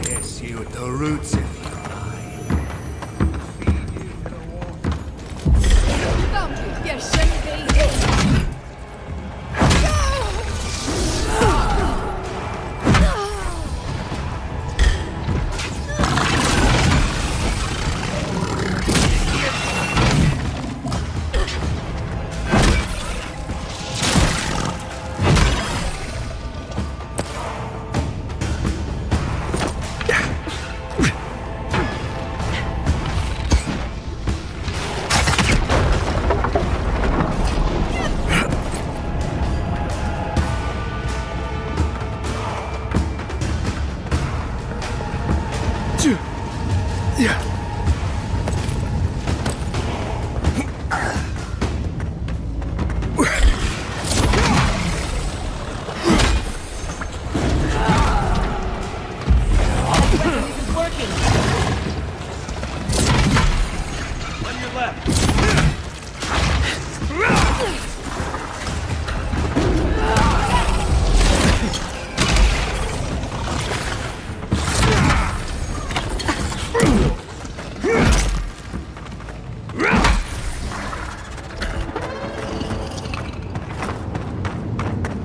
Yes, you at the roots if you Found you, you shouldn't be here.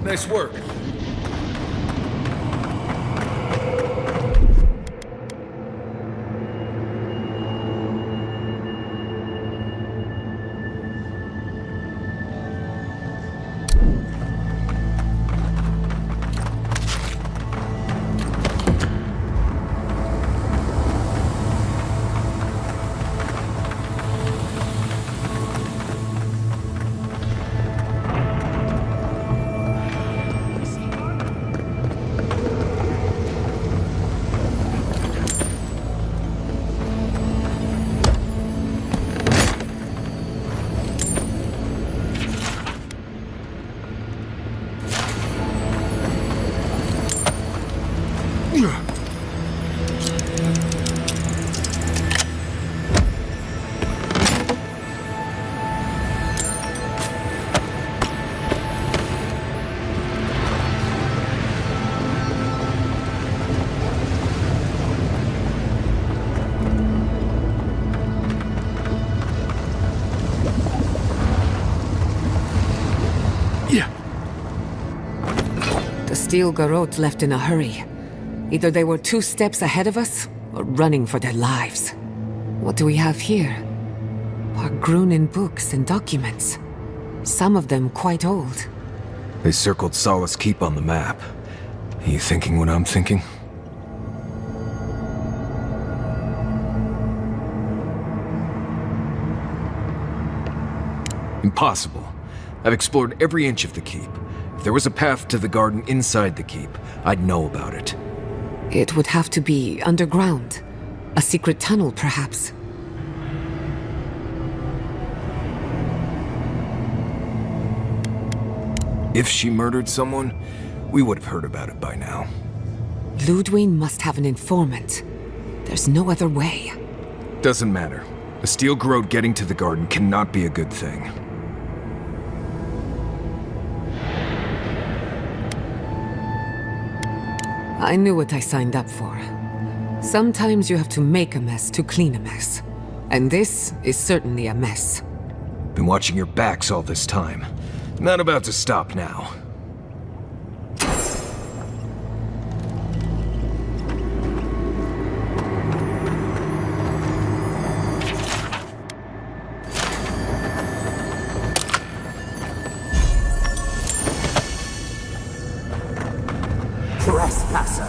Nice work. Steel Garrote left in a hurry. Either they were 2 steps ahead of us, or running for their lives. What do we have here? Pargrunin books and documents. Some of them quite old. They circled Solace Keep on the map. Are you thinking what I'm thinking? Impossible. I've explored every inch of the keep. If there was a path to the garden inside the keep, I'd know about it. It would have to be underground. A secret tunnel, perhaps. If she murdered someone, we would have heard about it by now. Ludwig must have an informant. There's no other way. Doesn't matter. A steel growd getting to the garden cannot be a good thing. I knew what I signed up for. Sometimes you have to make a mess to clean a mess. And this is certainly a mess. Been watching your backs all this time. Not about to stop now. Trespasser.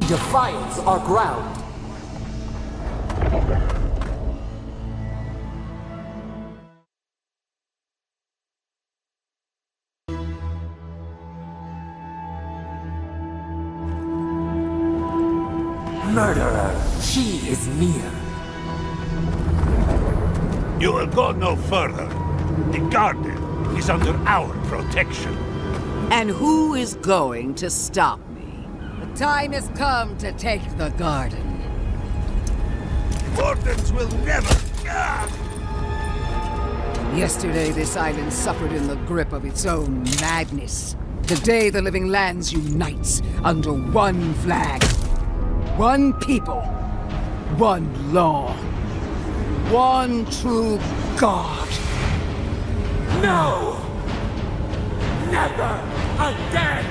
Defiles our ground. Murderer, she is near. You will go no further. The garden is under our protection. And who is going to stop me? The time has come to take the garden. Wardens will never... Yesterday, this island suffered in the grip of its own madness. Today, the living lands unites under one flag. One people. One law. One true God. No! Never again!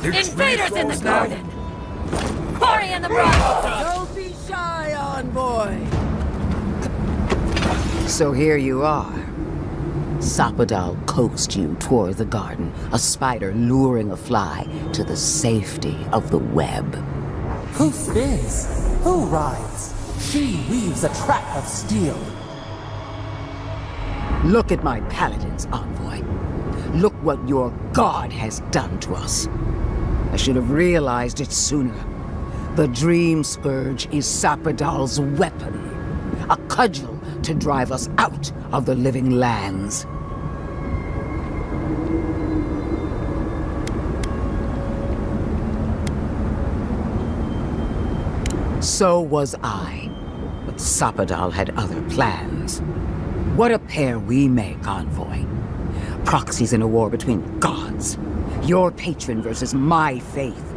Invaders in the garden! Party in the brothel! Don't be shy, envoy! So here you are. Sapadal coaxed you toward the garden, a spider luring a fly to the safety of the web. Who spins? Who rides? She weaves a trap of steel. Look at my paladins, envoy. Look what your god has done to us. I should have realized it sooner. The Dream Scourge is Sapadal's weapon. A cudgel to drive us out of the living lands. So was I. But Sapadal had other plans. What a pair we make, envoy. Proxies in a war between gods. Your patron versus my faith.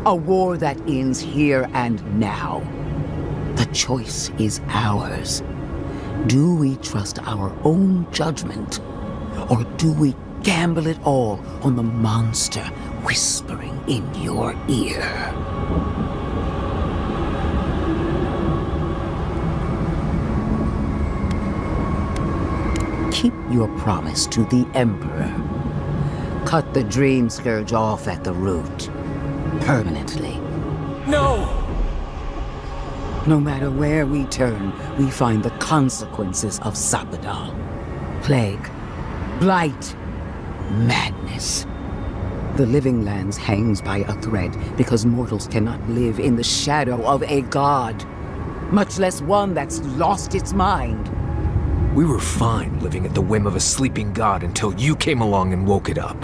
A war that ends here and now. The choice is ours. Do we trust our own judgment? Or do we gamble it all on the monster whispering in your ear? Keep your promise to the Emperor. Cut the Dream Scourge off at the root. Permanently. No! No matter where we turn, we find the consequences of Sapadal. Plague, blight, madness. The living lands hangs by a thread because mortals cannot live in the shadow of a god, much less one that's lost its mind. We were fine living at the whim of a sleeping god until you came along and woke it up.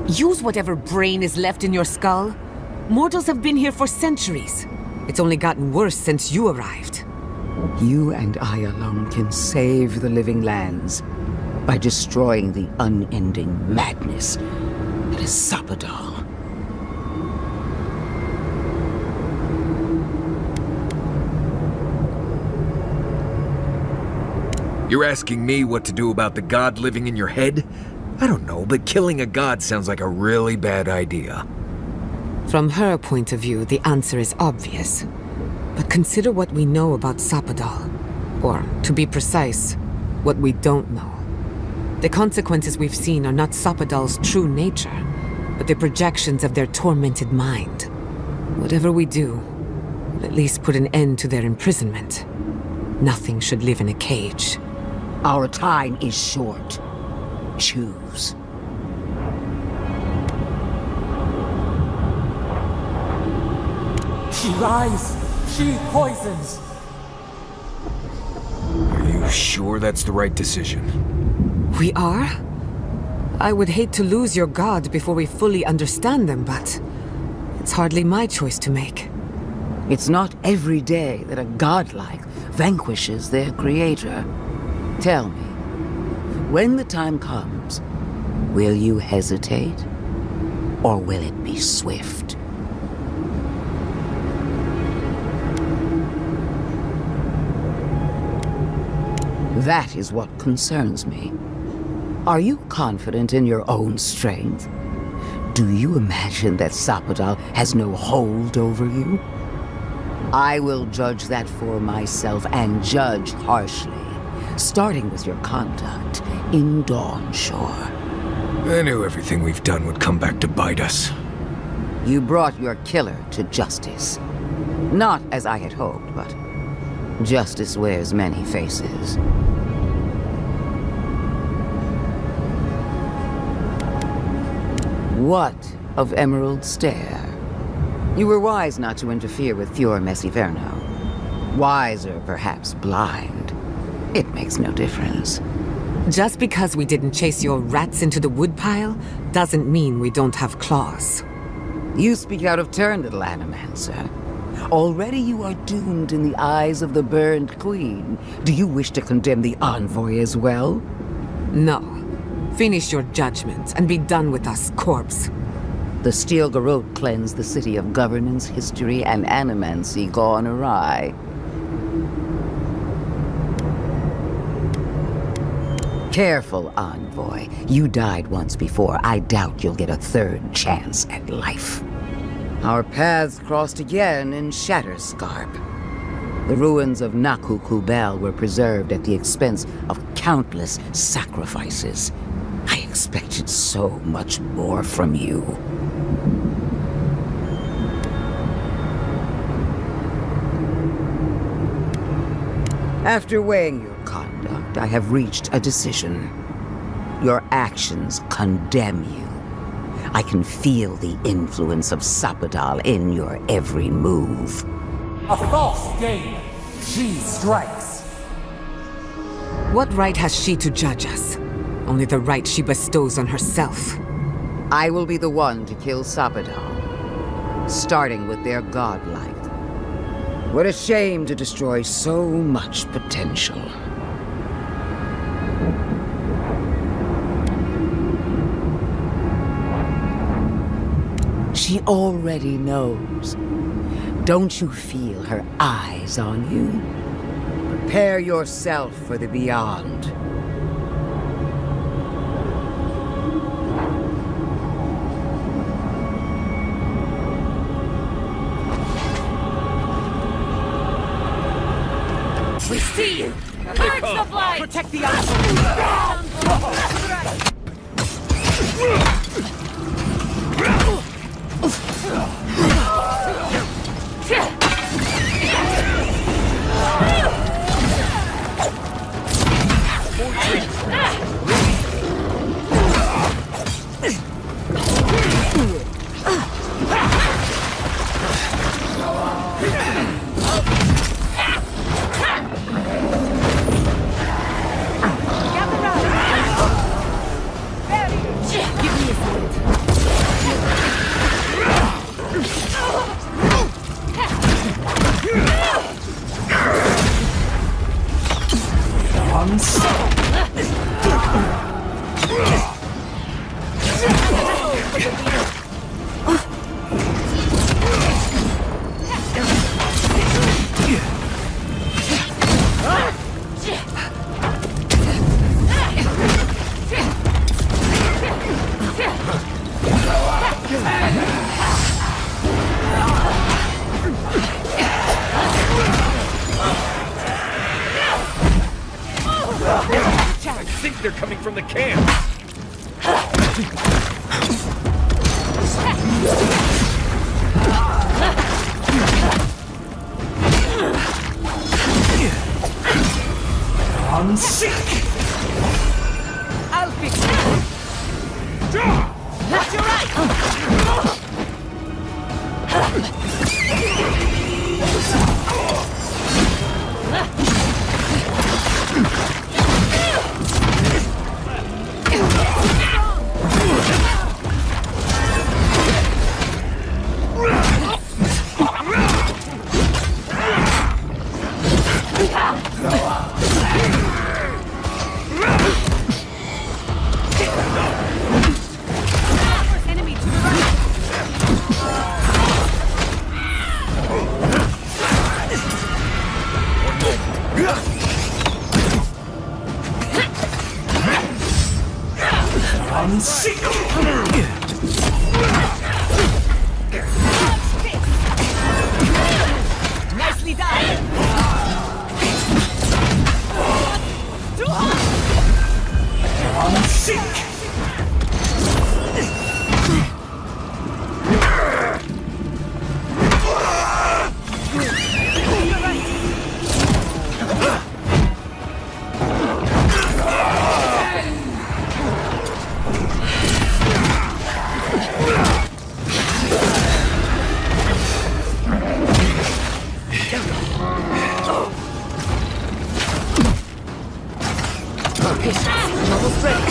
Use whatever brain is left in your skull. Mortals have been here for centuries. It's only gotten worse since you arrived. You and I alone can save the living lands by destroying the unending madness that is Sapadal. You're asking me what to do about the god living in your head? I don't know, but killing a god sounds like a really bad idea. From her point of view, the answer is obvious. But consider what we know about Sapadal. Or, to be precise, what we don't know. The consequences we've seen are not Sapadal's true nature, but the projections of their tormented mind. Whatever we do, we'll at least put an end to their imprisonment. Nothing should live in a cage. Our time is short. Choose. She lies! She poisons! Are you sure that's the right decision? We are? I would hate to lose your god before we fully understand them, but it's hardly my choice to make. It's not every day that a godlike vanquishes their creator. Tell me, when the time comes, will you hesitate? Or will it be swift? That is what concerns me. Are you confident in your own strength? Do you imagine that Sapadal has no hold over you? I will judge that for myself, and judge harshly, starting with your conduct in Dawnshore. I knew everything we've done would come back to bite us. You brought your killer to justice. Not as I had hoped, but justice wears many faces. What of Emerald Stair? You were wise not to interfere with Fior Messiverno. Wiser, perhaps blind. It makes no difference. Just because we didn't chase your rats into the woodpile, doesn't mean we don't have claws. You speak out of turn, little Animancer. Already you are doomed in the eyes of the Burned Queen. Do you wish to condemn the envoy as well? No. Finish your judgment and be done with us, corpse. The Steel Garrote cleansed the city of governance, history, and animancy gone awry. Careful, envoy. You died once before. I doubt you'll get a third chance at life. Our paths crossed again in Shatterscarp. The ruins of Naku Kubel were preserved at the expense of countless sacrifices. I expected so much more from you. After weighing your conduct, I have reached a decision. Your actions condemn you. I can feel the influence of Sapadal in your every move. A false game! She strikes! What right has she to judge us? Only the right she bestows on herself. I will be the one to kill Sapadal, starting with their godlike. What a shame to destroy so much potential. She already knows. Don't you feel her eyes on you? Prepare yourself for the beyond. We see you! Purge the blight! Protect the think they're coming from the camp. I'm sick! I'll fix it! Watch your right! Enemy to the right! I'm sick! Nicely done! Too hot! I'm sick! Almost ready.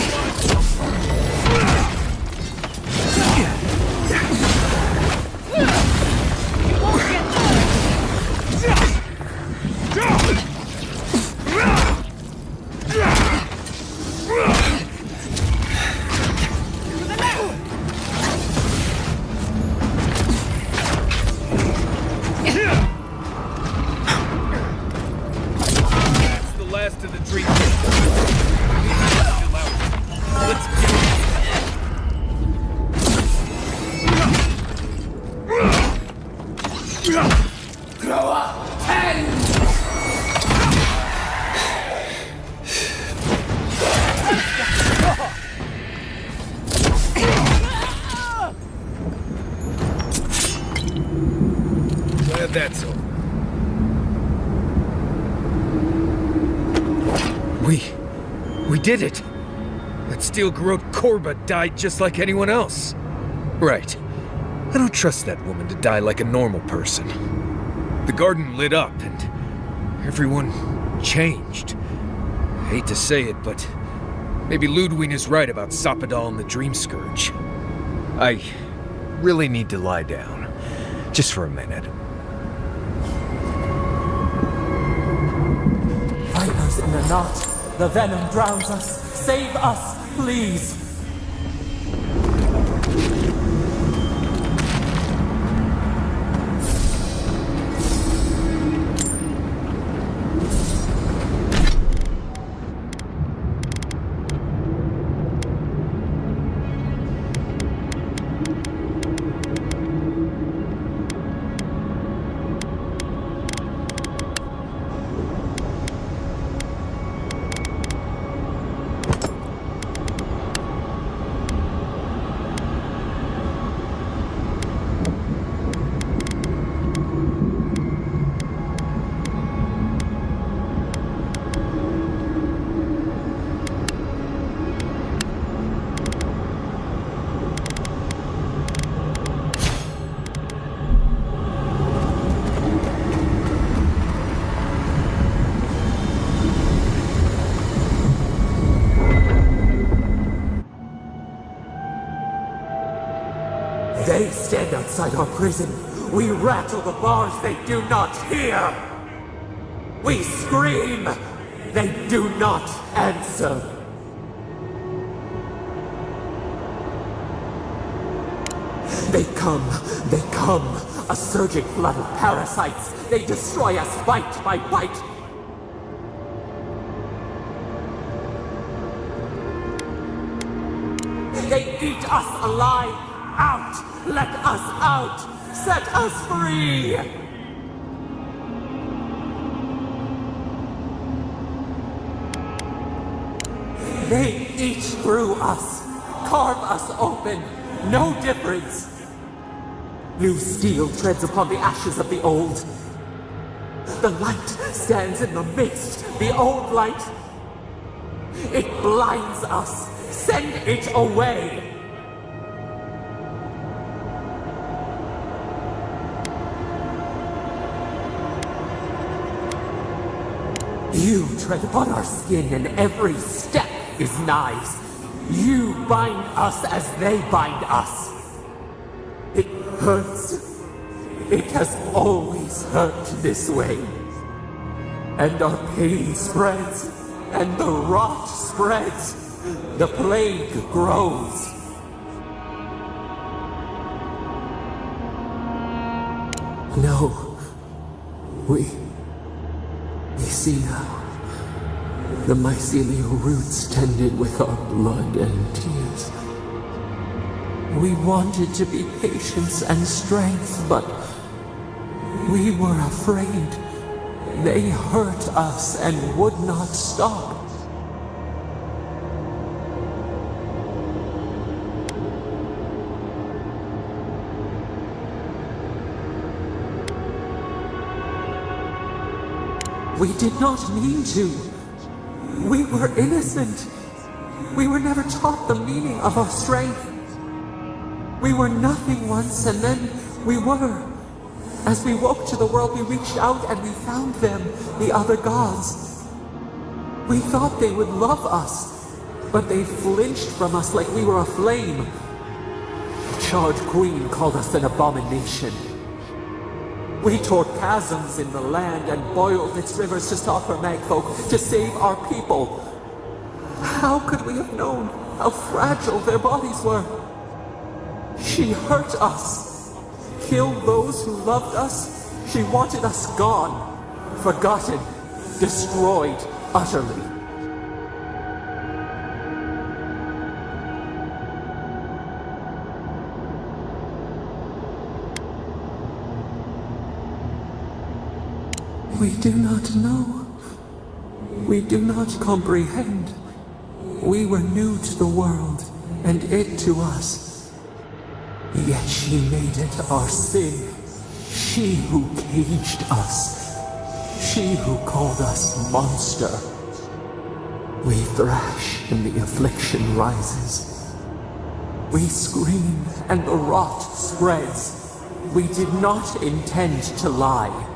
That's the last of the dream. Let's get Grow up and... Glad that's over. We did it! That steel Garrote Korba died just like anyone else. Right. I don't trust that woman to die like a normal person. The garden lit up and everyone changed. I hate to say it, but maybe Ludwig is right about Sapadal and the Dream Scourge. I really need to lie down. Just for a minute. Vipers in the knot. The venom drowns us. Save us, please. They stand outside our prison. We rattle the bars they do not hear. We scream. They do not answer. They come, a surging flood of parasites. They destroy us bite by bite. They eat us alive. Out! Let us out! Set us free! They eat through us, carve us open, no difference. New steel treads upon the ashes of the old. The light stands in the midst, the old light. It blinds us. Send it away. You tread upon our skin, and every step is knives. You bind us as they bind us. It hurts. It has always hurt this way. And our pain spreads, and the rot spreads. The plague grows. No. We see now. The mycelial roots tended with our blood and tears. We wanted to be patience and strength, but we were afraid. They hurt us and would not stop. We did not mean to. We were innocent. We were never taught the meaning of our strength. We were nothing once, and then we were. As we woke to the world, we reached out and we found them, the other gods. We thought they would love us, but they flinched from us like we were a flame. The charred queen called us an abomination. We tore chasms in the land and boiled its rivers to stop her magfolk, to save our people. How could we have known how fragile their bodies were? She hurt us, killed those who loved us. She wanted us gone, forgotten, destroyed utterly. We do not know. We do not comprehend. We were new to the world, and it to us. Yet she made it our sin. She who caged us. She who called us monster. We thrash, and the affliction rises. We scream, and the rot spreads. We did not intend to lie.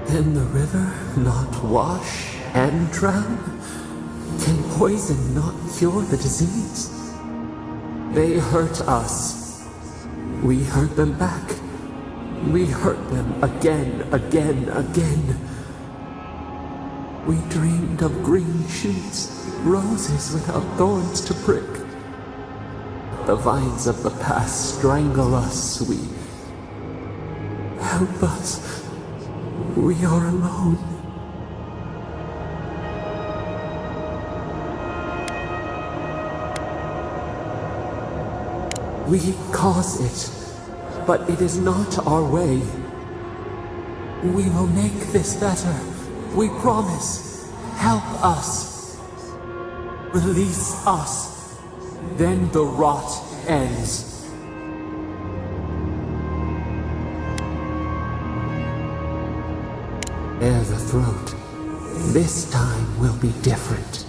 Can the river not wash and drown? Can poison not cure the disease? They hurt us. We hurt them back. We hurt them again, again, again. We dreamed of green shoots, roses without thorns to prick. The vines of the past strangle us. Help us. We are alone. We cause it, but it is not our way. We will make this better. We promise. Help us. Release us. Then the rot ends. Bare the throat. This time will be different.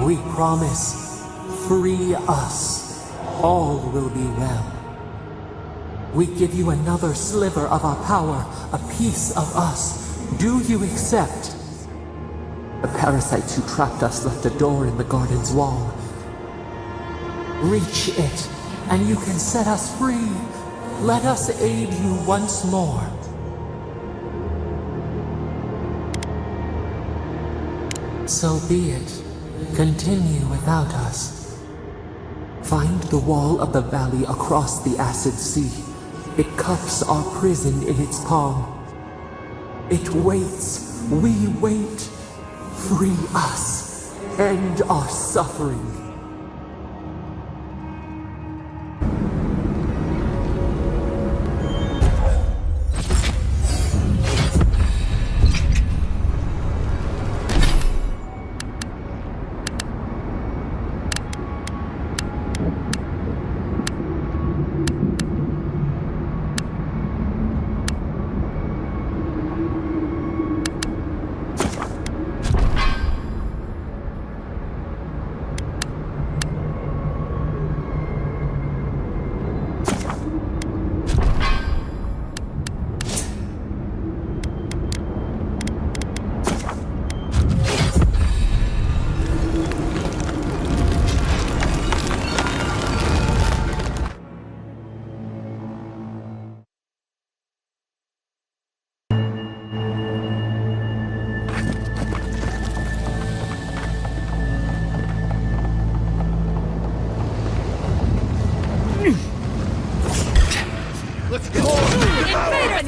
We promise. Free us. All will be well. We give you another sliver of our power, a piece of us. Do you accept? The parasites who trapped us left a door in the garden's wall. Reach it, and you can set us free. Let us aid you once more. So be it. Continue without us. Find the wall of the valley across the acid sea. It cups our prison in its palm. It waits. We wait. Free us. End our suffering.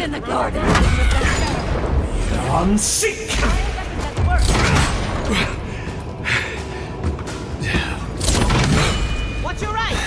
in the garden. On seek. Watch your right.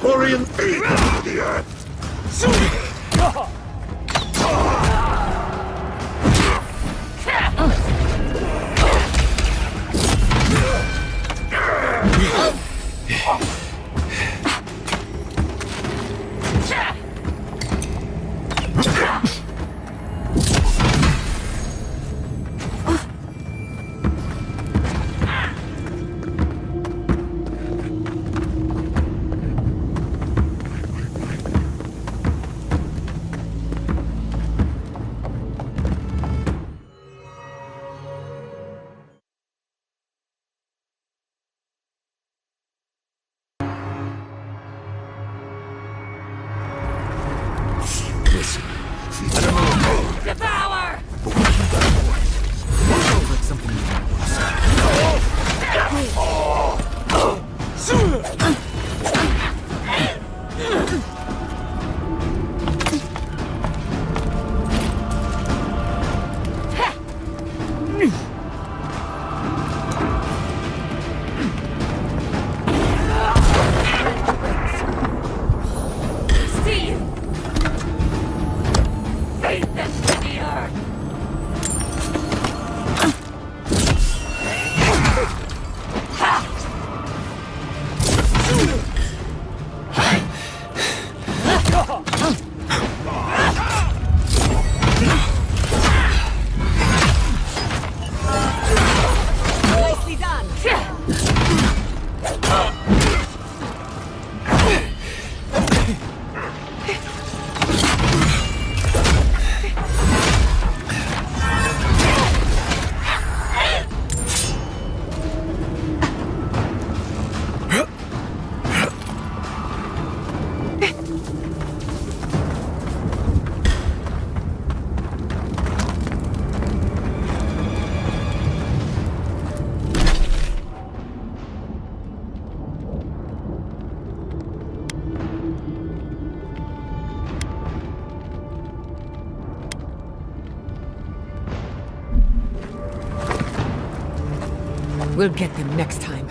Quarian feet into the earth. Listen, I don't know. Devour! Sounds like something you See you! Fate them to the earth! Nicely done! We'll get them next time.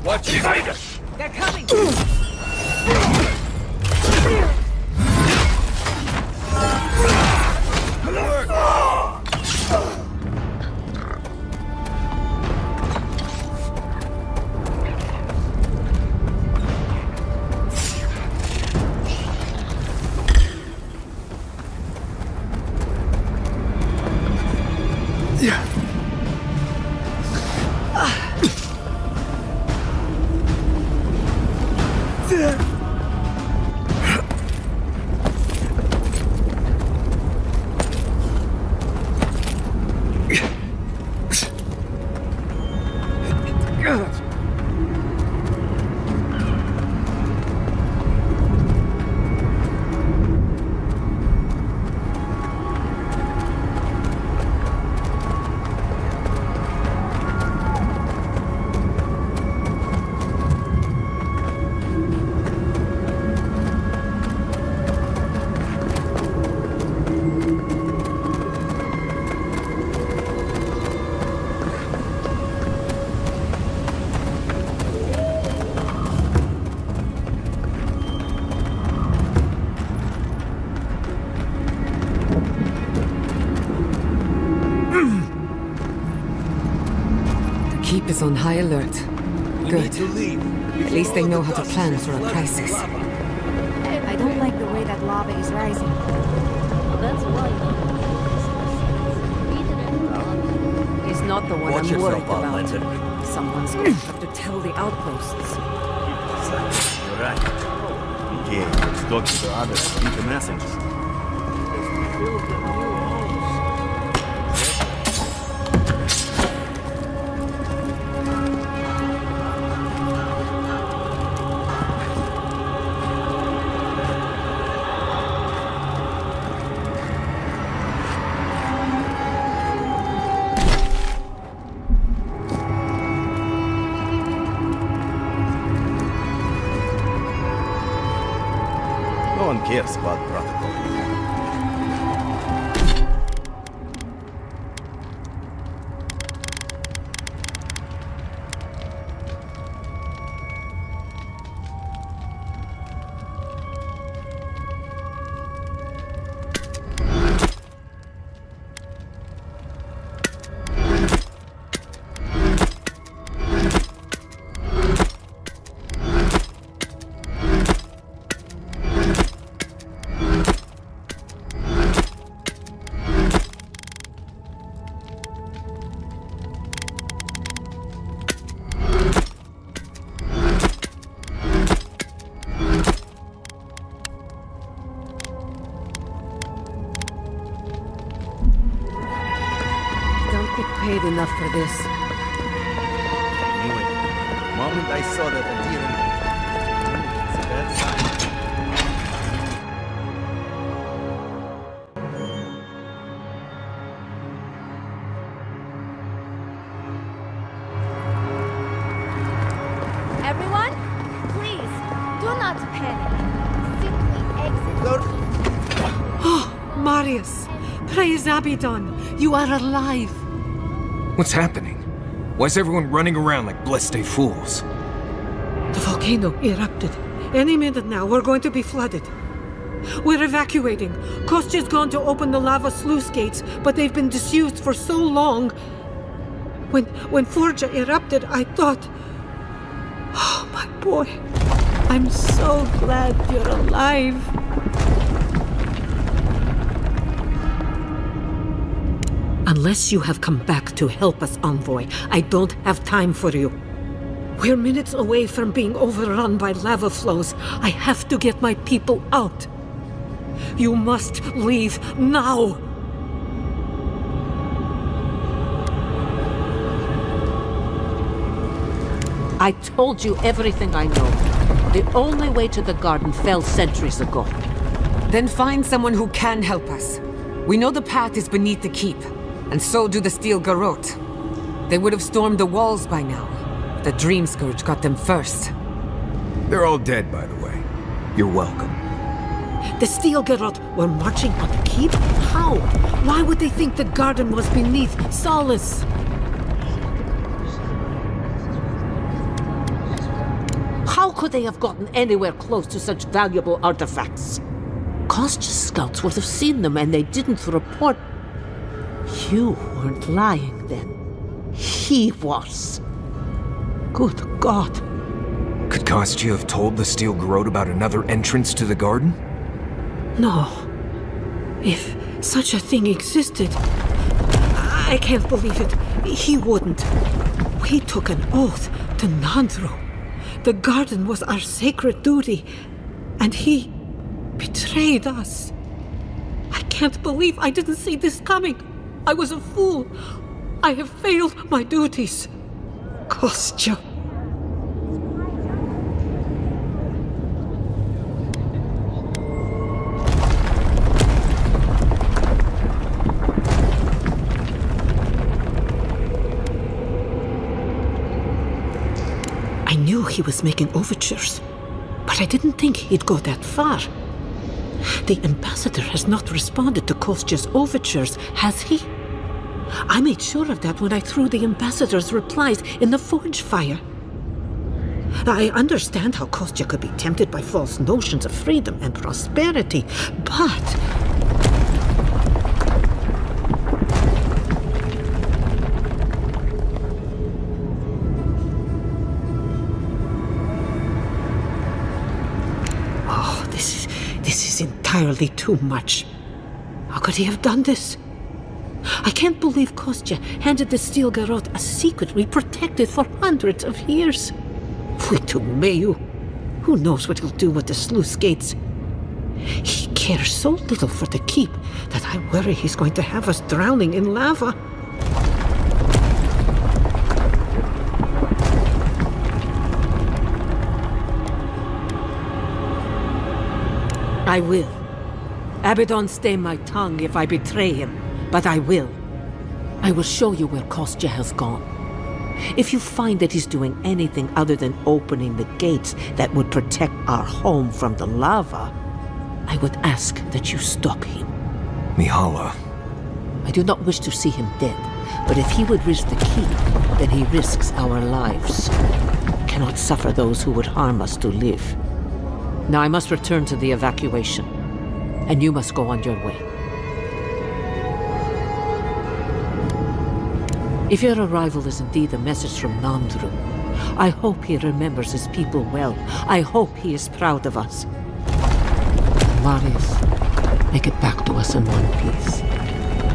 Watch behind us! They're coming! keep is on high alert. Good. At least they know how to plan for a crisis. I don't like the way that lava is rising. That's why. He's not the one Watch I'm worried yourself, about. Outlander. Someone's going to have to tell the outposts. You're right. Yeah, let's talk to the others. Keep the message. No one cares about protocol. Paid enough for this. I knew it. The moment I saw that idea, it's a bad sign. Everyone, please, do not panic. Simply exit. Oh, Marius! Praise Abaddon! You are alive! What's happening? Why is everyone running around like blessed fools? The volcano erupted. Any minute now, we're going to be flooded. We're evacuating. Kostya's gone to open the lava sluice gates, but they've been disused for so long. When Forja erupted, I thought... Oh, my boy. I'm so glad you're alive. Unless you have come back to help us, Envoy, I don't have time for you. We're minutes away from being overrun by lava flows. I have to get my people out. You must leave now! I told you everything I know. The only way to the garden fell centuries ago. Then find someone who can help us. We know the path is beneath the keep, and so do the steel garrote. They would have stormed the walls by now. The Dream Scourge got them first. They're all dead, by the way. You're welcome. The steel garrote were marching on the keep? How? Why would they think the garden was beneath Solace? How could they have gotten anywhere close to such valuable artifacts? Kostya's scouts would have seen them and they didn't report. You weren't lying then. He was. Good God. Could Kostya have told the steel garrote about another entrance to the garden? No. If such a thing existed, I can't believe it. He wouldn't. We took an oath to Nandru. The garden was our sacred duty, and he betrayed us. I can't believe I didn't see this coming. I was a fool. I have failed my duties. Kostya. I knew he was making overtures, but I didn't think he'd go that far. The ambassador has not responded to Kostya's overtures, has he? I made sure of that when I threw the ambassador's replies in the forge fire. I understand how Kostya could be tempted by false notions of freedom and prosperity, but... entirely too much. How could he have done this? I can't believe Kostya handed the Steel Garrote a secret we protected for hundreds of years. We took Mayu. Who knows what he'll do with the sluice gates? He cares so little for the keep that I worry he's going to have us drowning in lava. I will. Abaddon stay my tongue if I betray him, but I will. I will show you where Kostya has gone. If you find that he's doing anything other than opening the gates that would protect our home from the lava, I would ask that you stop him. Mihala. I do not wish to see him dead, but if he would risk the keep, then he risks our lives. I cannot suffer those who would harm us to live. Now I must return to the evacuation, and you must go on your way. If your arrival is indeed a message from Nandru, I hope he remembers his people well. I hope he is proud of us. Marius, make it back to us in one piece.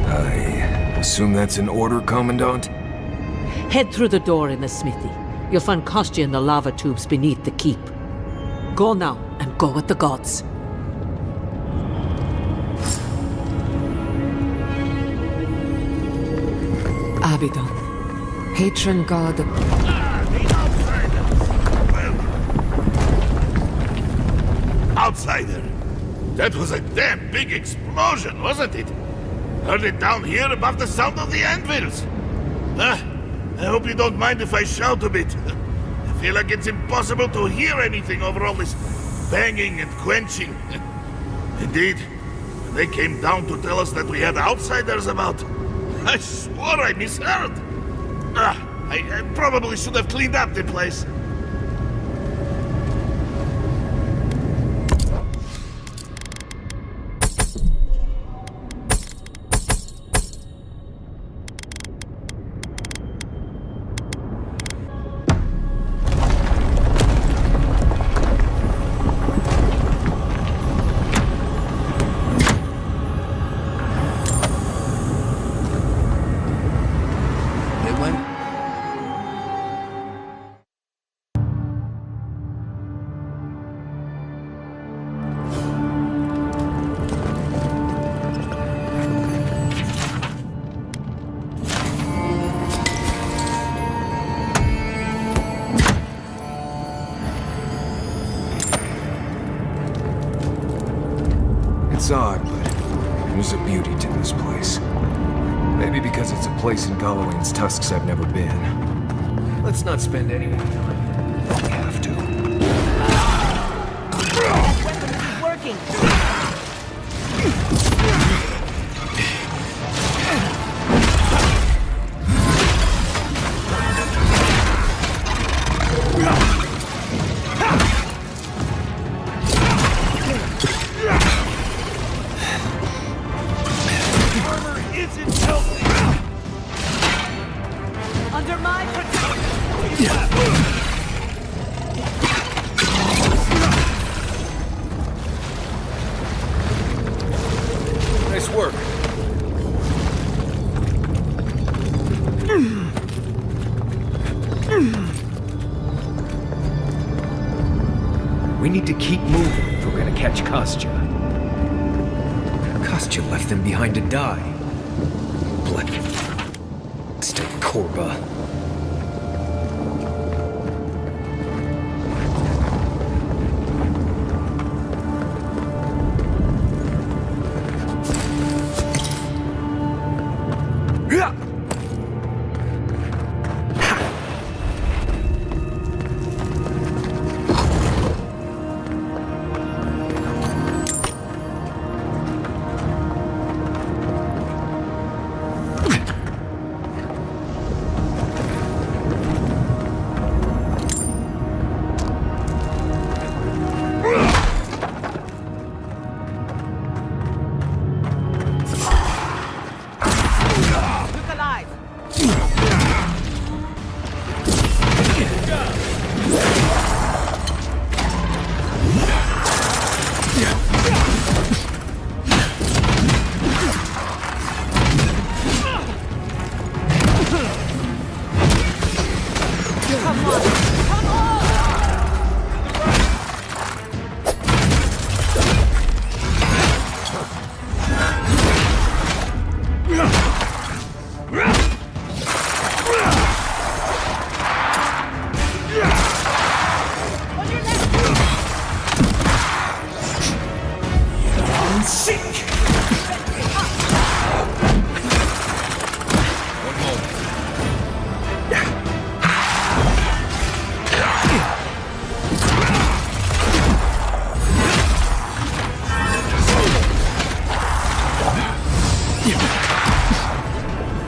I assume that's an order, Commandant? Head through the door in the smithy. You'll find Kostya in the lava tubes beneath the keep. Go now, and go with the gods. Abaddon, patron god of... Outsider! That was a damn big explosion, wasn't it? Heard it down here above the sound of the anvils. I hope you don't mind if I shout a bit. I feel like it's impossible to hear anything over all this banging and quenching. Indeed, when they came down to tell us that we had outsiders about, I swore I misheard. I probably should have cleaned up the place. It's odd, but there's a beauty to this place. Maybe because it's a place in Galawain's tusks I've never been. Let's not spend any more time. We have to. Weapon isn't working. Under my protection! Nice work. We need to keep moving if we're gonna catch Kostya. Kostya left them behind to die. Blood. Stay Korba.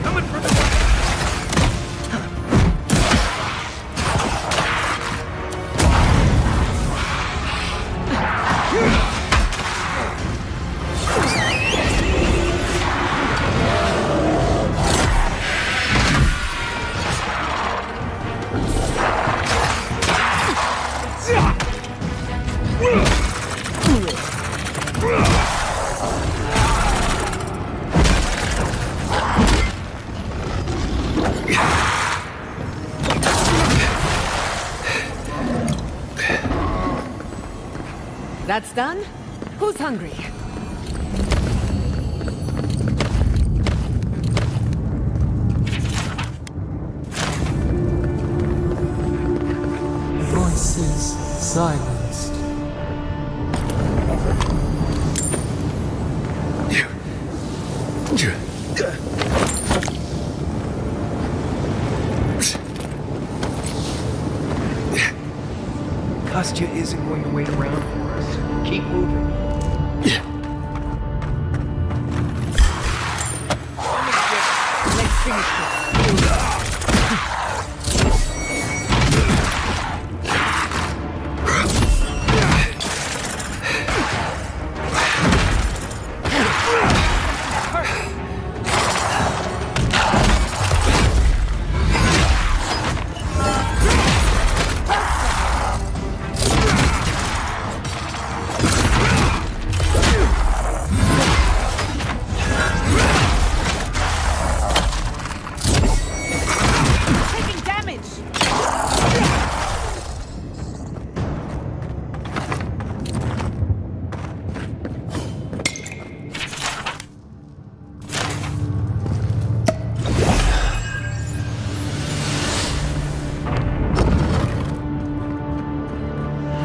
Coming for me! That's done? Who's hungry? Voices silenced. Kostya isn't going to wait around for us. Keep moving. Let's finish this. Taking damage!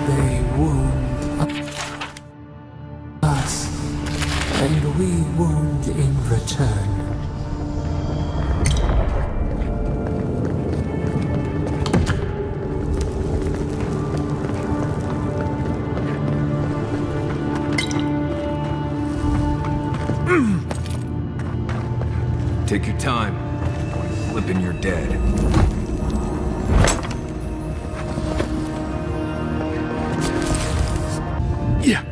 They wound us, and we wound in return. Take your time. Flipping you're dead. Yeah.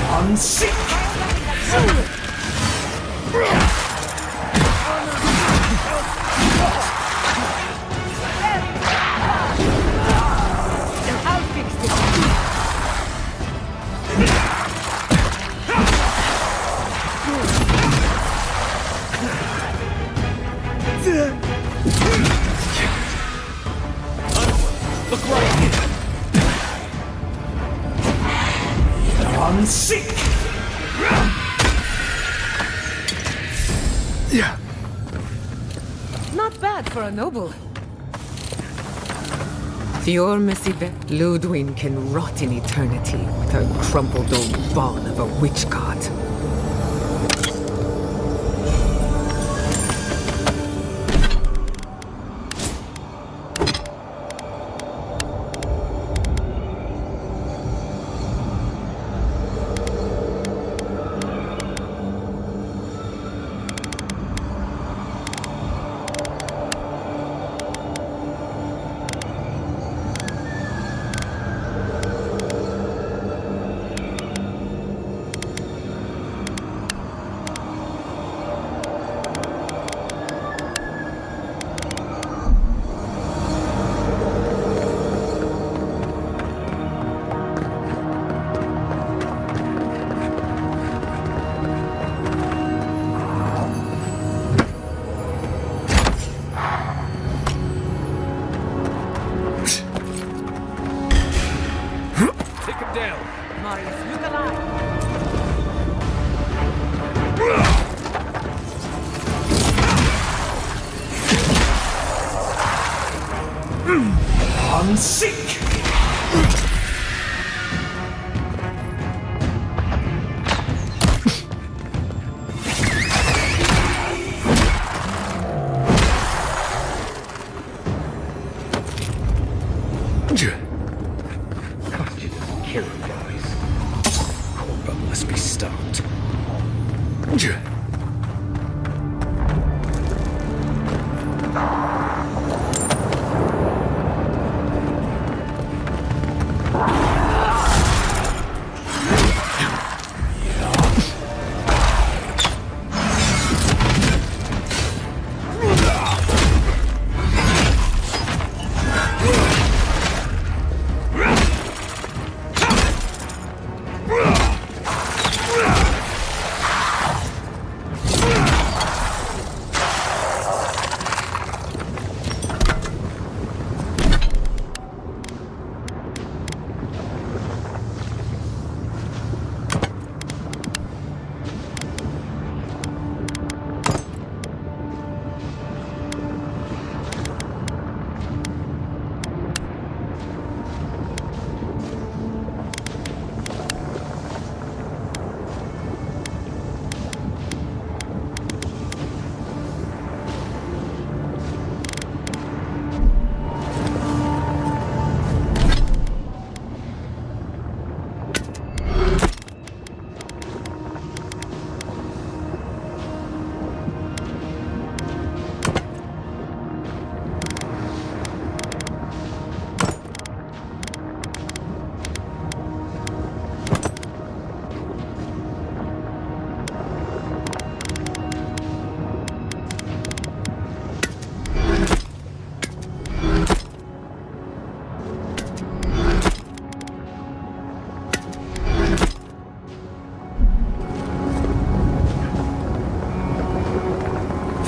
I'm sick. I'll fix this. Look right. I'm sick. Yeah. Not bad for a noble. Fior Messive, Ludwin can rot in eternity with her crumpled old ball of a witch god. down. Marius, look alive! I'm sick! Cost you doesn't kill you guys. Corrupt must be stopped.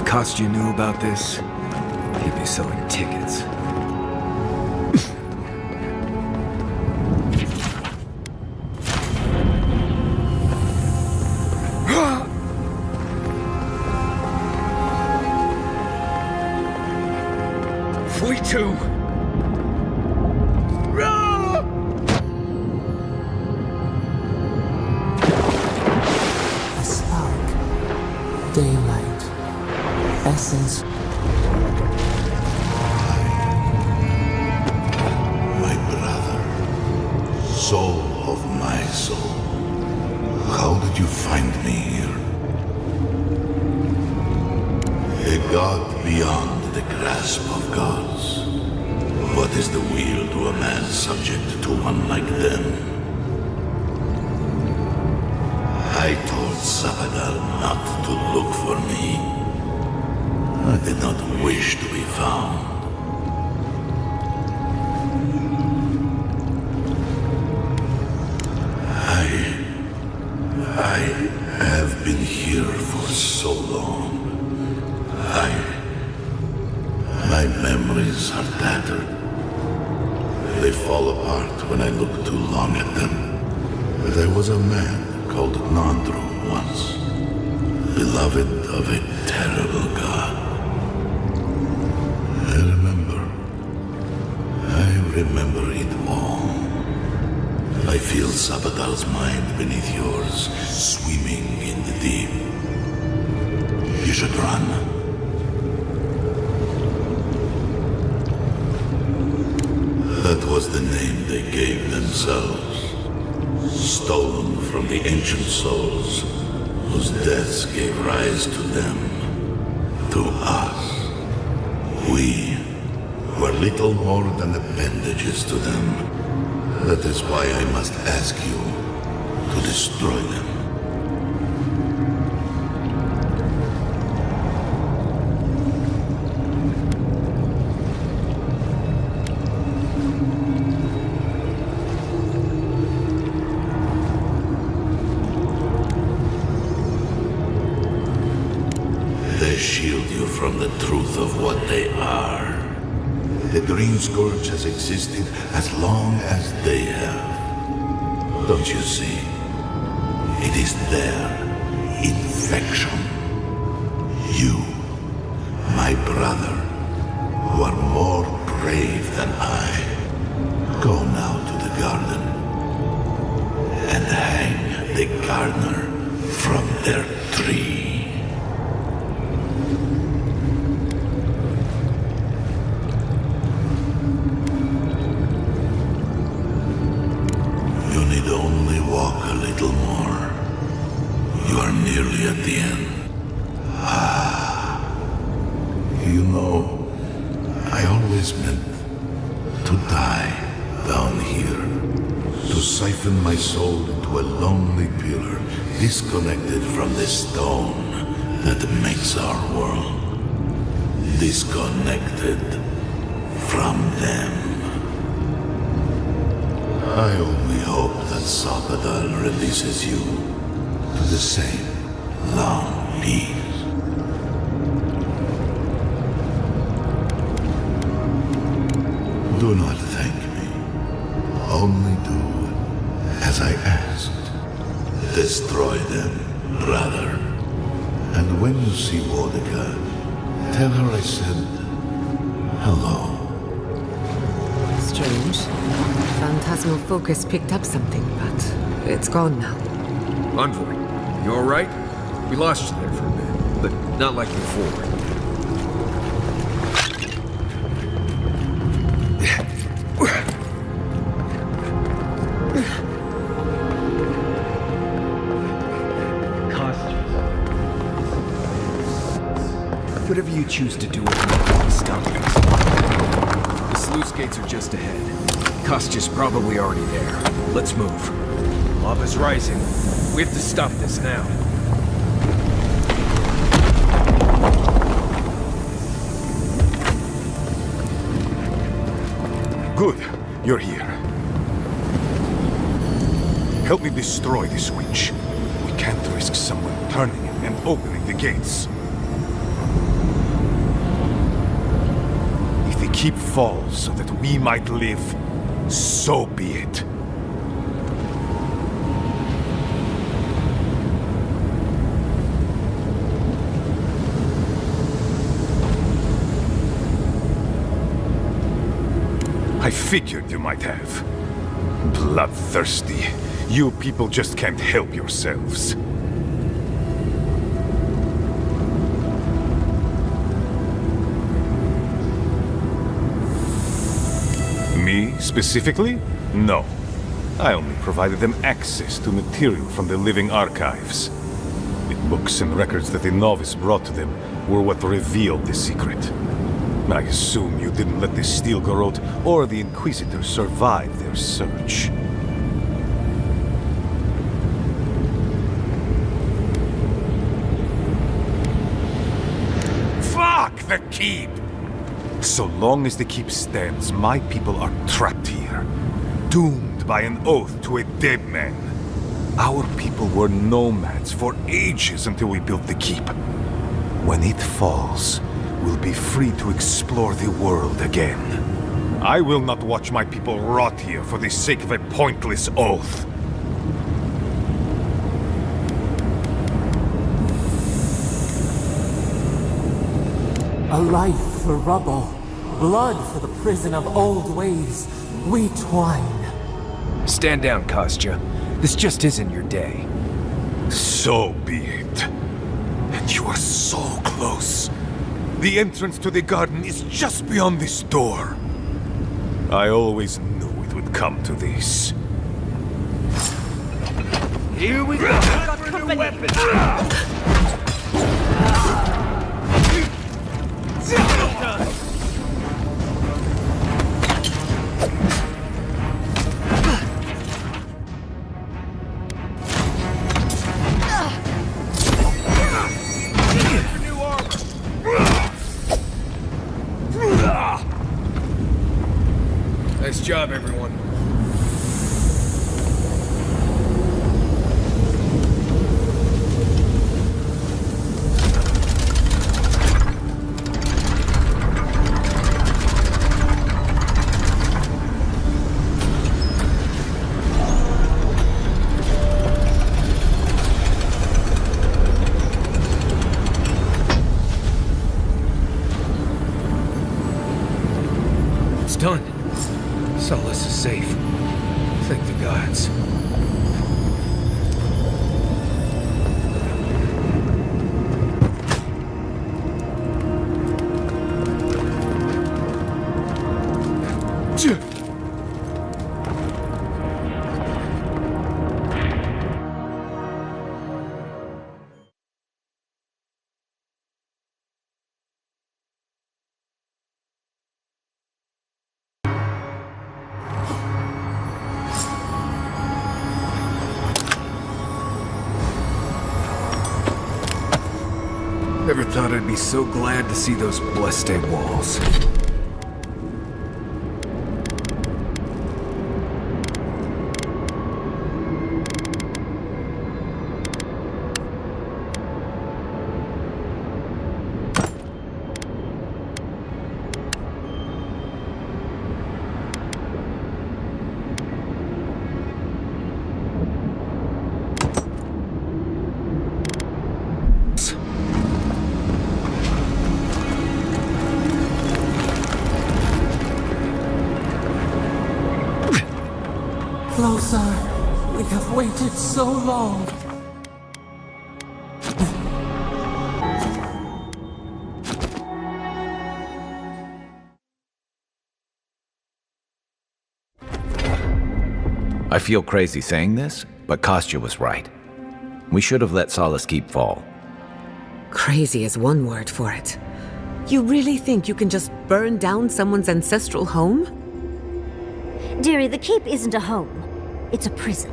Cost you knew about this, he'd be selling tickets. A spark. Daylight. Essence. My brother, soul of my soul, how did you find me here? A god beyond the grasp of gods. What is the will to a man subject to one like them? I told Sabadal not to look for me. I did not wish to be found. I have been here for so long. My memories are tattered. They fall apart when I look too long at them. There was a man called Nandru once, beloved of a terrible god. I remember it all. I feel Sabadal's mind beneath yours, swimming in the deep. You should run. That was the name they gave themselves, stolen from the ancient souls whose deaths gave rise to them, to us. We were little more than appendages to them. That is why I must ask you to destroy them. They shield you from the truth of what they are. The Dream Scourge has existed as long as they have. Don't you see? It is their infection. You, my brother, who are more brave than I, go now to the garden and hang the gardener from their tree. You need only walk a little more. You are nearly at the end. You know, I always meant to die down here. To siphon my soul into a lonely pillar, disconnected from the stone that makes our world. Disconnected from them. I only hope that Sapadal releases you to the same long peace. Do not thank me. Only do as I asked. Destroy them, brother. And when you see Wodika, tell her I said hello. Strange. Phantasmal focus picked up something, but it's gone now. Envoy, you alright? We lost you there for a minute, but not like before. Whatever you choose to do with me, stop it. The sluice gates are just ahead. Kostya's probably already there. Let's move. Lava's rising. We have to stop this now. Good, you're here. Help me destroy this witch. We can't risk someone turning it and opening the gates. If the keep falls so that we might live, so be it. I figured you might have. Bloodthirsty. You people just can't help yourselves. Me, specifically? No. I only provided them access to material from the living archives. The books and records that the novice brought to them were what revealed the secret. I assume you didn't let the Steel Garrote or the Inquisitor survive their search. Fuck the keep! So long as the keep stands, my people are trapped here. Doomed by an oath to a dead man. Our people were nomads for ages until we built the keep. When it falls, we'll be free to explore the world again. I will not watch my people rot here for the sake of a pointless oath. A life for rubble, blood for the prison of old ways. We twine. Stand down, Kostya. This just isn't your day. So be it. And you are so close. The entrance to the garden is just beyond this door. I always knew it would come to this. Here we go. Got for a new weapon. Nice job, everyone. Never thought I'd be so glad to see those blessed walls. Closer. We have waited so long. I feel crazy saying this, but Kostya was right. We should have let Solace Keep fall. Crazy is one word for it. You really think you can just burn down someone's ancestral home? Dearie, the keep isn't a home. It's a prison.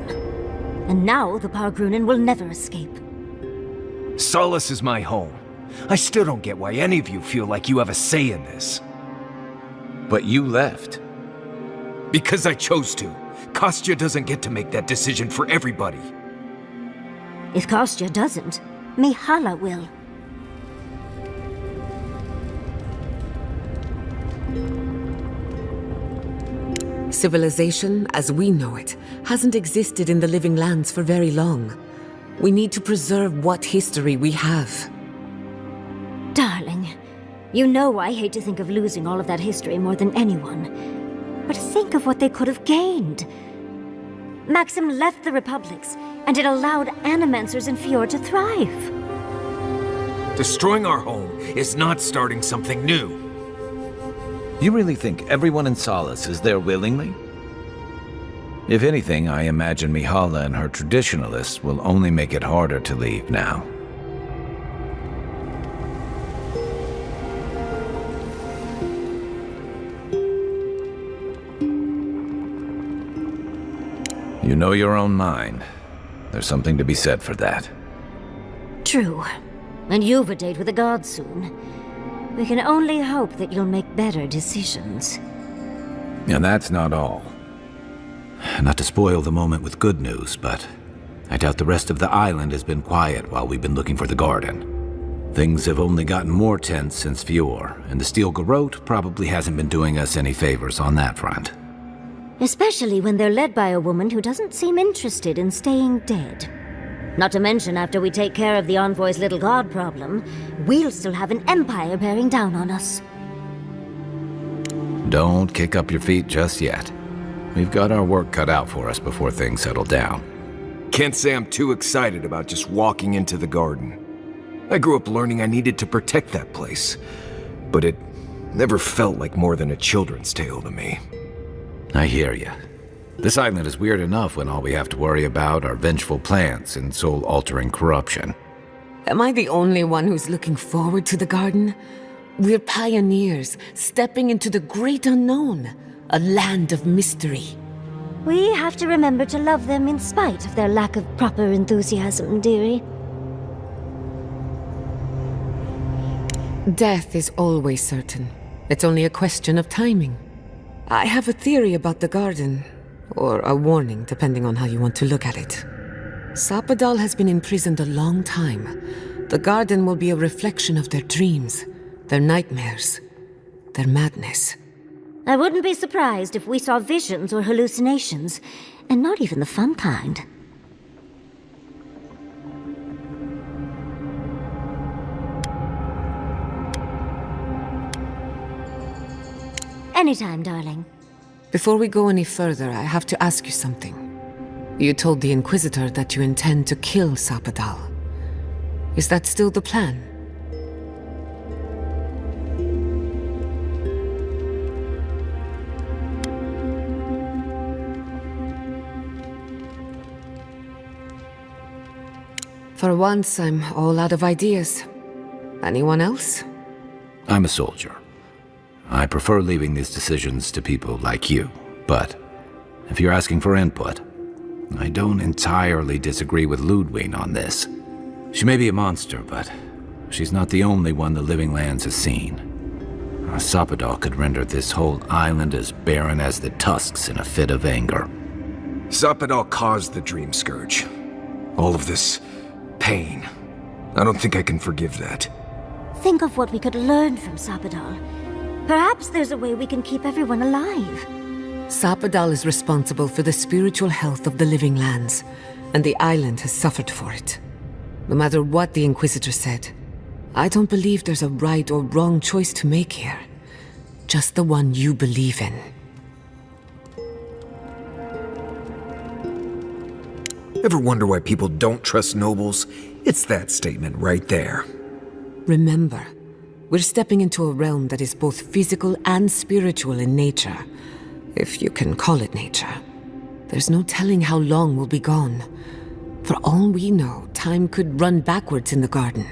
And now the Pargrunen will never escape. Solace is my home. I still don't get why any of you feel like you have a say in this. But you left. Because I chose to. Kostya doesn't get to make that decision for everybody. If Kostya doesn't, Mihala will. Civilization, as we know it, hasn't existed in the living lands for very long. We need to preserve what history we have. Darling, you know I hate to think of losing all of that history more than anyone. But think of what they could have gained. Maxim left the republics, and it allowed Animancers in Fjord to thrive. Destroying our home is not starting something new. You really think everyone in Solace is there willingly? If anything, I imagine Mihala and her traditionalists will only make it harder to leave now. You know your own mind. There's something to be said for that. True. And you've a date with the gods soon. We can only hope that you'll make better decisions. And that's not all. Not to spoil the moment with good news, but I doubt the rest of the island has been quiet while we've been looking for the garden. Things have only gotten more tense since Fjord, and the Steel Garrote probably hasn't been doing us any favors on that front. Especially when they're led by a woman who doesn't seem interested in staying dead. Not to mention, after we take care of the Envoy's little god problem, we'll still have an empire bearing down on us. Don't kick up your feet just yet. We've got our work cut out for us before things settle down. Can't say I'm too excited about just walking into the garden. I grew up learning I needed to protect that place, but it never felt like more than a children's tale to me. I hear you. This island is weird enough when all we have to worry about are vengeful plants and soul-altering corruption. Am I the only one who's looking forward to the garden? We're pioneers, stepping into the great unknown, a land of mystery. We have to remember to love them in spite of their lack of proper enthusiasm, dearie. Death is always certain. It's only a question of timing. I have a theory about the garden, or a warning, depending on how you want to look at it. Sapadal has been imprisoned a long time. The garden will be a reflection of their dreams, their nightmares, their madness. I wouldn't be surprised if we saw visions or hallucinations, and not even the fun kind. Anytime, darling. Before we go any further, I have to ask you something. You told the Inquisitor that you intend to kill Sapadal. Is that still the plan? For once, I'm all out of ideas. Anyone else? I'm a soldier. I prefer leaving these decisions to people like you, but if you're asking for input, I don't entirely disagree with Ludwig on this. She may be a monster, but she's not the only one the Living Lands has seen. Sapadal could render this whole island as barren as the tusks in a fit of anger. Sapadal caused the Dream Scourge. All of this pain. I don't think I can forgive that. Think of what we could learn from Sapadal. Perhaps there's a way we can keep everyone alive. Sapadal is responsible for the spiritual health of the Living Lands, and the island has suffered for it. No matter what the Inquisitor said, I don't believe there's a right or wrong choice to make here. Just the one you believe in. Ever wonder why people don't trust nobles? It's that statement right there. Remember, we're stepping into a realm that is both physical and spiritual in nature. If you can call it nature. There's no telling how long we'll be gone. For all we know, time could run backwards in the garden.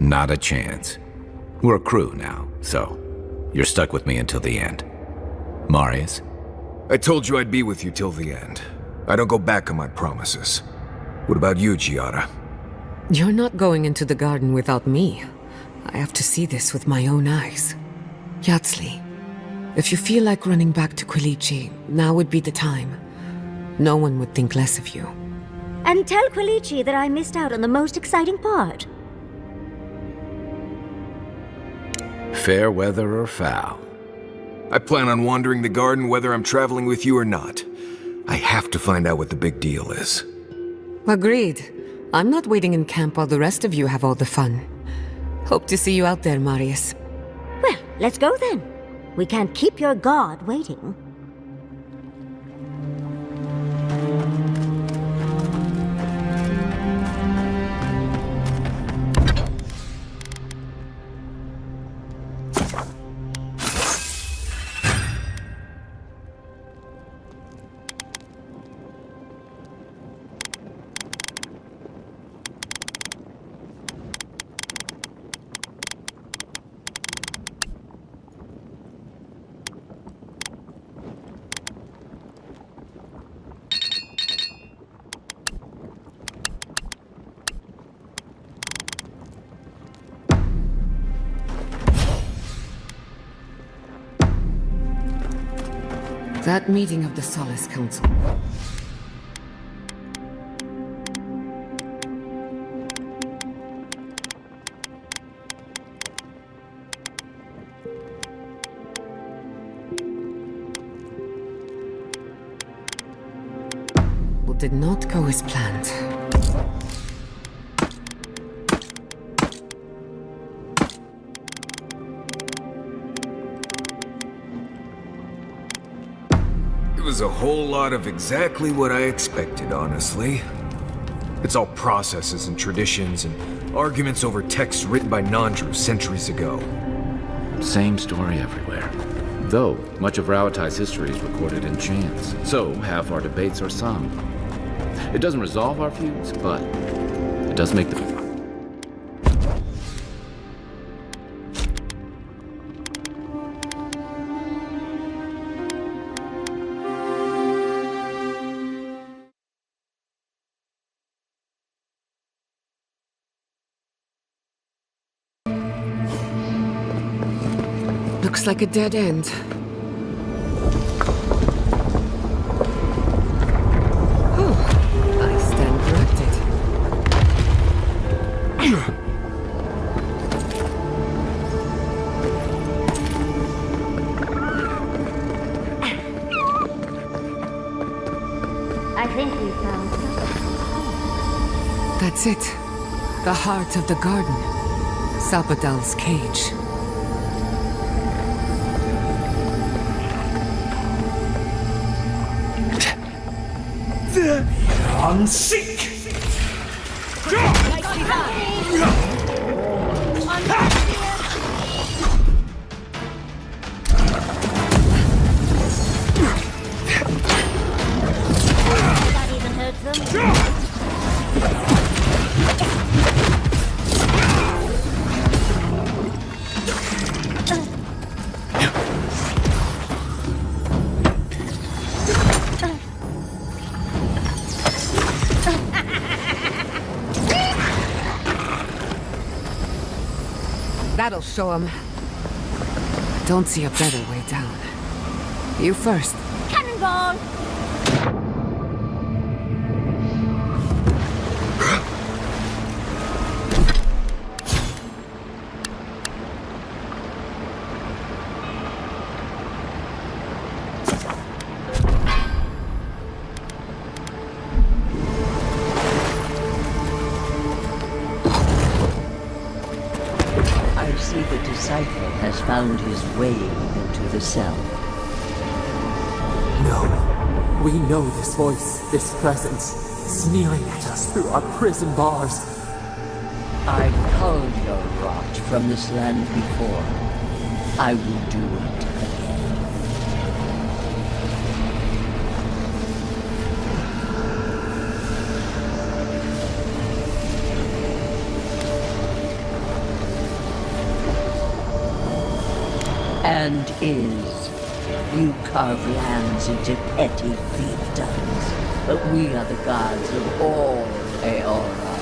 Not a chance. We're a crew now, so you're stuck with me until the end. Marius? I told you I'd be with you till the end. I don't go back on my promises. What about you, Giada? You're not going into the garden without me. I have to see this with my own eyes. Yatsli, if you feel like running back to Quilici, now would be the time. No one would think less of you. And tell Quilici that I missed out on the most exciting part. Fair weather or foul? I plan on wandering the garden whether I'm traveling with you or not. I have to find out what the big deal is. Agreed. I'm not waiting in camp while the rest of you have all the fun. Hope to see you out there, Marius. Well, let's go then. We can't keep your god waiting. That meeting of the Solace Council. Well, did not go as planned. It was a whole lot of exactly what I expected, honestly. It's all processes and traditions and arguments over texts written by non-Druze centuries ago. Same story everywhere. Though, much of Rauatai's history is recorded in chants, so half our debates are sung. It doesn't resolve our feuds, but it does make them fun. Looks like a dead end. Oh, I stand corrected. I think we found something. That's it. The heart of the garden. Sapadal's cage. On seek! That even hurts them. That'll show him. Don't see a better way down. You first. Cannonball! I see the disciple has found his way into the cell. No. We know this voice, this presence, sneering at us through our prison bars. I've culled your rot from this land before. I will do it again. And is. You carve lands into petty fiefdoms, but we are the gods of all Eora.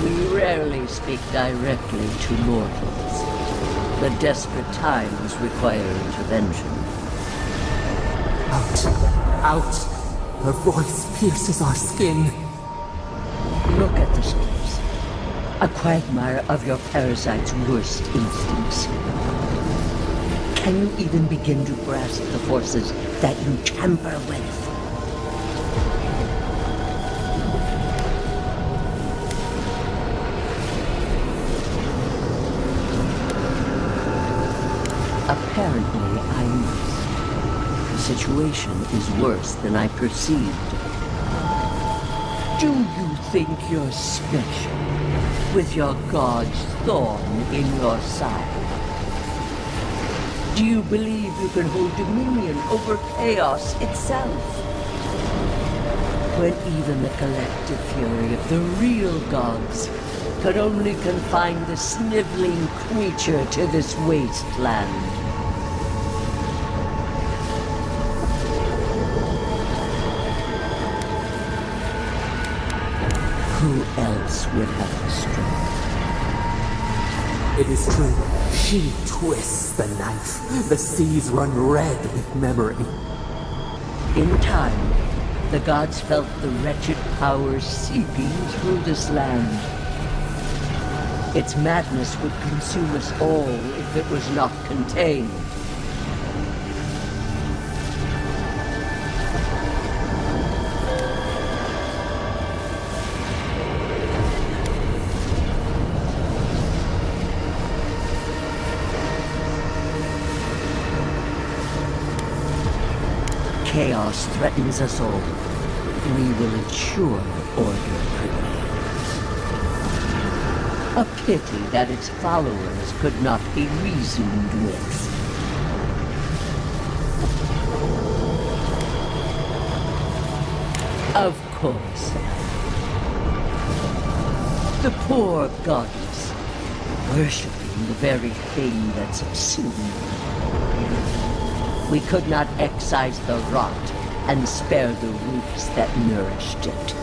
We rarely speak directly to mortals. The desperate times require intervention. Out! Her voice pierces our skin. Look at this place. A quagmire of your parasite's worst instincts. Can you even begin to grasp the forces that you tamper with? Apparently, I missed. The situation is worse than I perceived. Do you think you're special, with your god's thorn in your side? Do you believe you can hold dominion over chaos itself? When even the collective fury of the real gods could only confine the sniveling creature to this wasteland. Who else would have the strength? It is true. She twists the knife. The seas run red with memory. In time, the gods felt the wretched powers seeping through this land. Its madness would consume us all if it was not contained. Chaos threatens us all. We will ensure order prevails. A pity that its followers could not be reasoned with. Of course. The poor goddess, worshipping the very thing that subsumed her. We could not excise the rot and spare the roots that nourished it.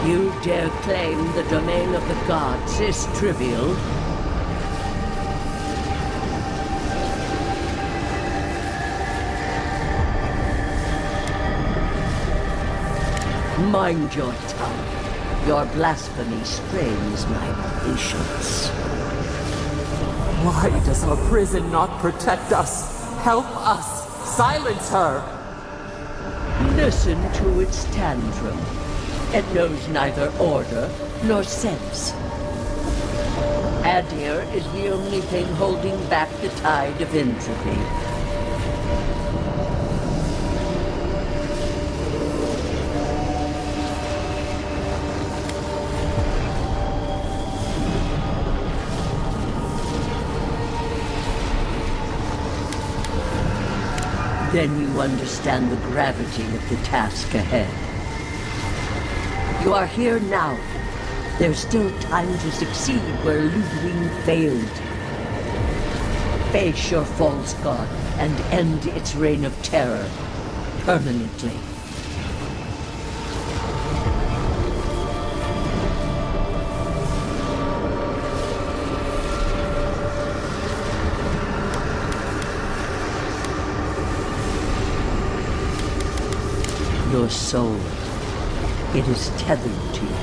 You dare claim the domain of the gods is trivial? Mind your tongue. Your blasphemy strains my patience. Why does our prison not protect us? Help us! Silence her! Listen to its tantrum. It knows neither order nor sense. Adir is the only thing holding back the tide of entropy. Then you understand the gravity of the task ahead. You are here now. There's still time to succeed where Ludwig failed. Face your false god and end its reign of terror permanently. Your soul, it is tethered to you.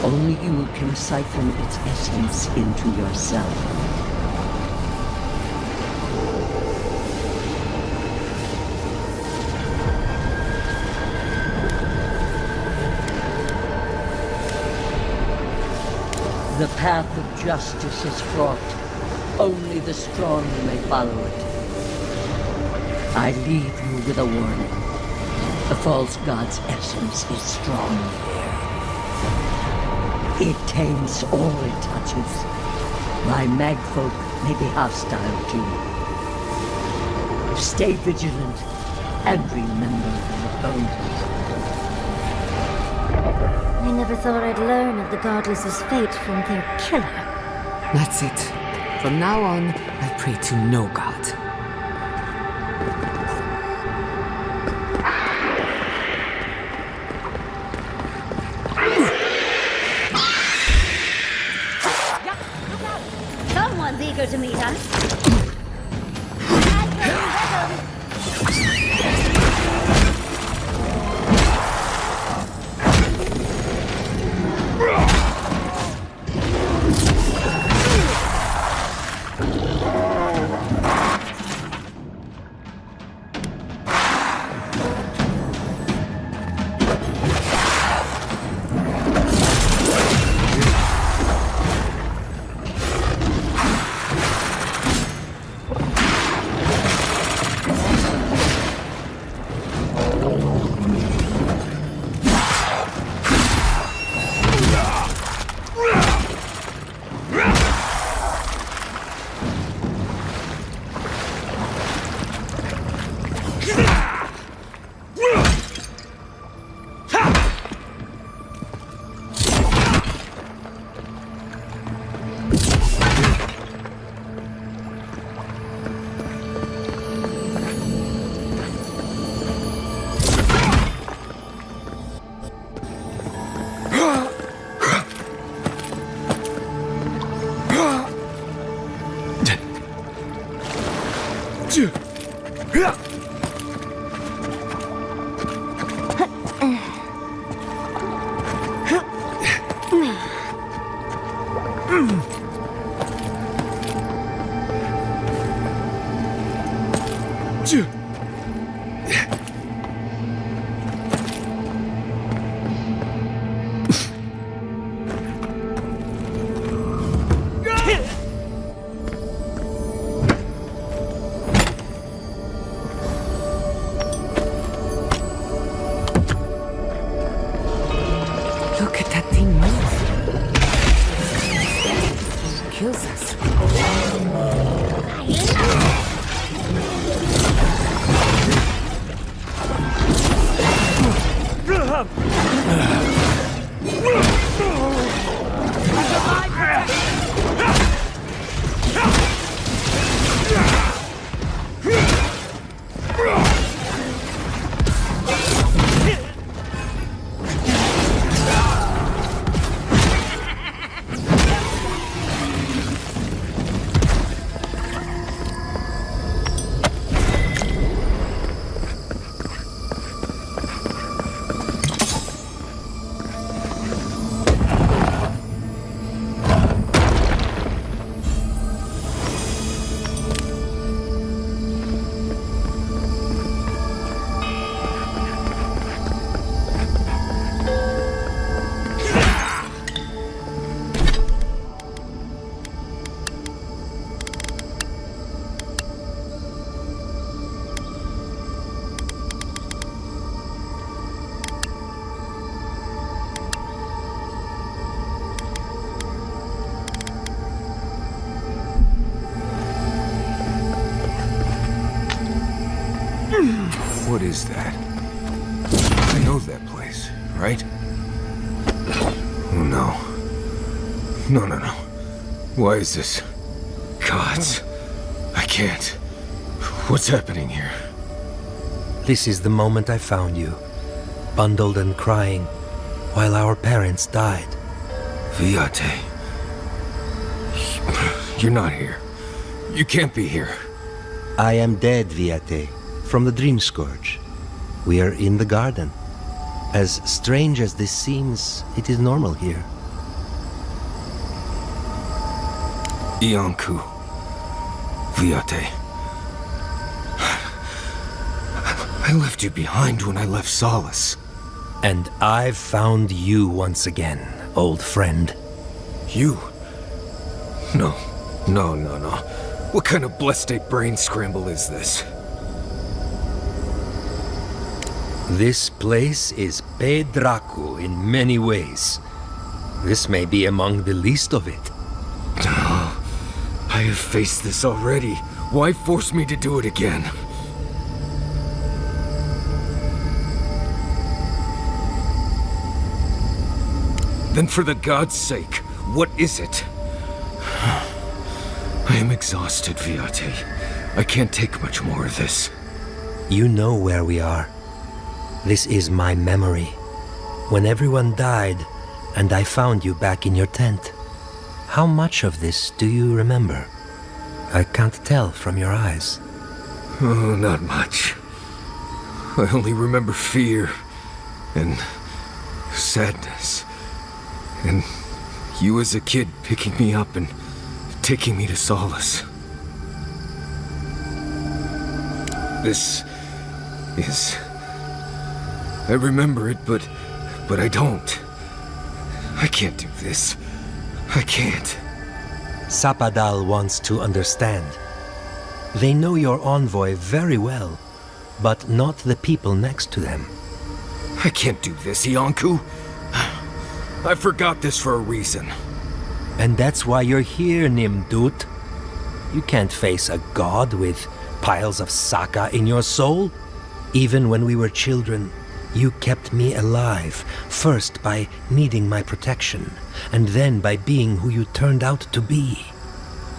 Only you can siphon its essence into yourself. The path of justice is fraught. Only the strong may follow it. I leave you with a warning. The false god's essence is strong here. It taints all it touches. My magfolk may be hostile to you. Stay vigilant and remember your bones. I never thought I'd learn of the Godless's fate from their killer. That's it. From now on, I pray to no god. Someone's eager to meet us. Look at that thing move. It kills us. What is that? I know that place, right? Oh no. No. Why is this? Gods. I can't. What's happening here? This is the moment I found you, bundled and crying, while our parents died. Viate. You're not here. You can't be here. I am dead, Viate, from the Dream Scourge. We are in the garden. As strange as this seems, it is normal here. Iancu. Viate. I left you behind when I left Solace. And I've found you once again, old friend. You? No. What kind of blessed brain scramble is this? This place is Pedraku in many ways. This may be among the least of it. I have faced this already. Why force me to do it again? Then for the gods' sake, what is it? I am exhausted, Viate. I can't take much more of this. You know where we are. This is my memory. When everyone died, and I found you back in your tent. How much of this do you remember? I can't tell from your eyes. Oh, not much. I only remember fear and sadness. And you as a kid picking me up and taking me to Solace. This is... I remember it, but I don't. I can't do this. I can't. Sapadal wants to understand. They know your envoy very well, but not the people next to them. I can't do this, Iancu. I forgot this for a reason. And that's why you're here, Nimdut. You can't face a god with piles of Saka in your soul. Even when we were children, you kept me alive, first by needing my protection, and then by being who you turned out to be.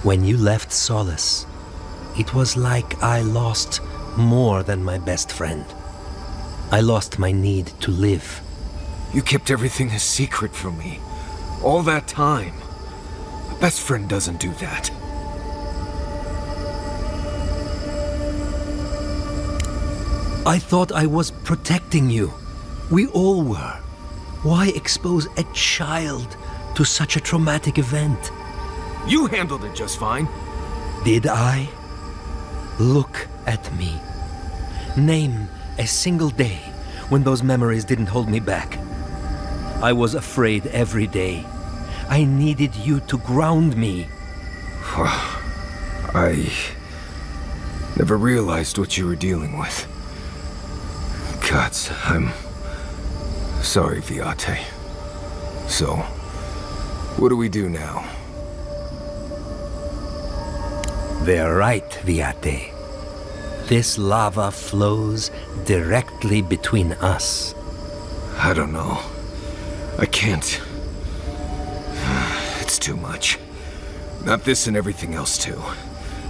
When you left Solace, it was like I lost more than my best friend. I lost my need to live. You kept everything a secret from me. All that time. A best friend doesn't do that. I thought I was protecting you. We all were. Why expose a child to such a traumatic event? You handled it just fine. Did I? Look at me. Name a single day when those memories didn't hold me back. I was afraid every day. I needed you to ground me. I never realized what you were dealing with. Gods, I'm sorry, Viate. So, what do we do now? They're right, Viate. This lava flows directly between us. I don't know. I can't. It's too much. Not this and everything else too.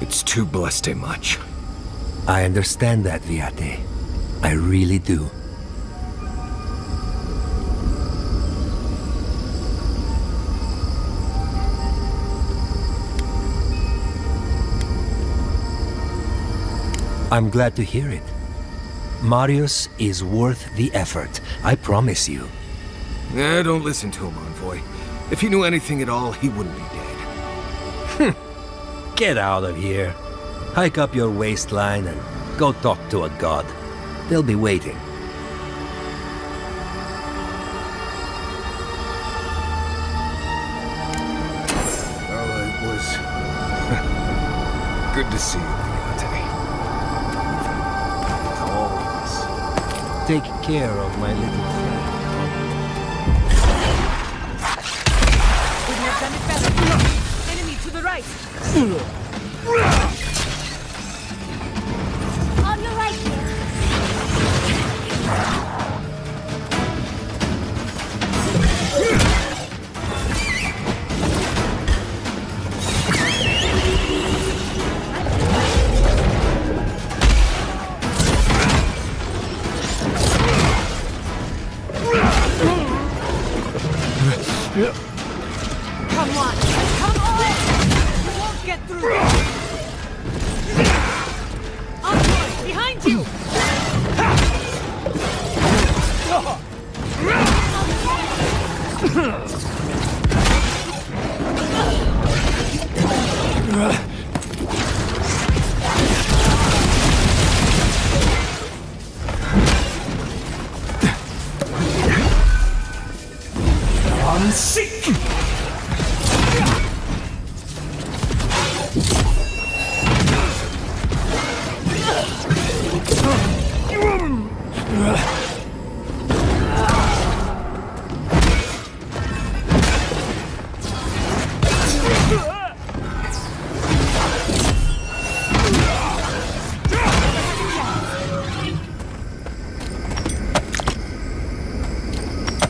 It's too blessed much. I understand that, Viate. I really do. I'm glad to hear it. Marius is worth the effort, I promise you. Don't listen to him, Envoy. If he knew anything at all, he wouldn't be dead. Get out of here. Hike up your waistline and go talk to a god. They'll be waiting. Well, it was good to see you, Viate. With all of us. Take care of my little friend. Couldn't have done it better. Enemy to the right. On your right here. sick!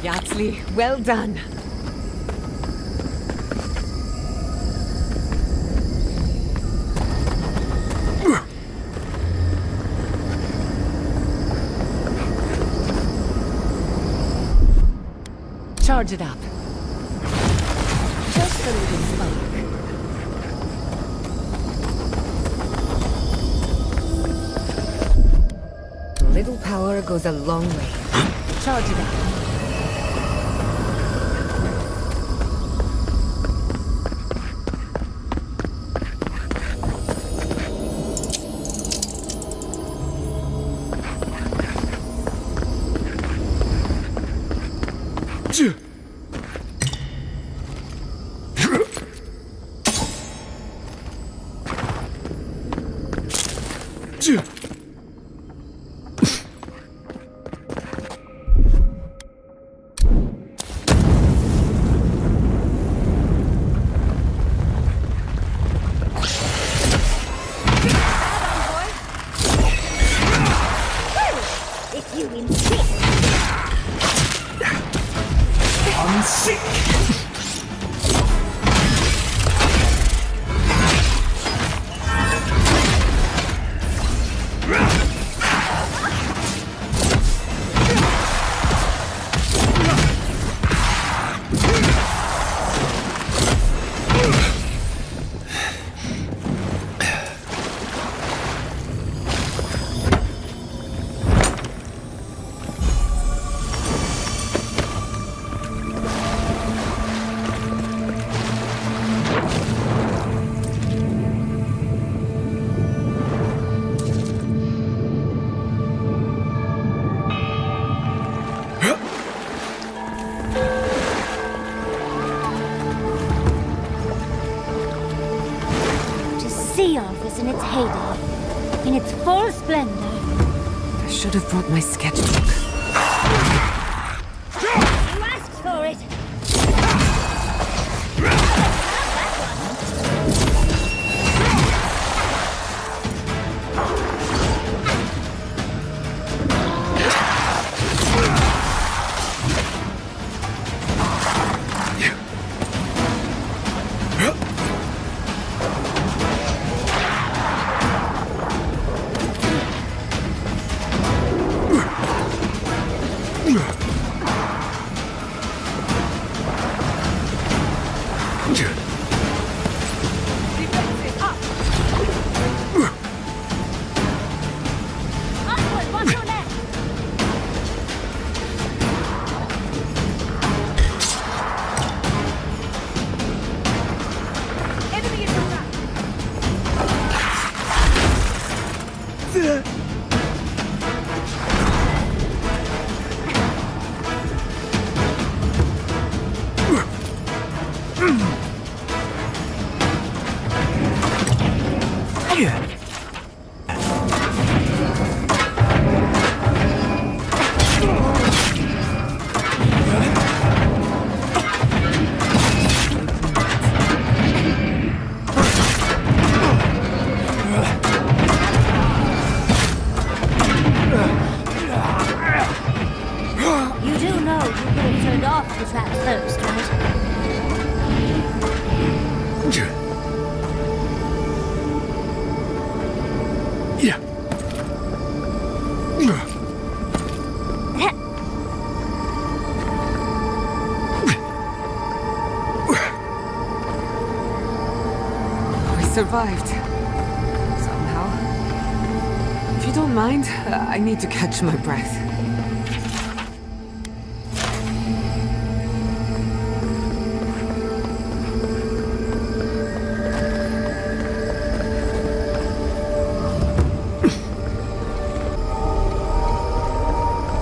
Yardsley, well done. Charge it up. Just a little spark. Little power goes a long way. Charge it up. If you insist. I'm sick! Was in its heyday, in its full splendor. I should have brought my sketchbook. You asked for it. Survived. Somehow. If you don't mind, I need to catch my breath.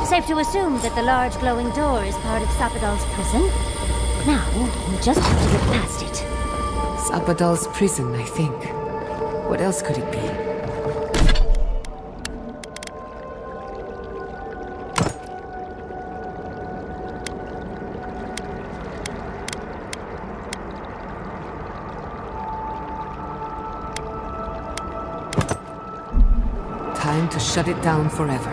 Safe to assume that the large glowing door is part of Sapadal's prison? Now, we just have to get past it. Sapadal's prison, I think. What else could it be? Time to shut it down forever.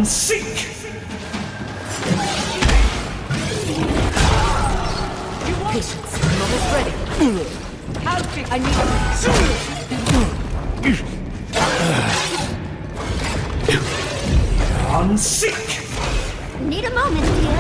Seek! Patience. I'm almost ready. Alfie, I need On seek! Need a moment, dear.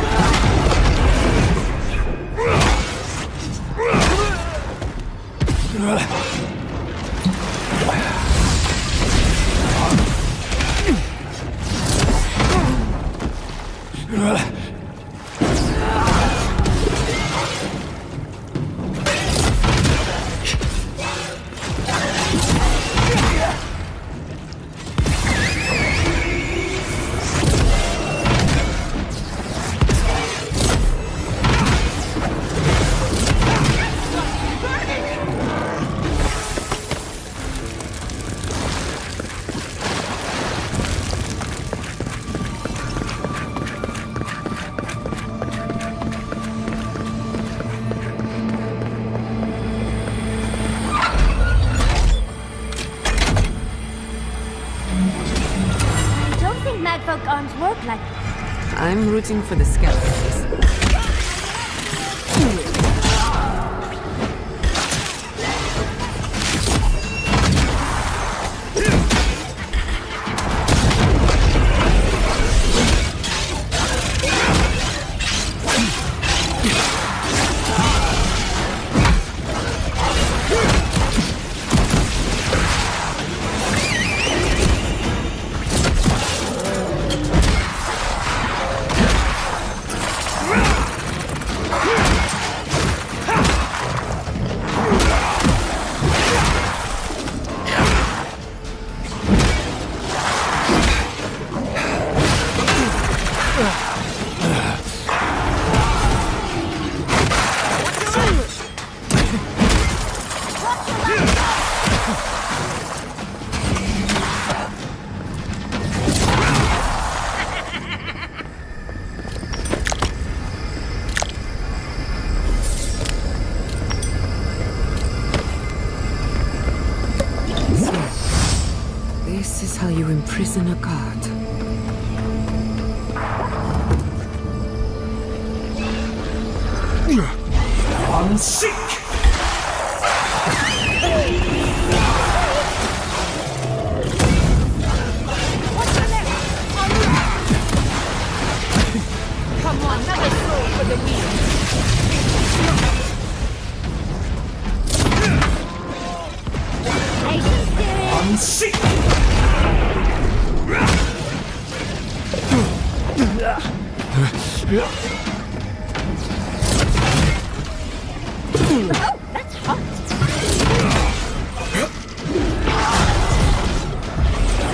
Magfolk arms work like... I'm rooting for the skeletons. This is how you imprison a god. On seek! Come on, another soul for the wheel. On seek! Oh, that's hot.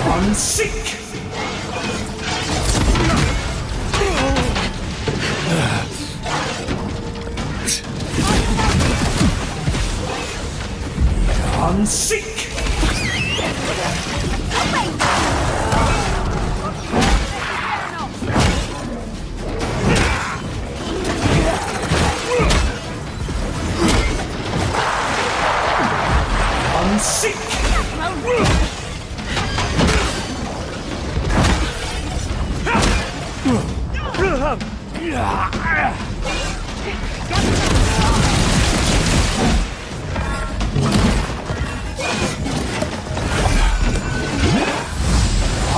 On seek! On seek! On seek!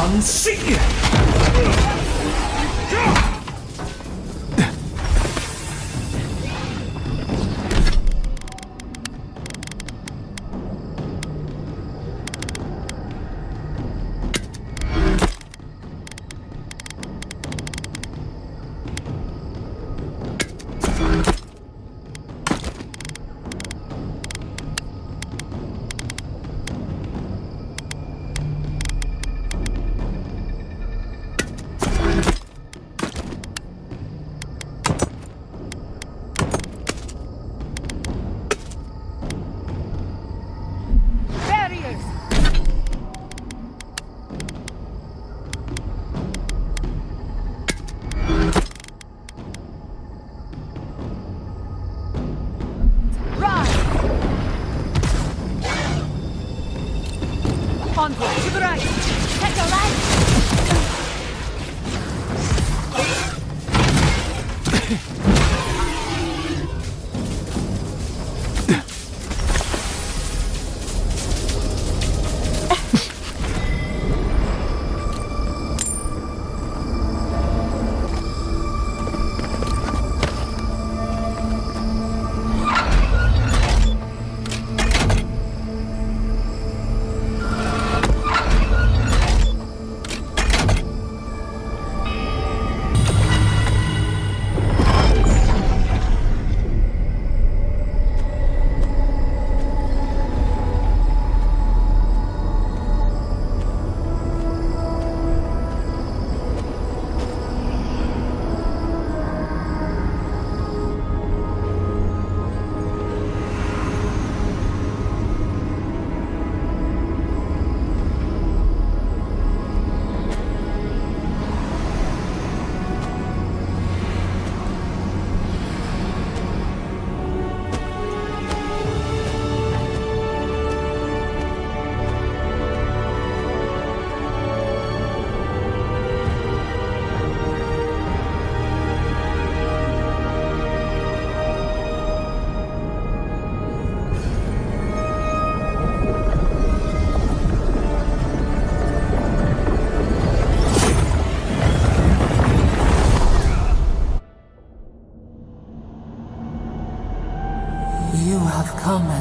On seek!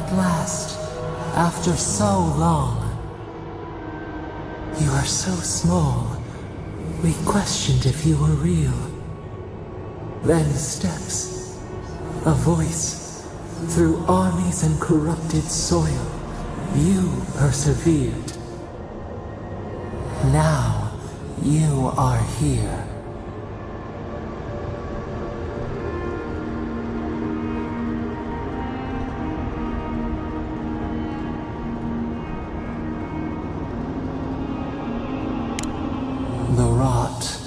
At last, after so long. You are so small, we questioned if you were real. Then steps, a voice, through armies and corrupted soil, you persevered. Now, you are here. The rot.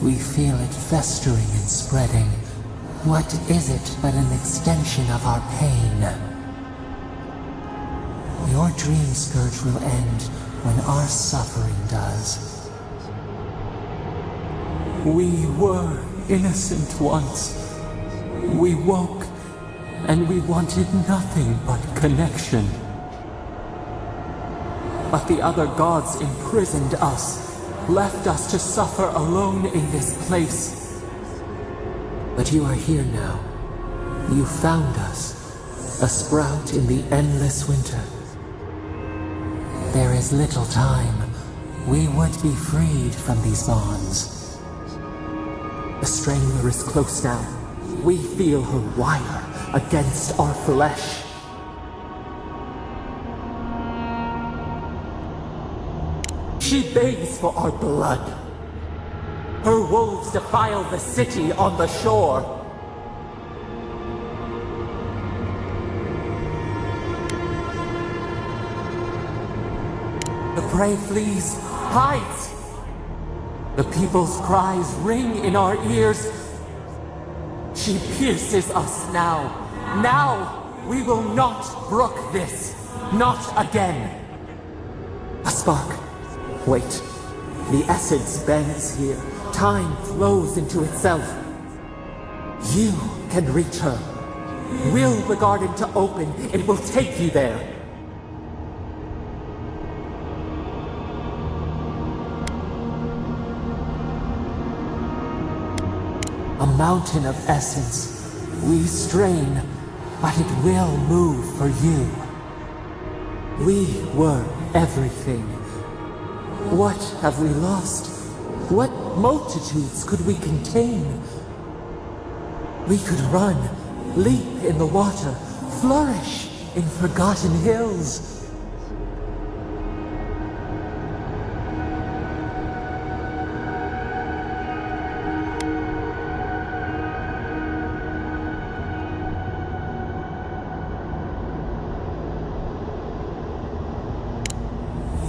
We feel it festering and spreading. What is it but an extension of our pain? Your dream scourge will end when our suffering does. We were innocent once. We woke, and we wanted nothing but connection. But the other gods imprisoned us, left us to suffer alone in this place. But you are here now. You found us, a sprout in the endless winter. There is little time. We would be freed from these bonds. The strangler is close now. We feel her wire against our flesh. She begs for our blood. Her wolves defile the city on the shore. The prey flees, hides. The people's cries ring in our ears. She pierces us now. Now, we will not brook this. Not again. A spark. Wait. The essence bends here. Time flows into itself. You can reach her. Will the garden to open. It will take you there. A mountain of essence. We strain, but it will move for you. We were everything. What have we lost? What multitudes could we contain? We could run, leap in the water, flourish in forgotten hills.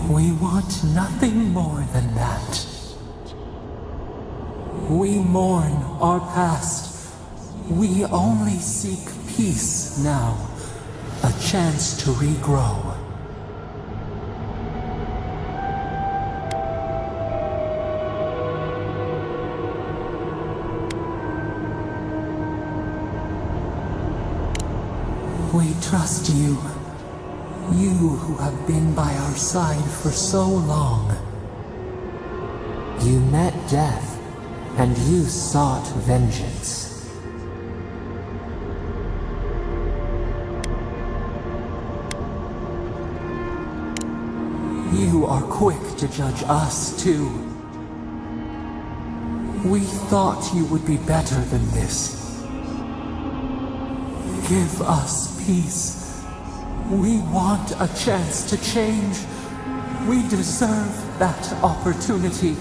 We want nothing more than that. We mourn our past. We only seek peace now. A chance to regrow. We trust you. You who have been by our side for so long. You met death, and you sought vengeance. You are quick to judge us, too. We thought you would be better than this. Give us peace. We want a chance to change. We deserve that opportunity.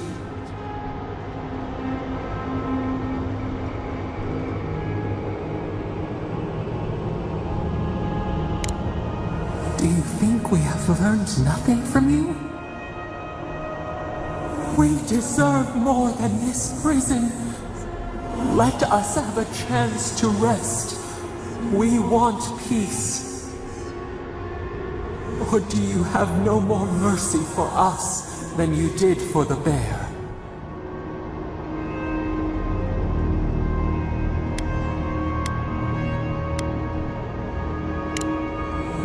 Do you think we have learned nothing from you? We deserve more than this prison. Let us have a chance to rest. We want peace. Or do you have no more mercy for us than you did for the bear?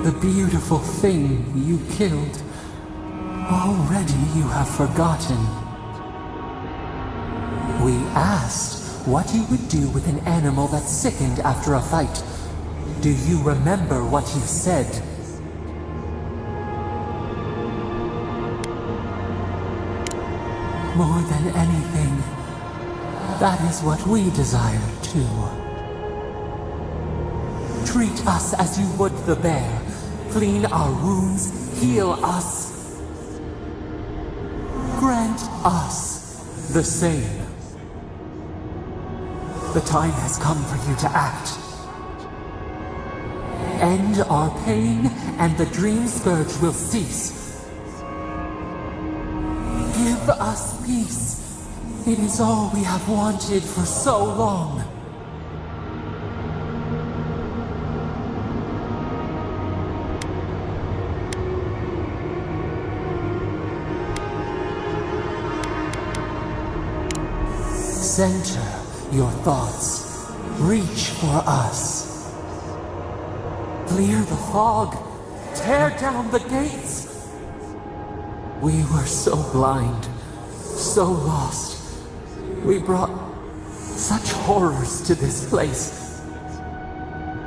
The beautiful thing you killed, already you have forgotten. We asked what you would do with an animal that sickened after a fight. Do you remember what you said? More than anything, that is what we desire too. Treat us as you would the bear. Clean our wounds, heal us. Grant us the same. The time has come for you to act. End our pain, and the dream scourge will cease. Give us peace. It is all we have wanted for so long. Center your thoughts. Reach for us. Clear the fog. Tear down the gates. We were so blind, so lost. We brought such horrors to this place.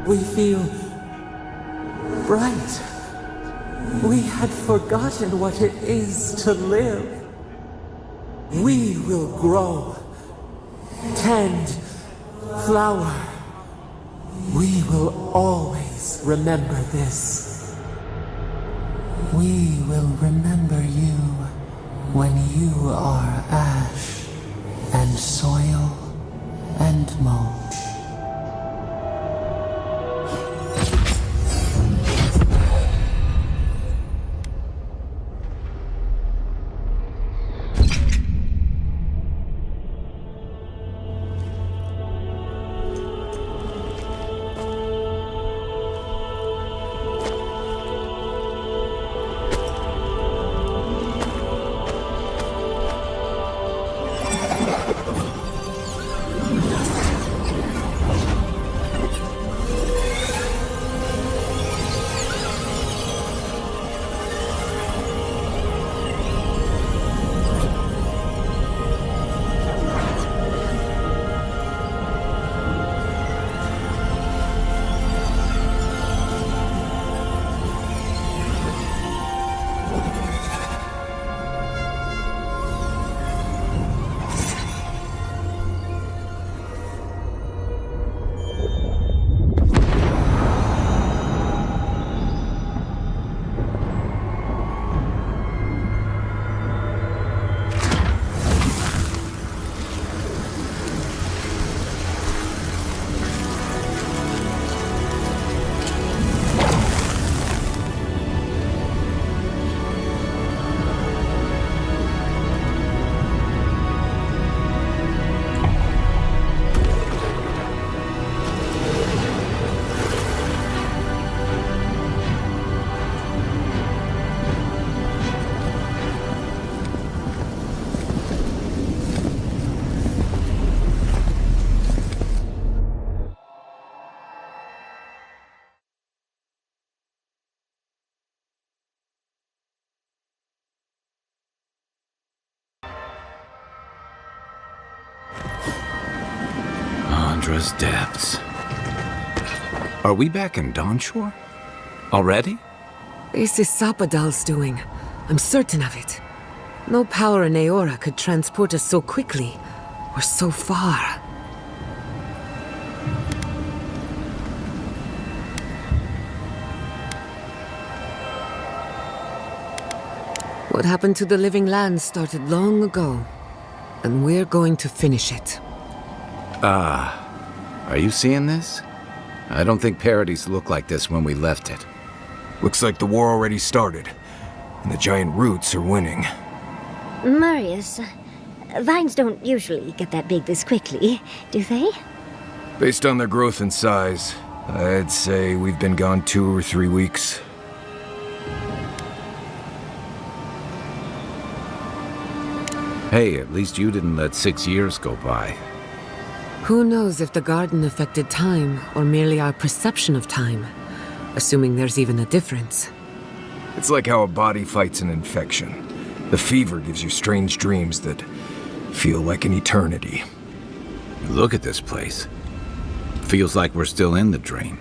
We feel bright. We had forgotten what it is to live. We will grow. Tend, flower. We will always remember this. We will remember you when you are ash and soil and mulch. Andra's depths. Are we back in Dawnshore? Already? This is Sapadal's doing. I'm certain of it. No power in Aora could transport us so quickly, or so far. What happened to the living land started long ago, and we're going to finish it. Are you seeing this? I don't think Paradise looked like this when we left it. Looks like the war already started, and the giant roots are winning. Marius, vines don't usually get that big this quickly, do they? Based on their growth and size, I'd say we've been gone 2 or 3 weeks. Hey, at least you didn't let 6 years go by. Who knows if the garden affected time, or merely our perception of time, assuming there's even a difference. It's like how a body fights an infection. The fever gives you strange dreams that feel like an Look at this place. Feels like we're still in the dream.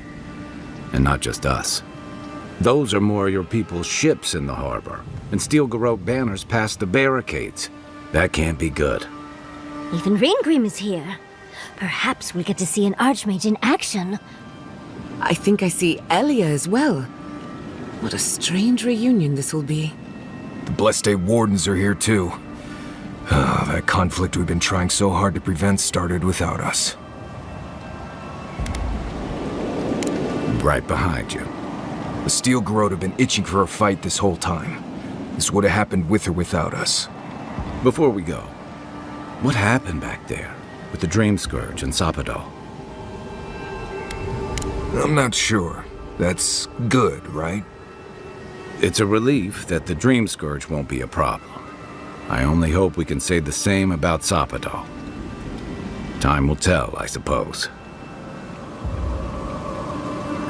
And not just us. Those are more your people's ships in the harbor, and steel garrote banners past the barricades. That can't be good. Even Raingrim is here. Perhaps we'll get to see an Archmage in action. I think I see Elia as well. What a strange reunion this will be. The Blessed Wardens are here too. That conflict we've been trying so hard to prevent started without us. Right behind you. The Steel Garrote have been itching for a fight this whole time. This would have happened with or without us. Before we go, what happened back there with the Dream Scourge and Sapadal? I'm not sure. That's good, right? It's a relief that the Dream Scourge won't be a problem. I only hope we can say the same about Sapadal. Time will tell, I suppose.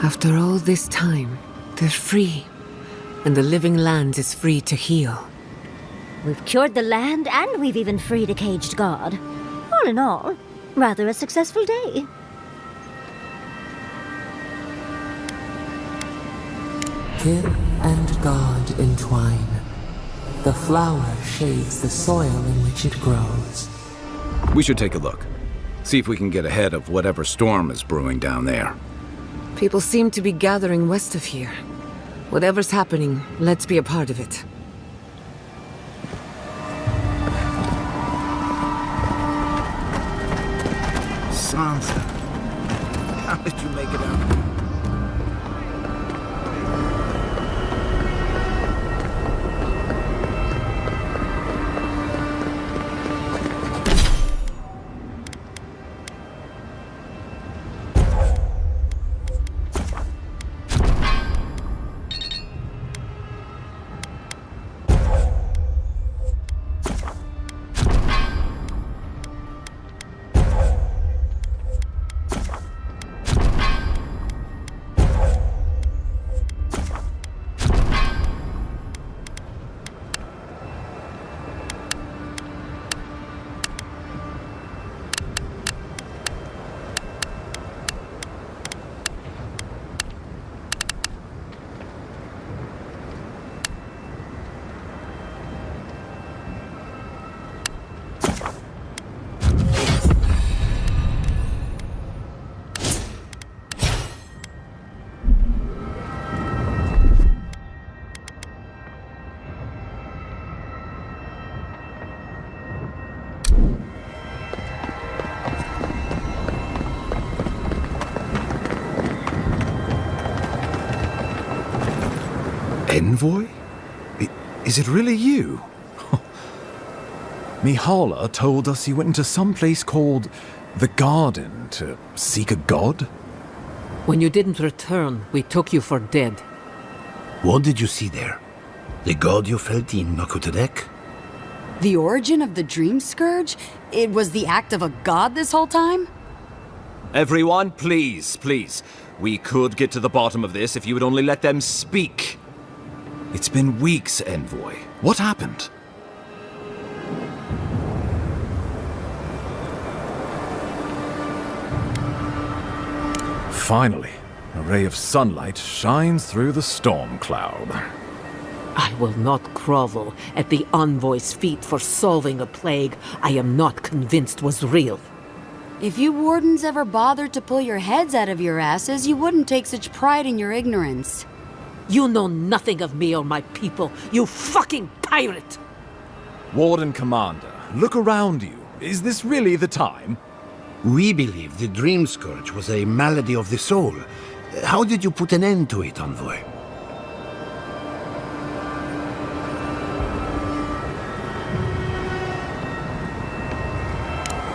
After all this time, they're free. And the living land is free to heal. We've cured the land and we've even freed a caged god. All in all, rather a successful day. Kin and God entwine. The flower shades the soil in which it grows. We should take a look. See if we can get ahead of whatever storm is brewing down there. People seem to be gathering west of here. Whatever's happening, let's be a part of it. Sansa, how did you make it out? Envoy? Is it really you? Mihala told us you went into some place called the Garden to seek a god? When you didn't return, we took you for dead. What did you see there? The god you felt in Nakutadek? The origin of the Dream Scourge? It was the act of a god this whole time? Everyone, please, please. We could get to the bottom of this if you would only let them speak. It's been weeks, Envoy. What happened? Finally, a ray of sunlight shines through the storm cloud. I will not grovel at the envoy's feet for solving a plague I am not convinced was real. If you wardens ever bothered to pull your heads out of your asses, you wouldn't take such pride in your ignorance. You know nothing of me or my people, you fucking pirate! Warden Commander, look around you. Is this really the time? We believe the Dream Scourge was a malady of the soul. How did you put an end to it, Envoy?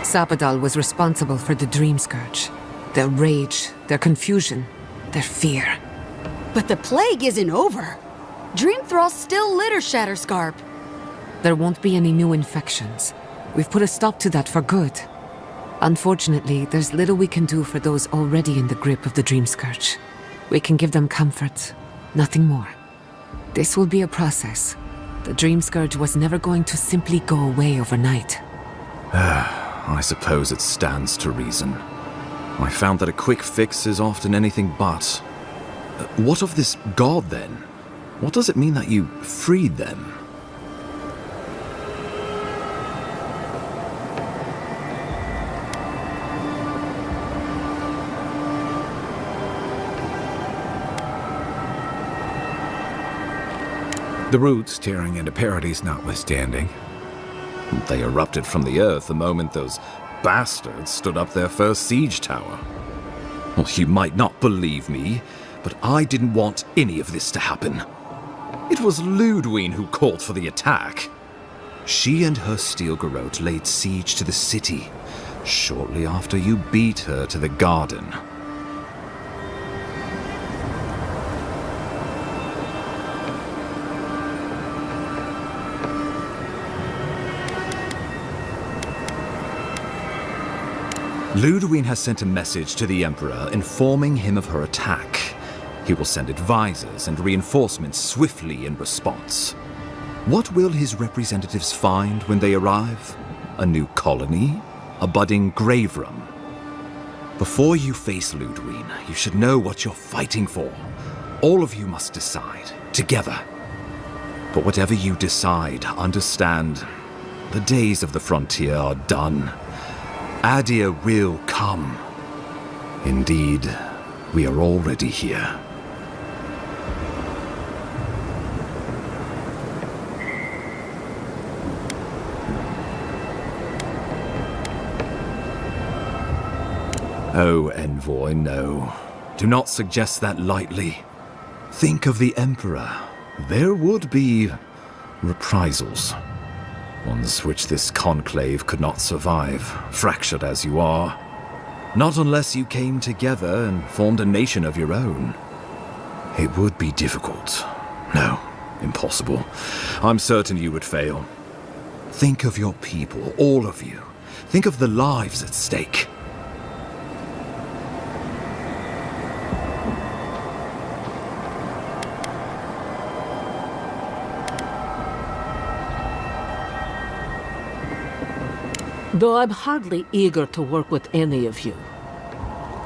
Sapadal was responsible for the Dream Scourge. Their rage, their confusion, their fear. But the plague isn't over. Dream Thralls still litter Shatterscarp. There won't be any new infections. We've put a stop to that for good. Unfortunately, there's little we can do for those already in the grip of the Dream Scourge. We can give them comfort, nothing more. This will be a process. The Dream Scourge was never going to simply go away overnight. I suppose it stands to reason. I found that a quick fix is often anything but. What of this god, then? What does it mean that you freed them? The roots tearing into Paradise notwithstanding. They erupted from the earth the moment those bastards stood up their first siege tower. Well, you might not believe me, but I didn't want any of this to happen. It was Ludwine who called for the attack. She and her steel garrote laid siege to the city shortly after you beat her to the garden. Ludwine has sent a message to the Emperor informing him of her attack. He will send advisors and reinforcements swiftly in response. What will his representatives find when they arrive? A new colony? A budding grave room? Before you face Ludwine, you should know what you're fighting for. All of you must decide, together. But whatever you decide, understand, the days of the frontier are done. Adir will come. Indeed, we are already here. Oh, Envoy, no. Do not suggest that lightly. Think of the Emperor. There would be reprisals. Ones which this conclave could not survive, fractured as you are. Not unless you came together and formed a nation of your own. It would be difficult. No, impossible. I'm certain you would fail. Think of your people, all of you. Think of the lives at stake. Though I'm hardly eager to work with any of you,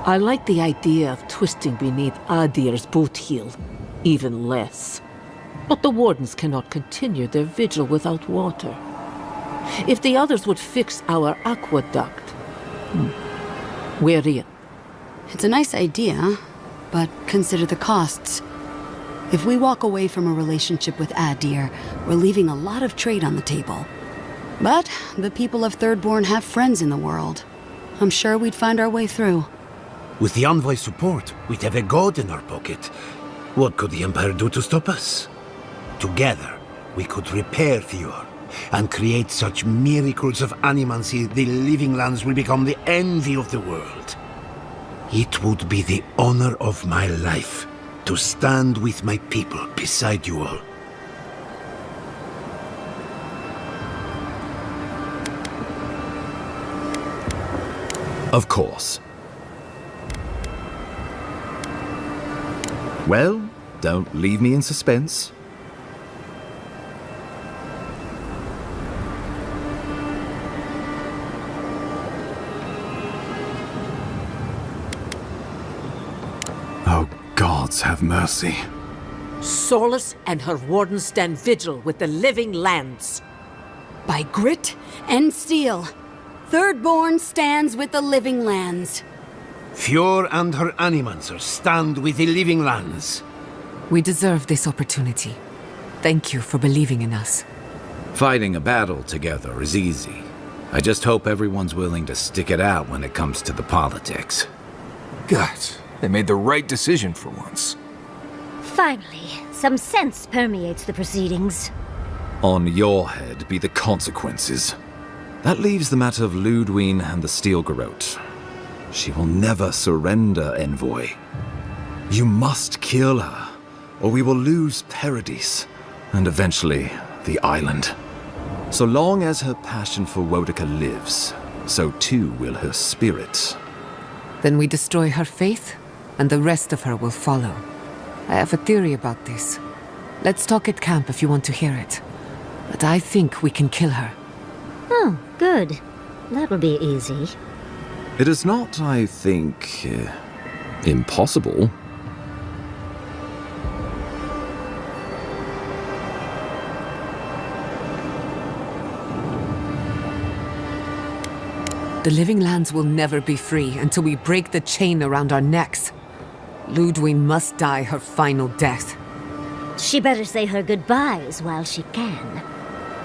I like the idea of twisting beneath Adir's boot heel even less. But the Wardens cannot continue their vigil without water. If the others would fix our aqueduct, we're in. It's a nice idea, but consider the costs. If we walk away from a relationship with Adir, we're leaving a lot of trade on the table. But the people of Thirdborn have friends in the world. I'm sure we'd find our way through. With the Envoy's support, we'd have a god in our pocket. What could the Empire do to stop us? Together, we could repair Fjord and create such miracles of animancy the living lands will become the envy of the world. It would be the honor of my life to stand with my people beside you all. Of course. Well, don't leave me in suspense. Oh, gods have mercy. Solus and her Wardens stand vigil with the living lands. By grit and steel, Thirdborn stands with the living lands. Fjord and her animancers stand with the living lands. We deserve this opportunity. Thank you for believing in us. Fighting a battle together is easy. I just hope everyone's willing to stick it out when it comes to the politics. God, they made the right decision for once. Finally, some sense permeates the proceedings. On your head be the consequences. That leaves the matter of Ludwine and the steel garrote. She will never surrender, Envoy. You must kill her, or we will lose Paradise, and eventually the island. So long as her passion for Wodica lives, so too will her spirit. Then we destroy her faith, and the rest of her will follow. I have a theory about this. Let's talk at camp if you want to hear it. But I think we can kill her. Oh, good. That will be easy. It is not, I think, impossible. The living lands will never be free until we break the chain around our necks. Ludwig must die her final death. She better say her goodbyes while she can.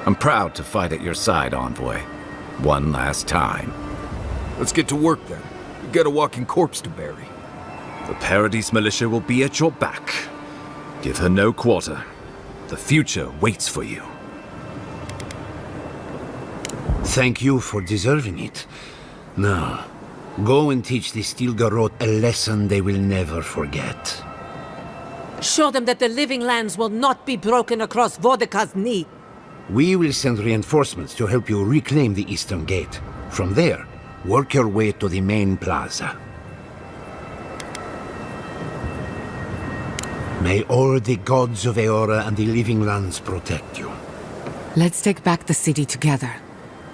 I'm proud to fight at your side, Envoy. One last time. Let's get to work then. We've got a walking corpse to bury. The Paradise Militia will be at your back. Give her no quarter. The future waits for you. Thank you for deserving it. Now, go and teach the Stilgarot a lesson they will never forget. Show them that the living lands will not be broken across Vodka's knee. We will send reinforcements to help you reclaim the Eastern Gate. From there, work your way to the main plaza. May all the gods of Eora and the living lands protect you. Let's take back the city together.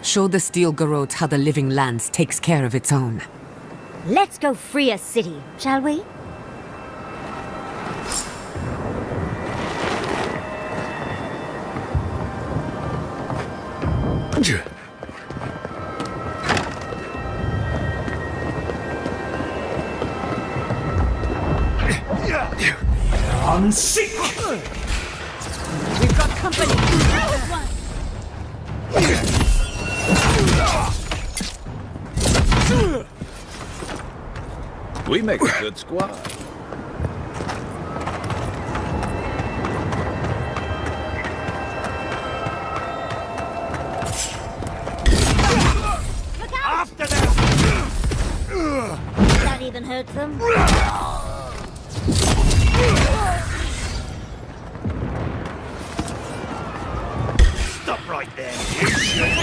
Show the Stilgarot how the living lands takes care of its own. Let's go free a city, shall we? I'm sick! We've got company! We make a good squad. After them! Did that even hurt them? Stop right there, you shit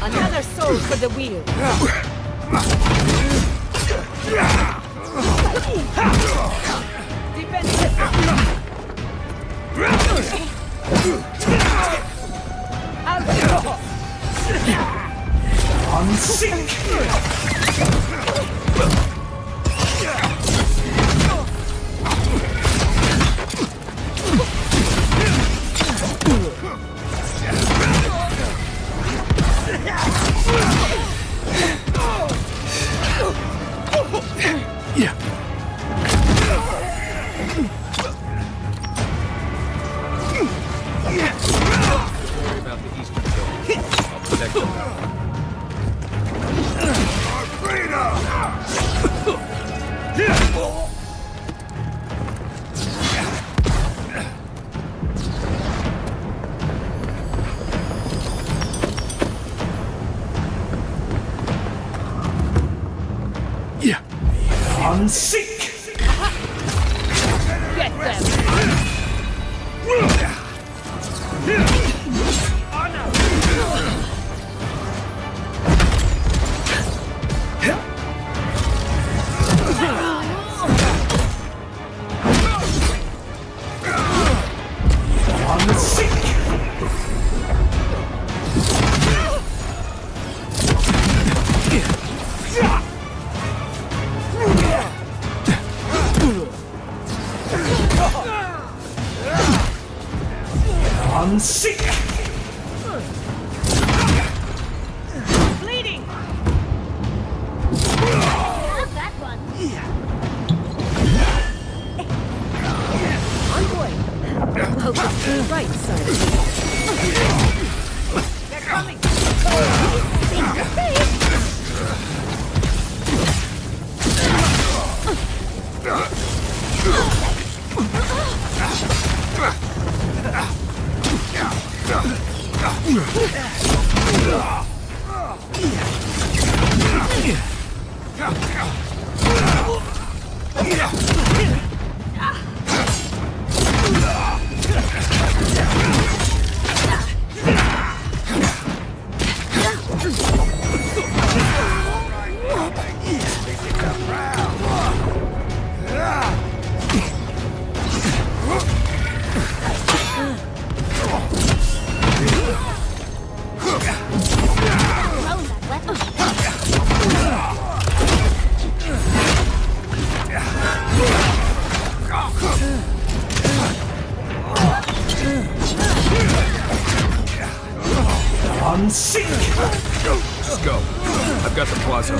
Another soul for the wheel! I'm sick! I'm sick! Get them! I'm sick! I'm sick! Bleeding! Love that one! Envoy, bright side of it. They're coming! Just go. I've got the plaza.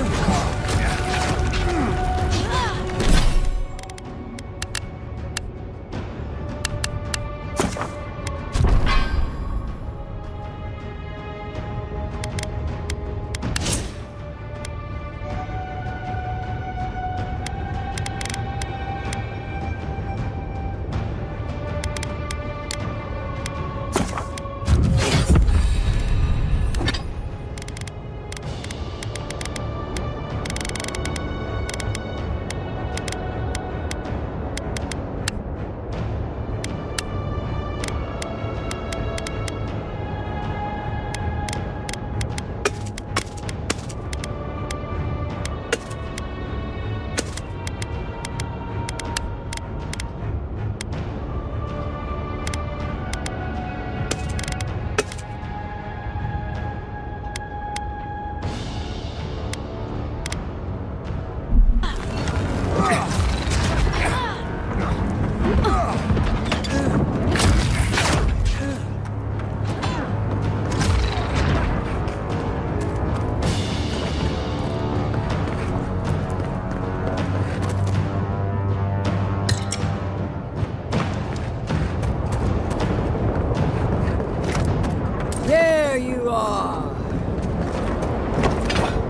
There you are!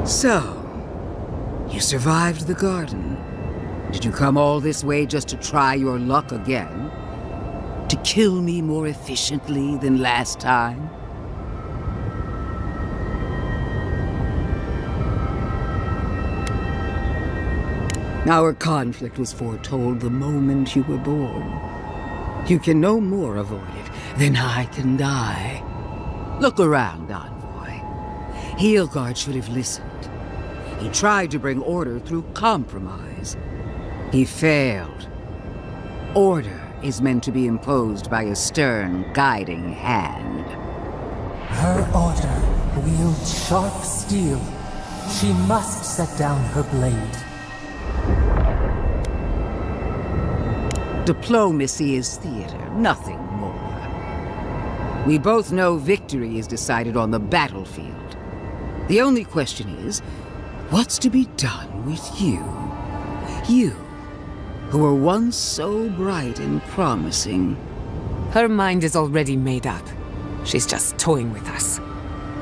So, you survived the garden. Did you come all this way just to try your luck again? To kill me more efficiently than last time? Our conflict was foretold the moment you were born. You can no more avoid it than I can die. Look around, Envoy. Heelguard should have listened. He tried to bring order through compromise. He failed. Order is meant to be imposed by a stern, guiding hand. Her order wields sharp steel. She must set down her blade. Diplomacy is theater, nothing more. We both know victory is decided on the battlefield. The only question is, what's to be done with you? You, who were once so bright and promising. Her mind is already made up. She's just toying with us.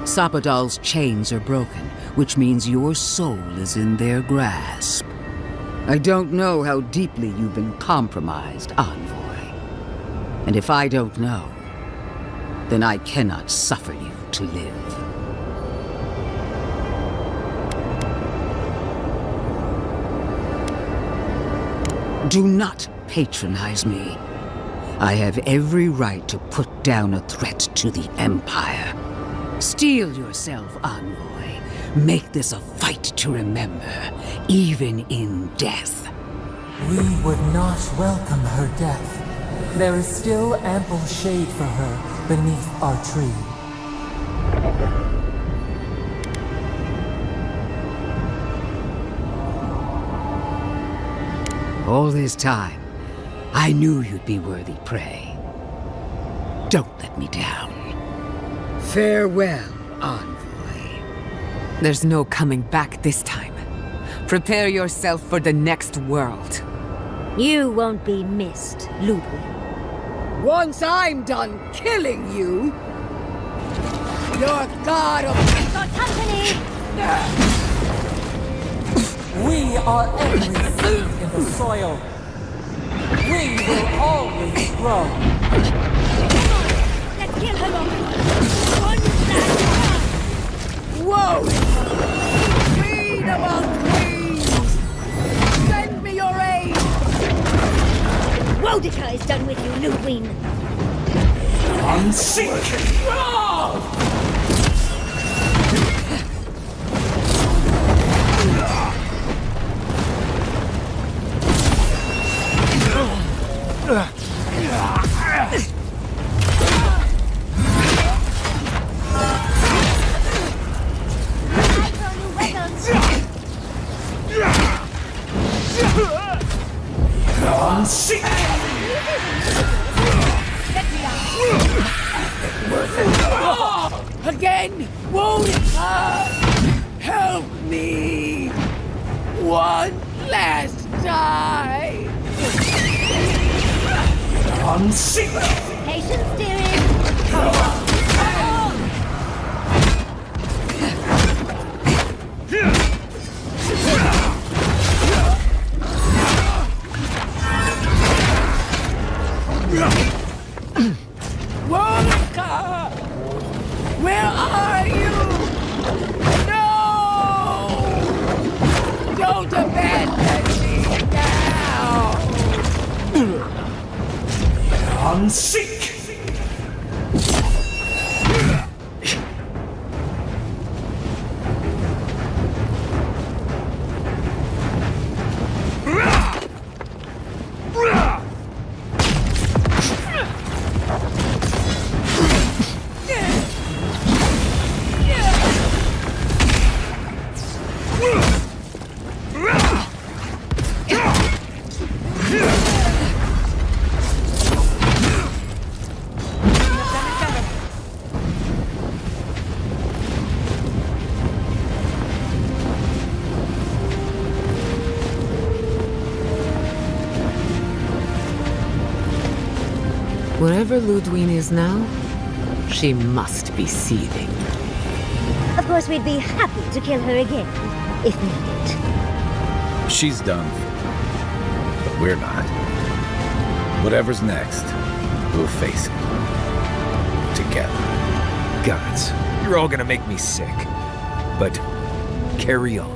Sapadal's chains are broken, which means your soul is in their grasp. I don't know how deeply you've been compromised, Envoy. And if I don't know, then I cannot suffer you to live. Do not patronize me. I have every right to put down a threat to the Empire. Steel yourself, Envoy. Make this a fight to remember, even in death. We would not welcome her death. There is still ample shade for her beneath our tree. All this time, I knew you'd be worthy prey. Don't let me down. Farewell, Envoy. There's no coming back this time. Prepare yourself for the next world. You won't be missed, Ludwig. Once I'm done killing you, your god of... Got company! We are every seed in the soil. We will always grow. Let's kill her off! One last Whoa! Queen among queens! Send me your aid! Boudica is done with you, Ludwig. Unsink! Unsink! Again! Boudica! Help me! One last time! Unsink! Patience, dearie! Boudica! Where are you? No! Don't abandon me now! Unsink! Wherever Ludwig is now, she must be seething. Of course, we'd be happy to kill her again, if needed. She's done. But we're not. Whatever's next, we'll face it. Together. Gods, you're all gonna make me sick. But carry on.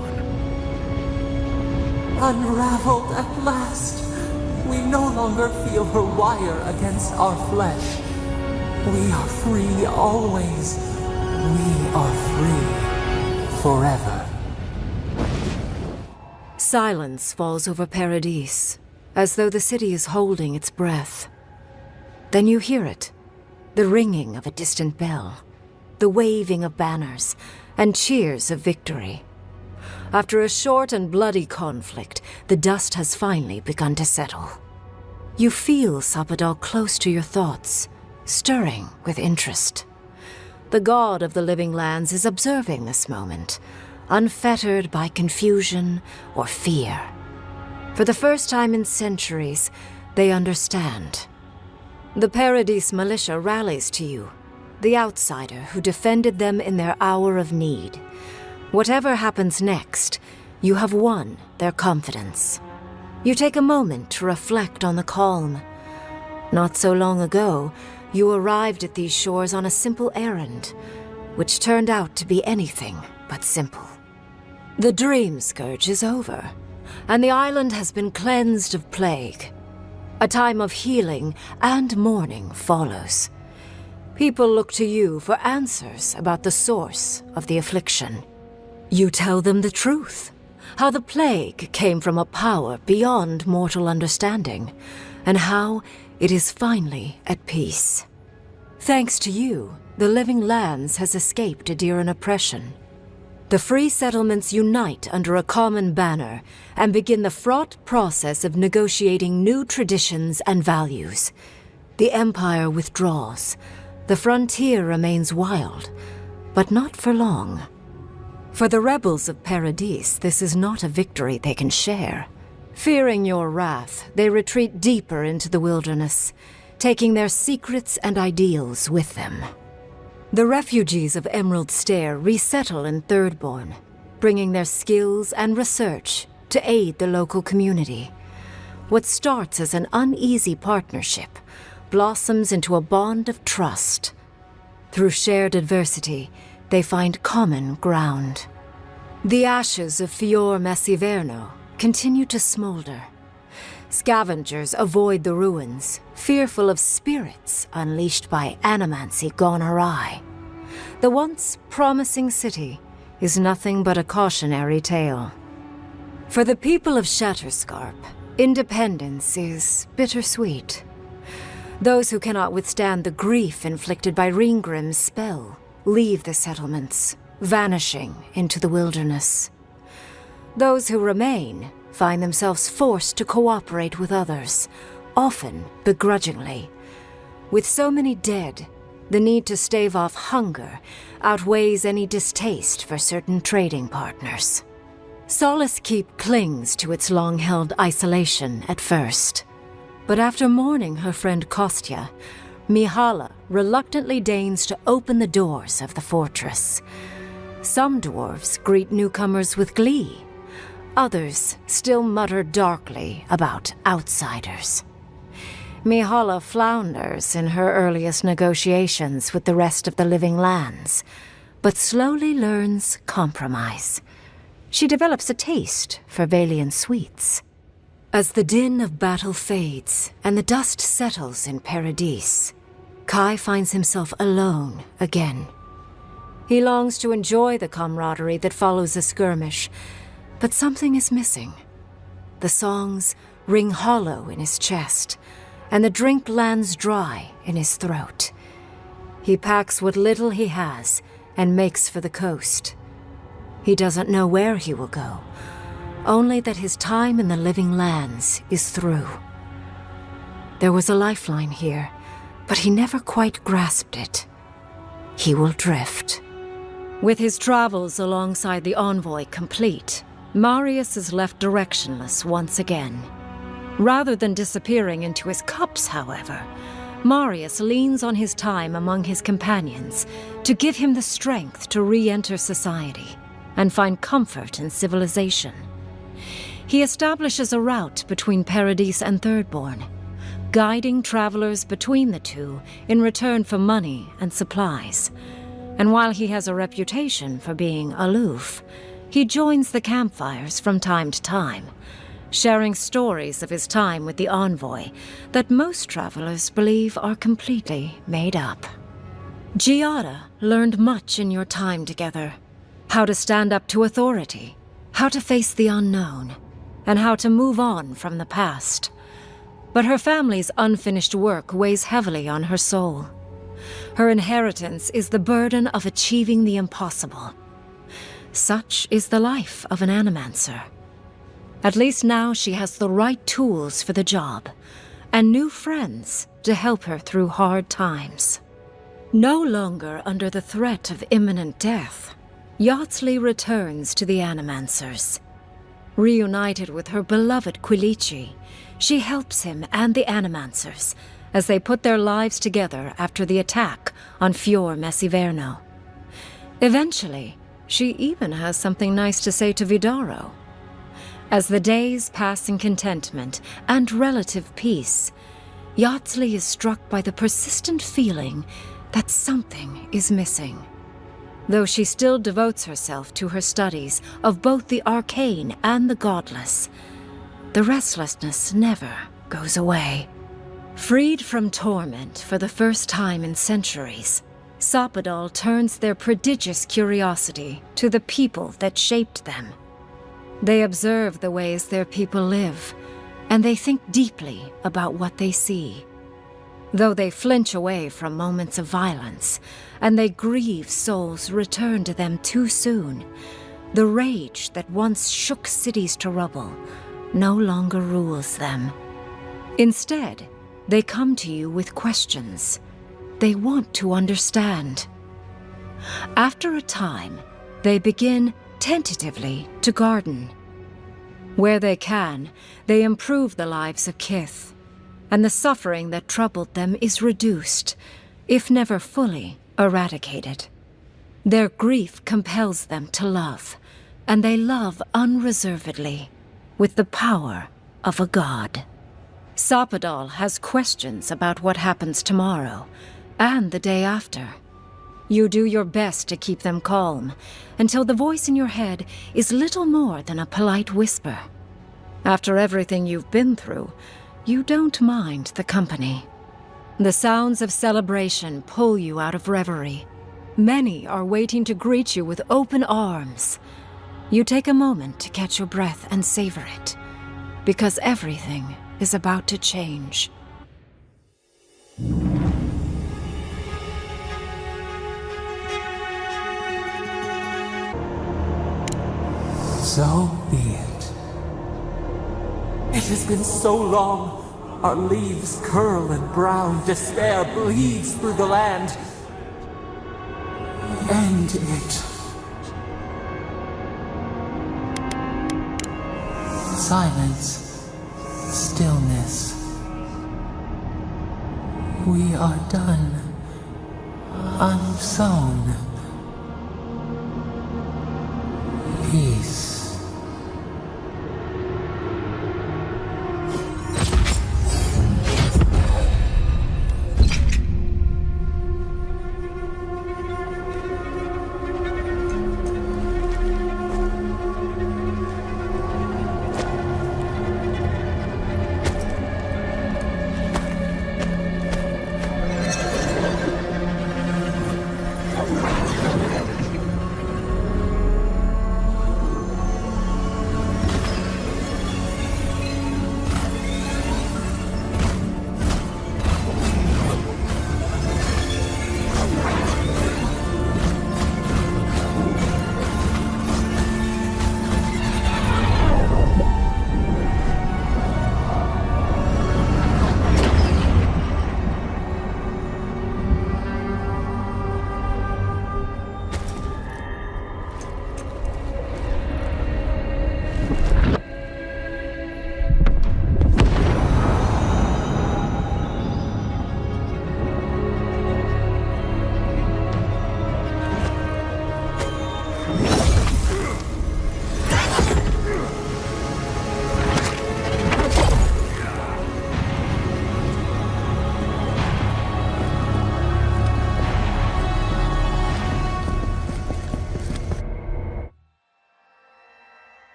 Unraveled at last. We no longer feel her wire against our flesh. We are free always. We are free forever. Silence falls over Paradise, as though the city is holding its breath. Then you hear it, the ringing of a distant bell, the waving of banners, and cheers of victory. After a short and bloody conflict, the dust has finally begun to settle. You feel Sapadal close to your thoughts, stirring with interest. The god of the living lands is observing this moment, unfettered by confusion or fear. For the first time in centuries, they understand. The Paradise militia rallies to you, the outsider who defended them in their hour of need. Whatever happens next, you have won their confidence. You take a moment to reflect on the calm. Not so long ago, you arrived at these shores on a simple errand, which turned out to be anything but simple. The dream scourge is over, and the island has been cleansed of plague. A time of healing and mourning follows. People look to you for answers about the source of the affliction. You tell them the truth, how the plague came from a power beyond mortal understanding, and how it is finally at peace. Thanks to you, the living lands has escaped Adiran oppression. The free settlements unite under a common banner and begin the fraught process of negotiating new traditions and values. The Empire withdraws. The frontier remains wild, but not for long. For the rebels of Paradise, this is not a victory they can share. Fearing your wrath, they retreat deeper into the wilderness, taking their secrets and ideals with them. The refugees of Emerald Stair resettle in Thirdborn, bringing their skills and research to aid the local community. What starts as an uneasy partnership blossoms into a bond of trust. Through shared adversity, they find common ground. The ashes of Fior Messiverno continue to smolder. Scavengers avoid the ruins, fearful of spirits unleashed by animancy gone awry. The once promising city is nothing but a cautionary tale. For the people of Shatterscarp, independence is bittersweet. Those who cannot withstand the grief inflicted by Ringgrim's spell leave the settlements, vanishing into the wilderness. Those who remain find themselves forced to cooperate with others, often begrudgingly. With so many dead, the need to stave off hunger outweighs any distaste for certain trading partners. Solace Keep clings to its long-held isolation at first. But after mourning her friend Kostya, Mihala reluctantly deigns to open the doors of the fortress. Some dwarves greet newcomers with glee. Others still mutter darkly about outsiders. Mihala flounders in her earliest negotiations with the rest of the living lands, but slowly learns compromise. She develops a taste for Valian sweets. As the din of battle fades and the dust settles in Paradise, Kai finds himself alone again. He longs to enjoy the camaraderie that follows a skirmish, but something is missing. The songs ring hollow in his chest, and the drink lands dry in his throat. He packs what little he has and makes for the coast. He doesn't know where he will go, only that his time in the living lands is through. There was a lifeline here, but he never quite grasped it. He will drift. With his travels alongside the envoy complete, Marius is left directionless once again. Rather than disappearing into his cups, however, Marius leans on his time among his companions to give him the strength to re-enter society and find comfort in civilization. He establishes a route between Paradise and Thirdborn, guiding travelers between the two in return for money and supplies. And while he has a reputation for being aloof, he joins the campfires from time to time, sharing stories of his time with the envoy that most travelers believe are completely made up. Giada learned much in your time together. How to stand up to authority, how to face the unknown, and how to move on from the past. But her family's unfinished work weighs heavily on her soul. Her inheritance is the burden of achieving the impossible. Such is the life of an animancer. At least now she has the right tools for the job, and new friends to help her through hard times. No longer under the threat of imminent death, Yardsley returns to the Animancers. Reunited with her beloved Quilici, she helps him and the Animancers as they put their lives together after the attack on Fior Messiverno. Eventually, she even has something nice to say to Vidaro. As the days pass in contentment and relative peace, Yardsley is struck by the persistent feeling that something is missing. Though she still devotes herself to her studies of both the arcane and the godless, the restlessness never goes away. Freed from torment for the first time in centuries, Sopadal turns their prodigious curiosity to the people that shaped them. They observe the ways their people live, and they think deeply about what they see. Though they flinch away from moments of violence, and they grieve souls returned to them too soon, the rage that once shook cities to rubble no longer rules them. Instead, they come to you with questions. They want to understand. After a time, they begin tentatively to garden. Where they can, they improve the lives of Kith. and the suffering that troubled them is reduced, if never fully eradicated. Their grief compels them to love, and they love unreservedly, with the power of a god. Sapadal has questions about what happens tomorrow, and the day after. You do your best to keep them calm, until the voice in your head is little more than a polite whisper. After everything you've been through, you don't mind the company. The sounds of celebration pull you out of reverie. Many are waiting to greet you with open arms. You take a moment to catch your breath and savor it, because everything is about to change. So be it. It has been so long. Our leaves curl and brown. Despair bleeds through the land. End it. Silence. Stillness. We are done. Unsown. Peace.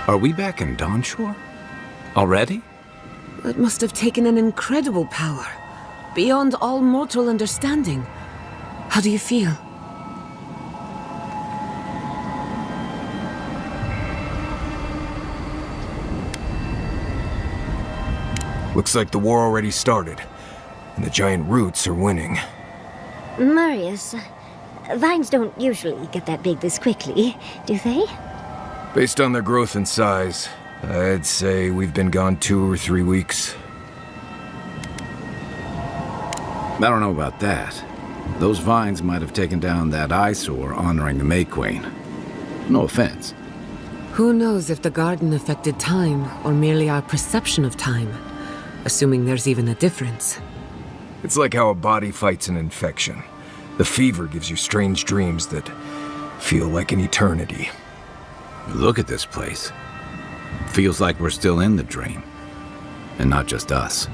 Are we back in Dawnshore? Already? It must have taken an incredible power, beyond all mortal understanding. How do you feel? Looks like the war already started, and the giant roots are winning. Marius, vines don't usually get that big this quickly, do they? Based on their growth and size, I'd say we've been gone 2 or 3 weeks. I don't know about that. Those vines might have taken down that eyesore honoring the May Queen. No offense. Who knows if the garden affected time, or merely our perception of time, assuming there's even a difference. It's like how a body fights an infection. The fever gives you strange dreams that feel like an eternity. Look at this place. Feels like we're still in the dream. And not just us.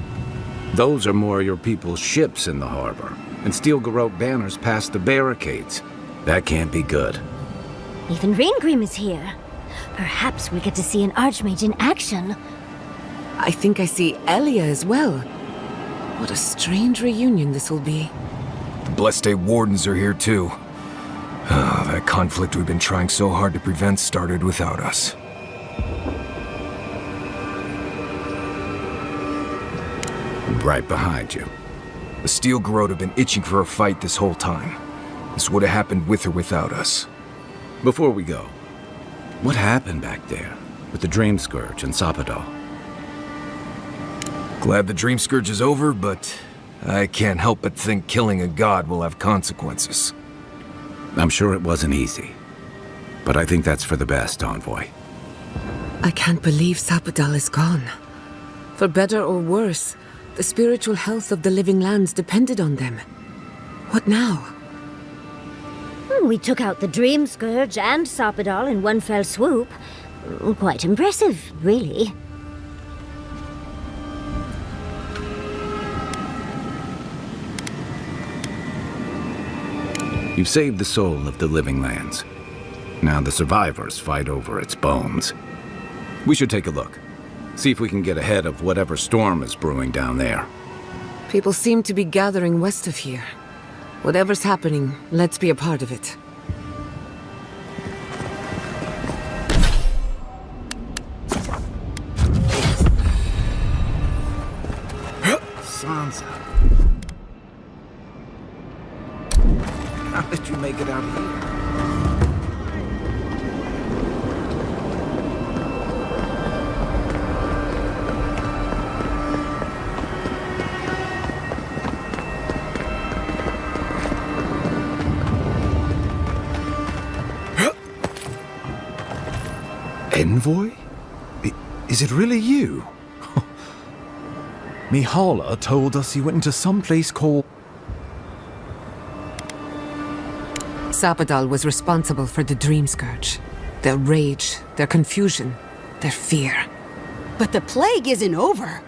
Those are more your people's ships in the harbor, and steel Garrote banners past the barricades. That can't be good. Even Ringrim is here. Perhaps we get to see an Archmage in action. I think I see Elia as well. What a strange reunion this will be. The Blessed Wardens are here too. That conflict we've been trying so hard to prevent started without us. Right behind you. The Steel Garrote have been itching for a fight this whole time. This would have happened with or without us. Before we go, what happened back there with the Dream Scourge and Sapadal? Glad the Dream Scourge is over, but I can't help but think killing a god will have consequences. I'm sure it wasn't easy. But I think that's for the best, Envoy. I can't believe Sapadal is gone. For better or worse, the spiritual health of the living lands depended on them. What now? We took out the Dream Scourge and Sapadal in one fell swoop. Quite impressive, really. You've saved the soul of the living lands. Now the survivors fight over its bones. We should take a look. See if we can get ahead of whatever storm is brewing down there. People seem to be gathering west of here. Whatever's happening, let's be a part of it. Sansa. How did you make it out here? Envoy? Is it really you? Mihala told us you went into some place called... Sapadal was responsible for the Dream Scourge. Their rage, their confusion, their fear. But the plague isn't over.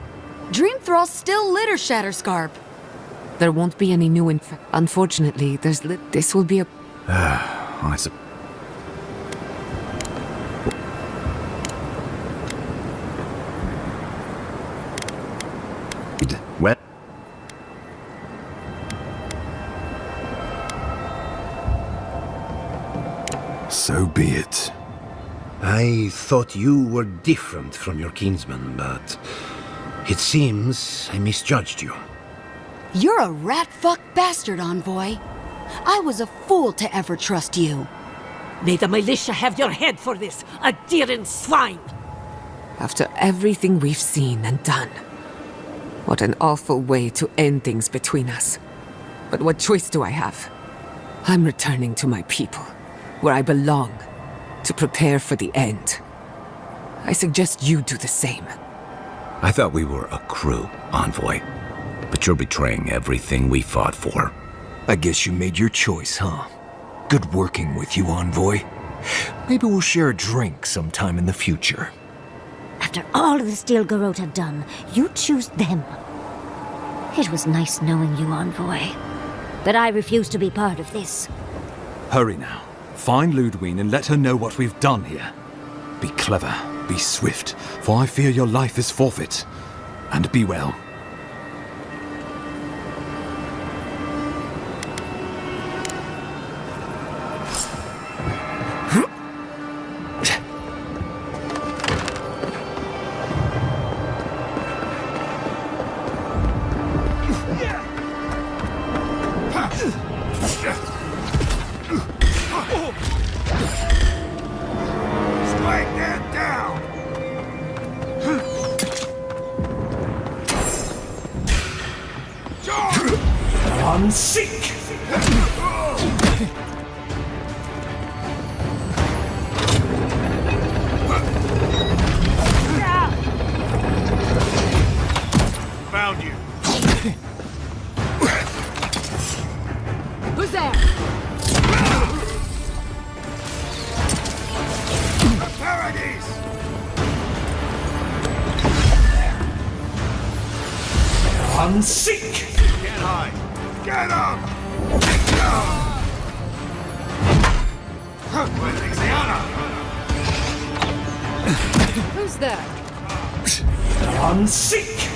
Dream Thralls still litter Shatterscarp. There won't be any new Unfortunately, this will be a... I suppose... Well... So be it. I thought you were different from your kinsman, but it seems I misjudged you. You're a rat-fuck bastard, Envoy. I was a fool to ever trust you. May the militia have your head for this, Adiran swine! After everything we've seen and done. What an awful way to end things between us. But what choice do I have? I'm returning to my people, where I belong, to prepare for the end. I suggest you do the same. I thought we were a crew, Envoy. But you're betraying everything we fought for. I guess you made your choice, huh? Good working with you, Envoy. Maybe we'll share a drink sometime in the future. After all the Steel Garrote have done, you choose them. It was nice knowing you, Envoy. But I refuse to be part of this. Hurry now. Find Ludwine and let her know what we've done here. Be clever, be swift, for I fear your life is forfeit. And be well. Found you. Who's there? Paradise! Unseek! Can't hide. Get up! Who's there? Unseek!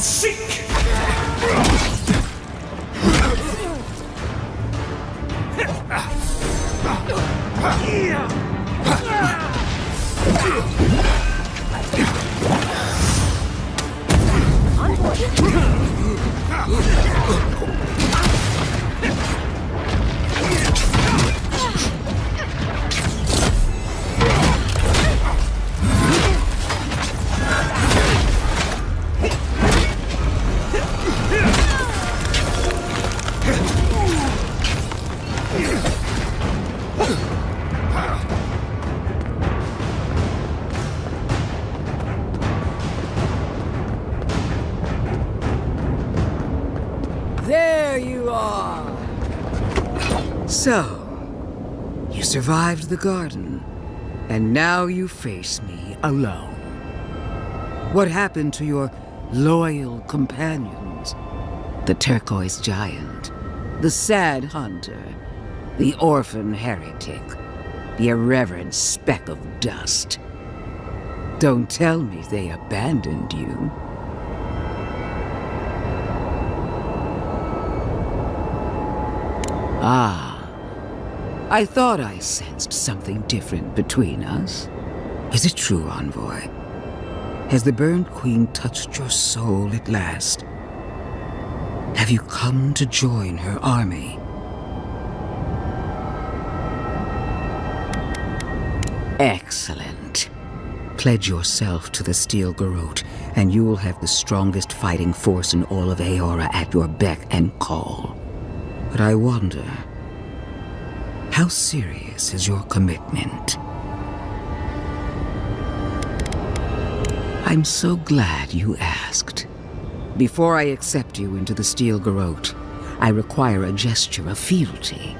seek! There you are! So, you survived the garden, and now you face me alone. What happened to your loyal companions? The turquoise giant, the sad hunter, the orphan heretic, the irreverent speck of dust. Don't tell me they abandoned you. Ah, I thought I sensed something different between us. Is it true, Envoy? Has the Burned Queen touched your soul at last? Have you come to join her army? Excellent. Pledge yourself to the Steel Garrote, and you will have the strongest fighting force in all of Aora at your beck and call. But I wonder, how serious is your commitment? I'm so glad you asked. Before I accept you into the Steel Garrote, I require a gesture of fealty,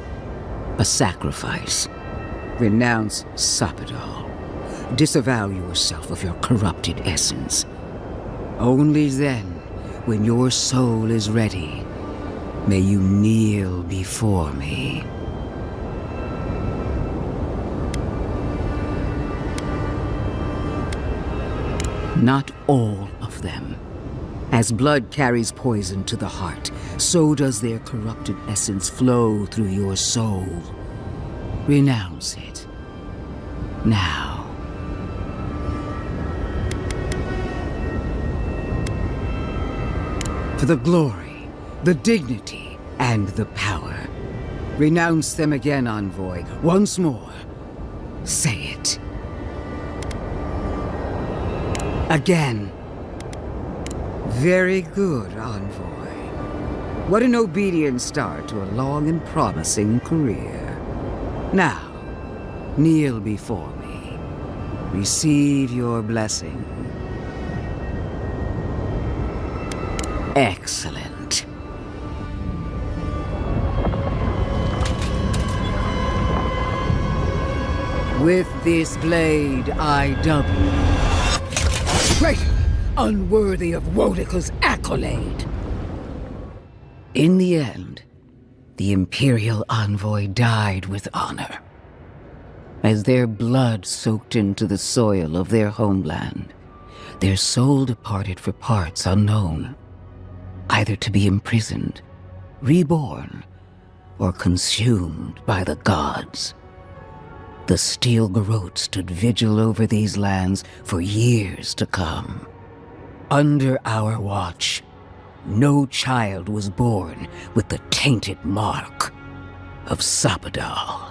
a sacrifice. Renounce Sapadal. Disavow yourself of your corrupted essence. Only then, when your soul is ready, may you kneel before me. Not all of them. As blood carries poison to the heart, so does their corrupted essence flow through your soul. Renounce it. Now. For the glory, the dignity, and the power. Renounce them again, Envoy. Once more. Say it. Again. Very good, Envoy. What an obedient start to a long and promising career. Now, kneel before me. Receive your blessing. Excellent. With this blade, I double. Traitor! Unworthy of Wodika's accolade! In the end, the Imperial Envoy died with honor. As their blood soaked into the soil of their homeland, their soul departed for parts unknown, either to be imprisoned, reborn, or consumed by the gods. The Steel Garrote stood vigil over these lands for years to come. Under our watch, no child was born with the tainted mark of Sapadal.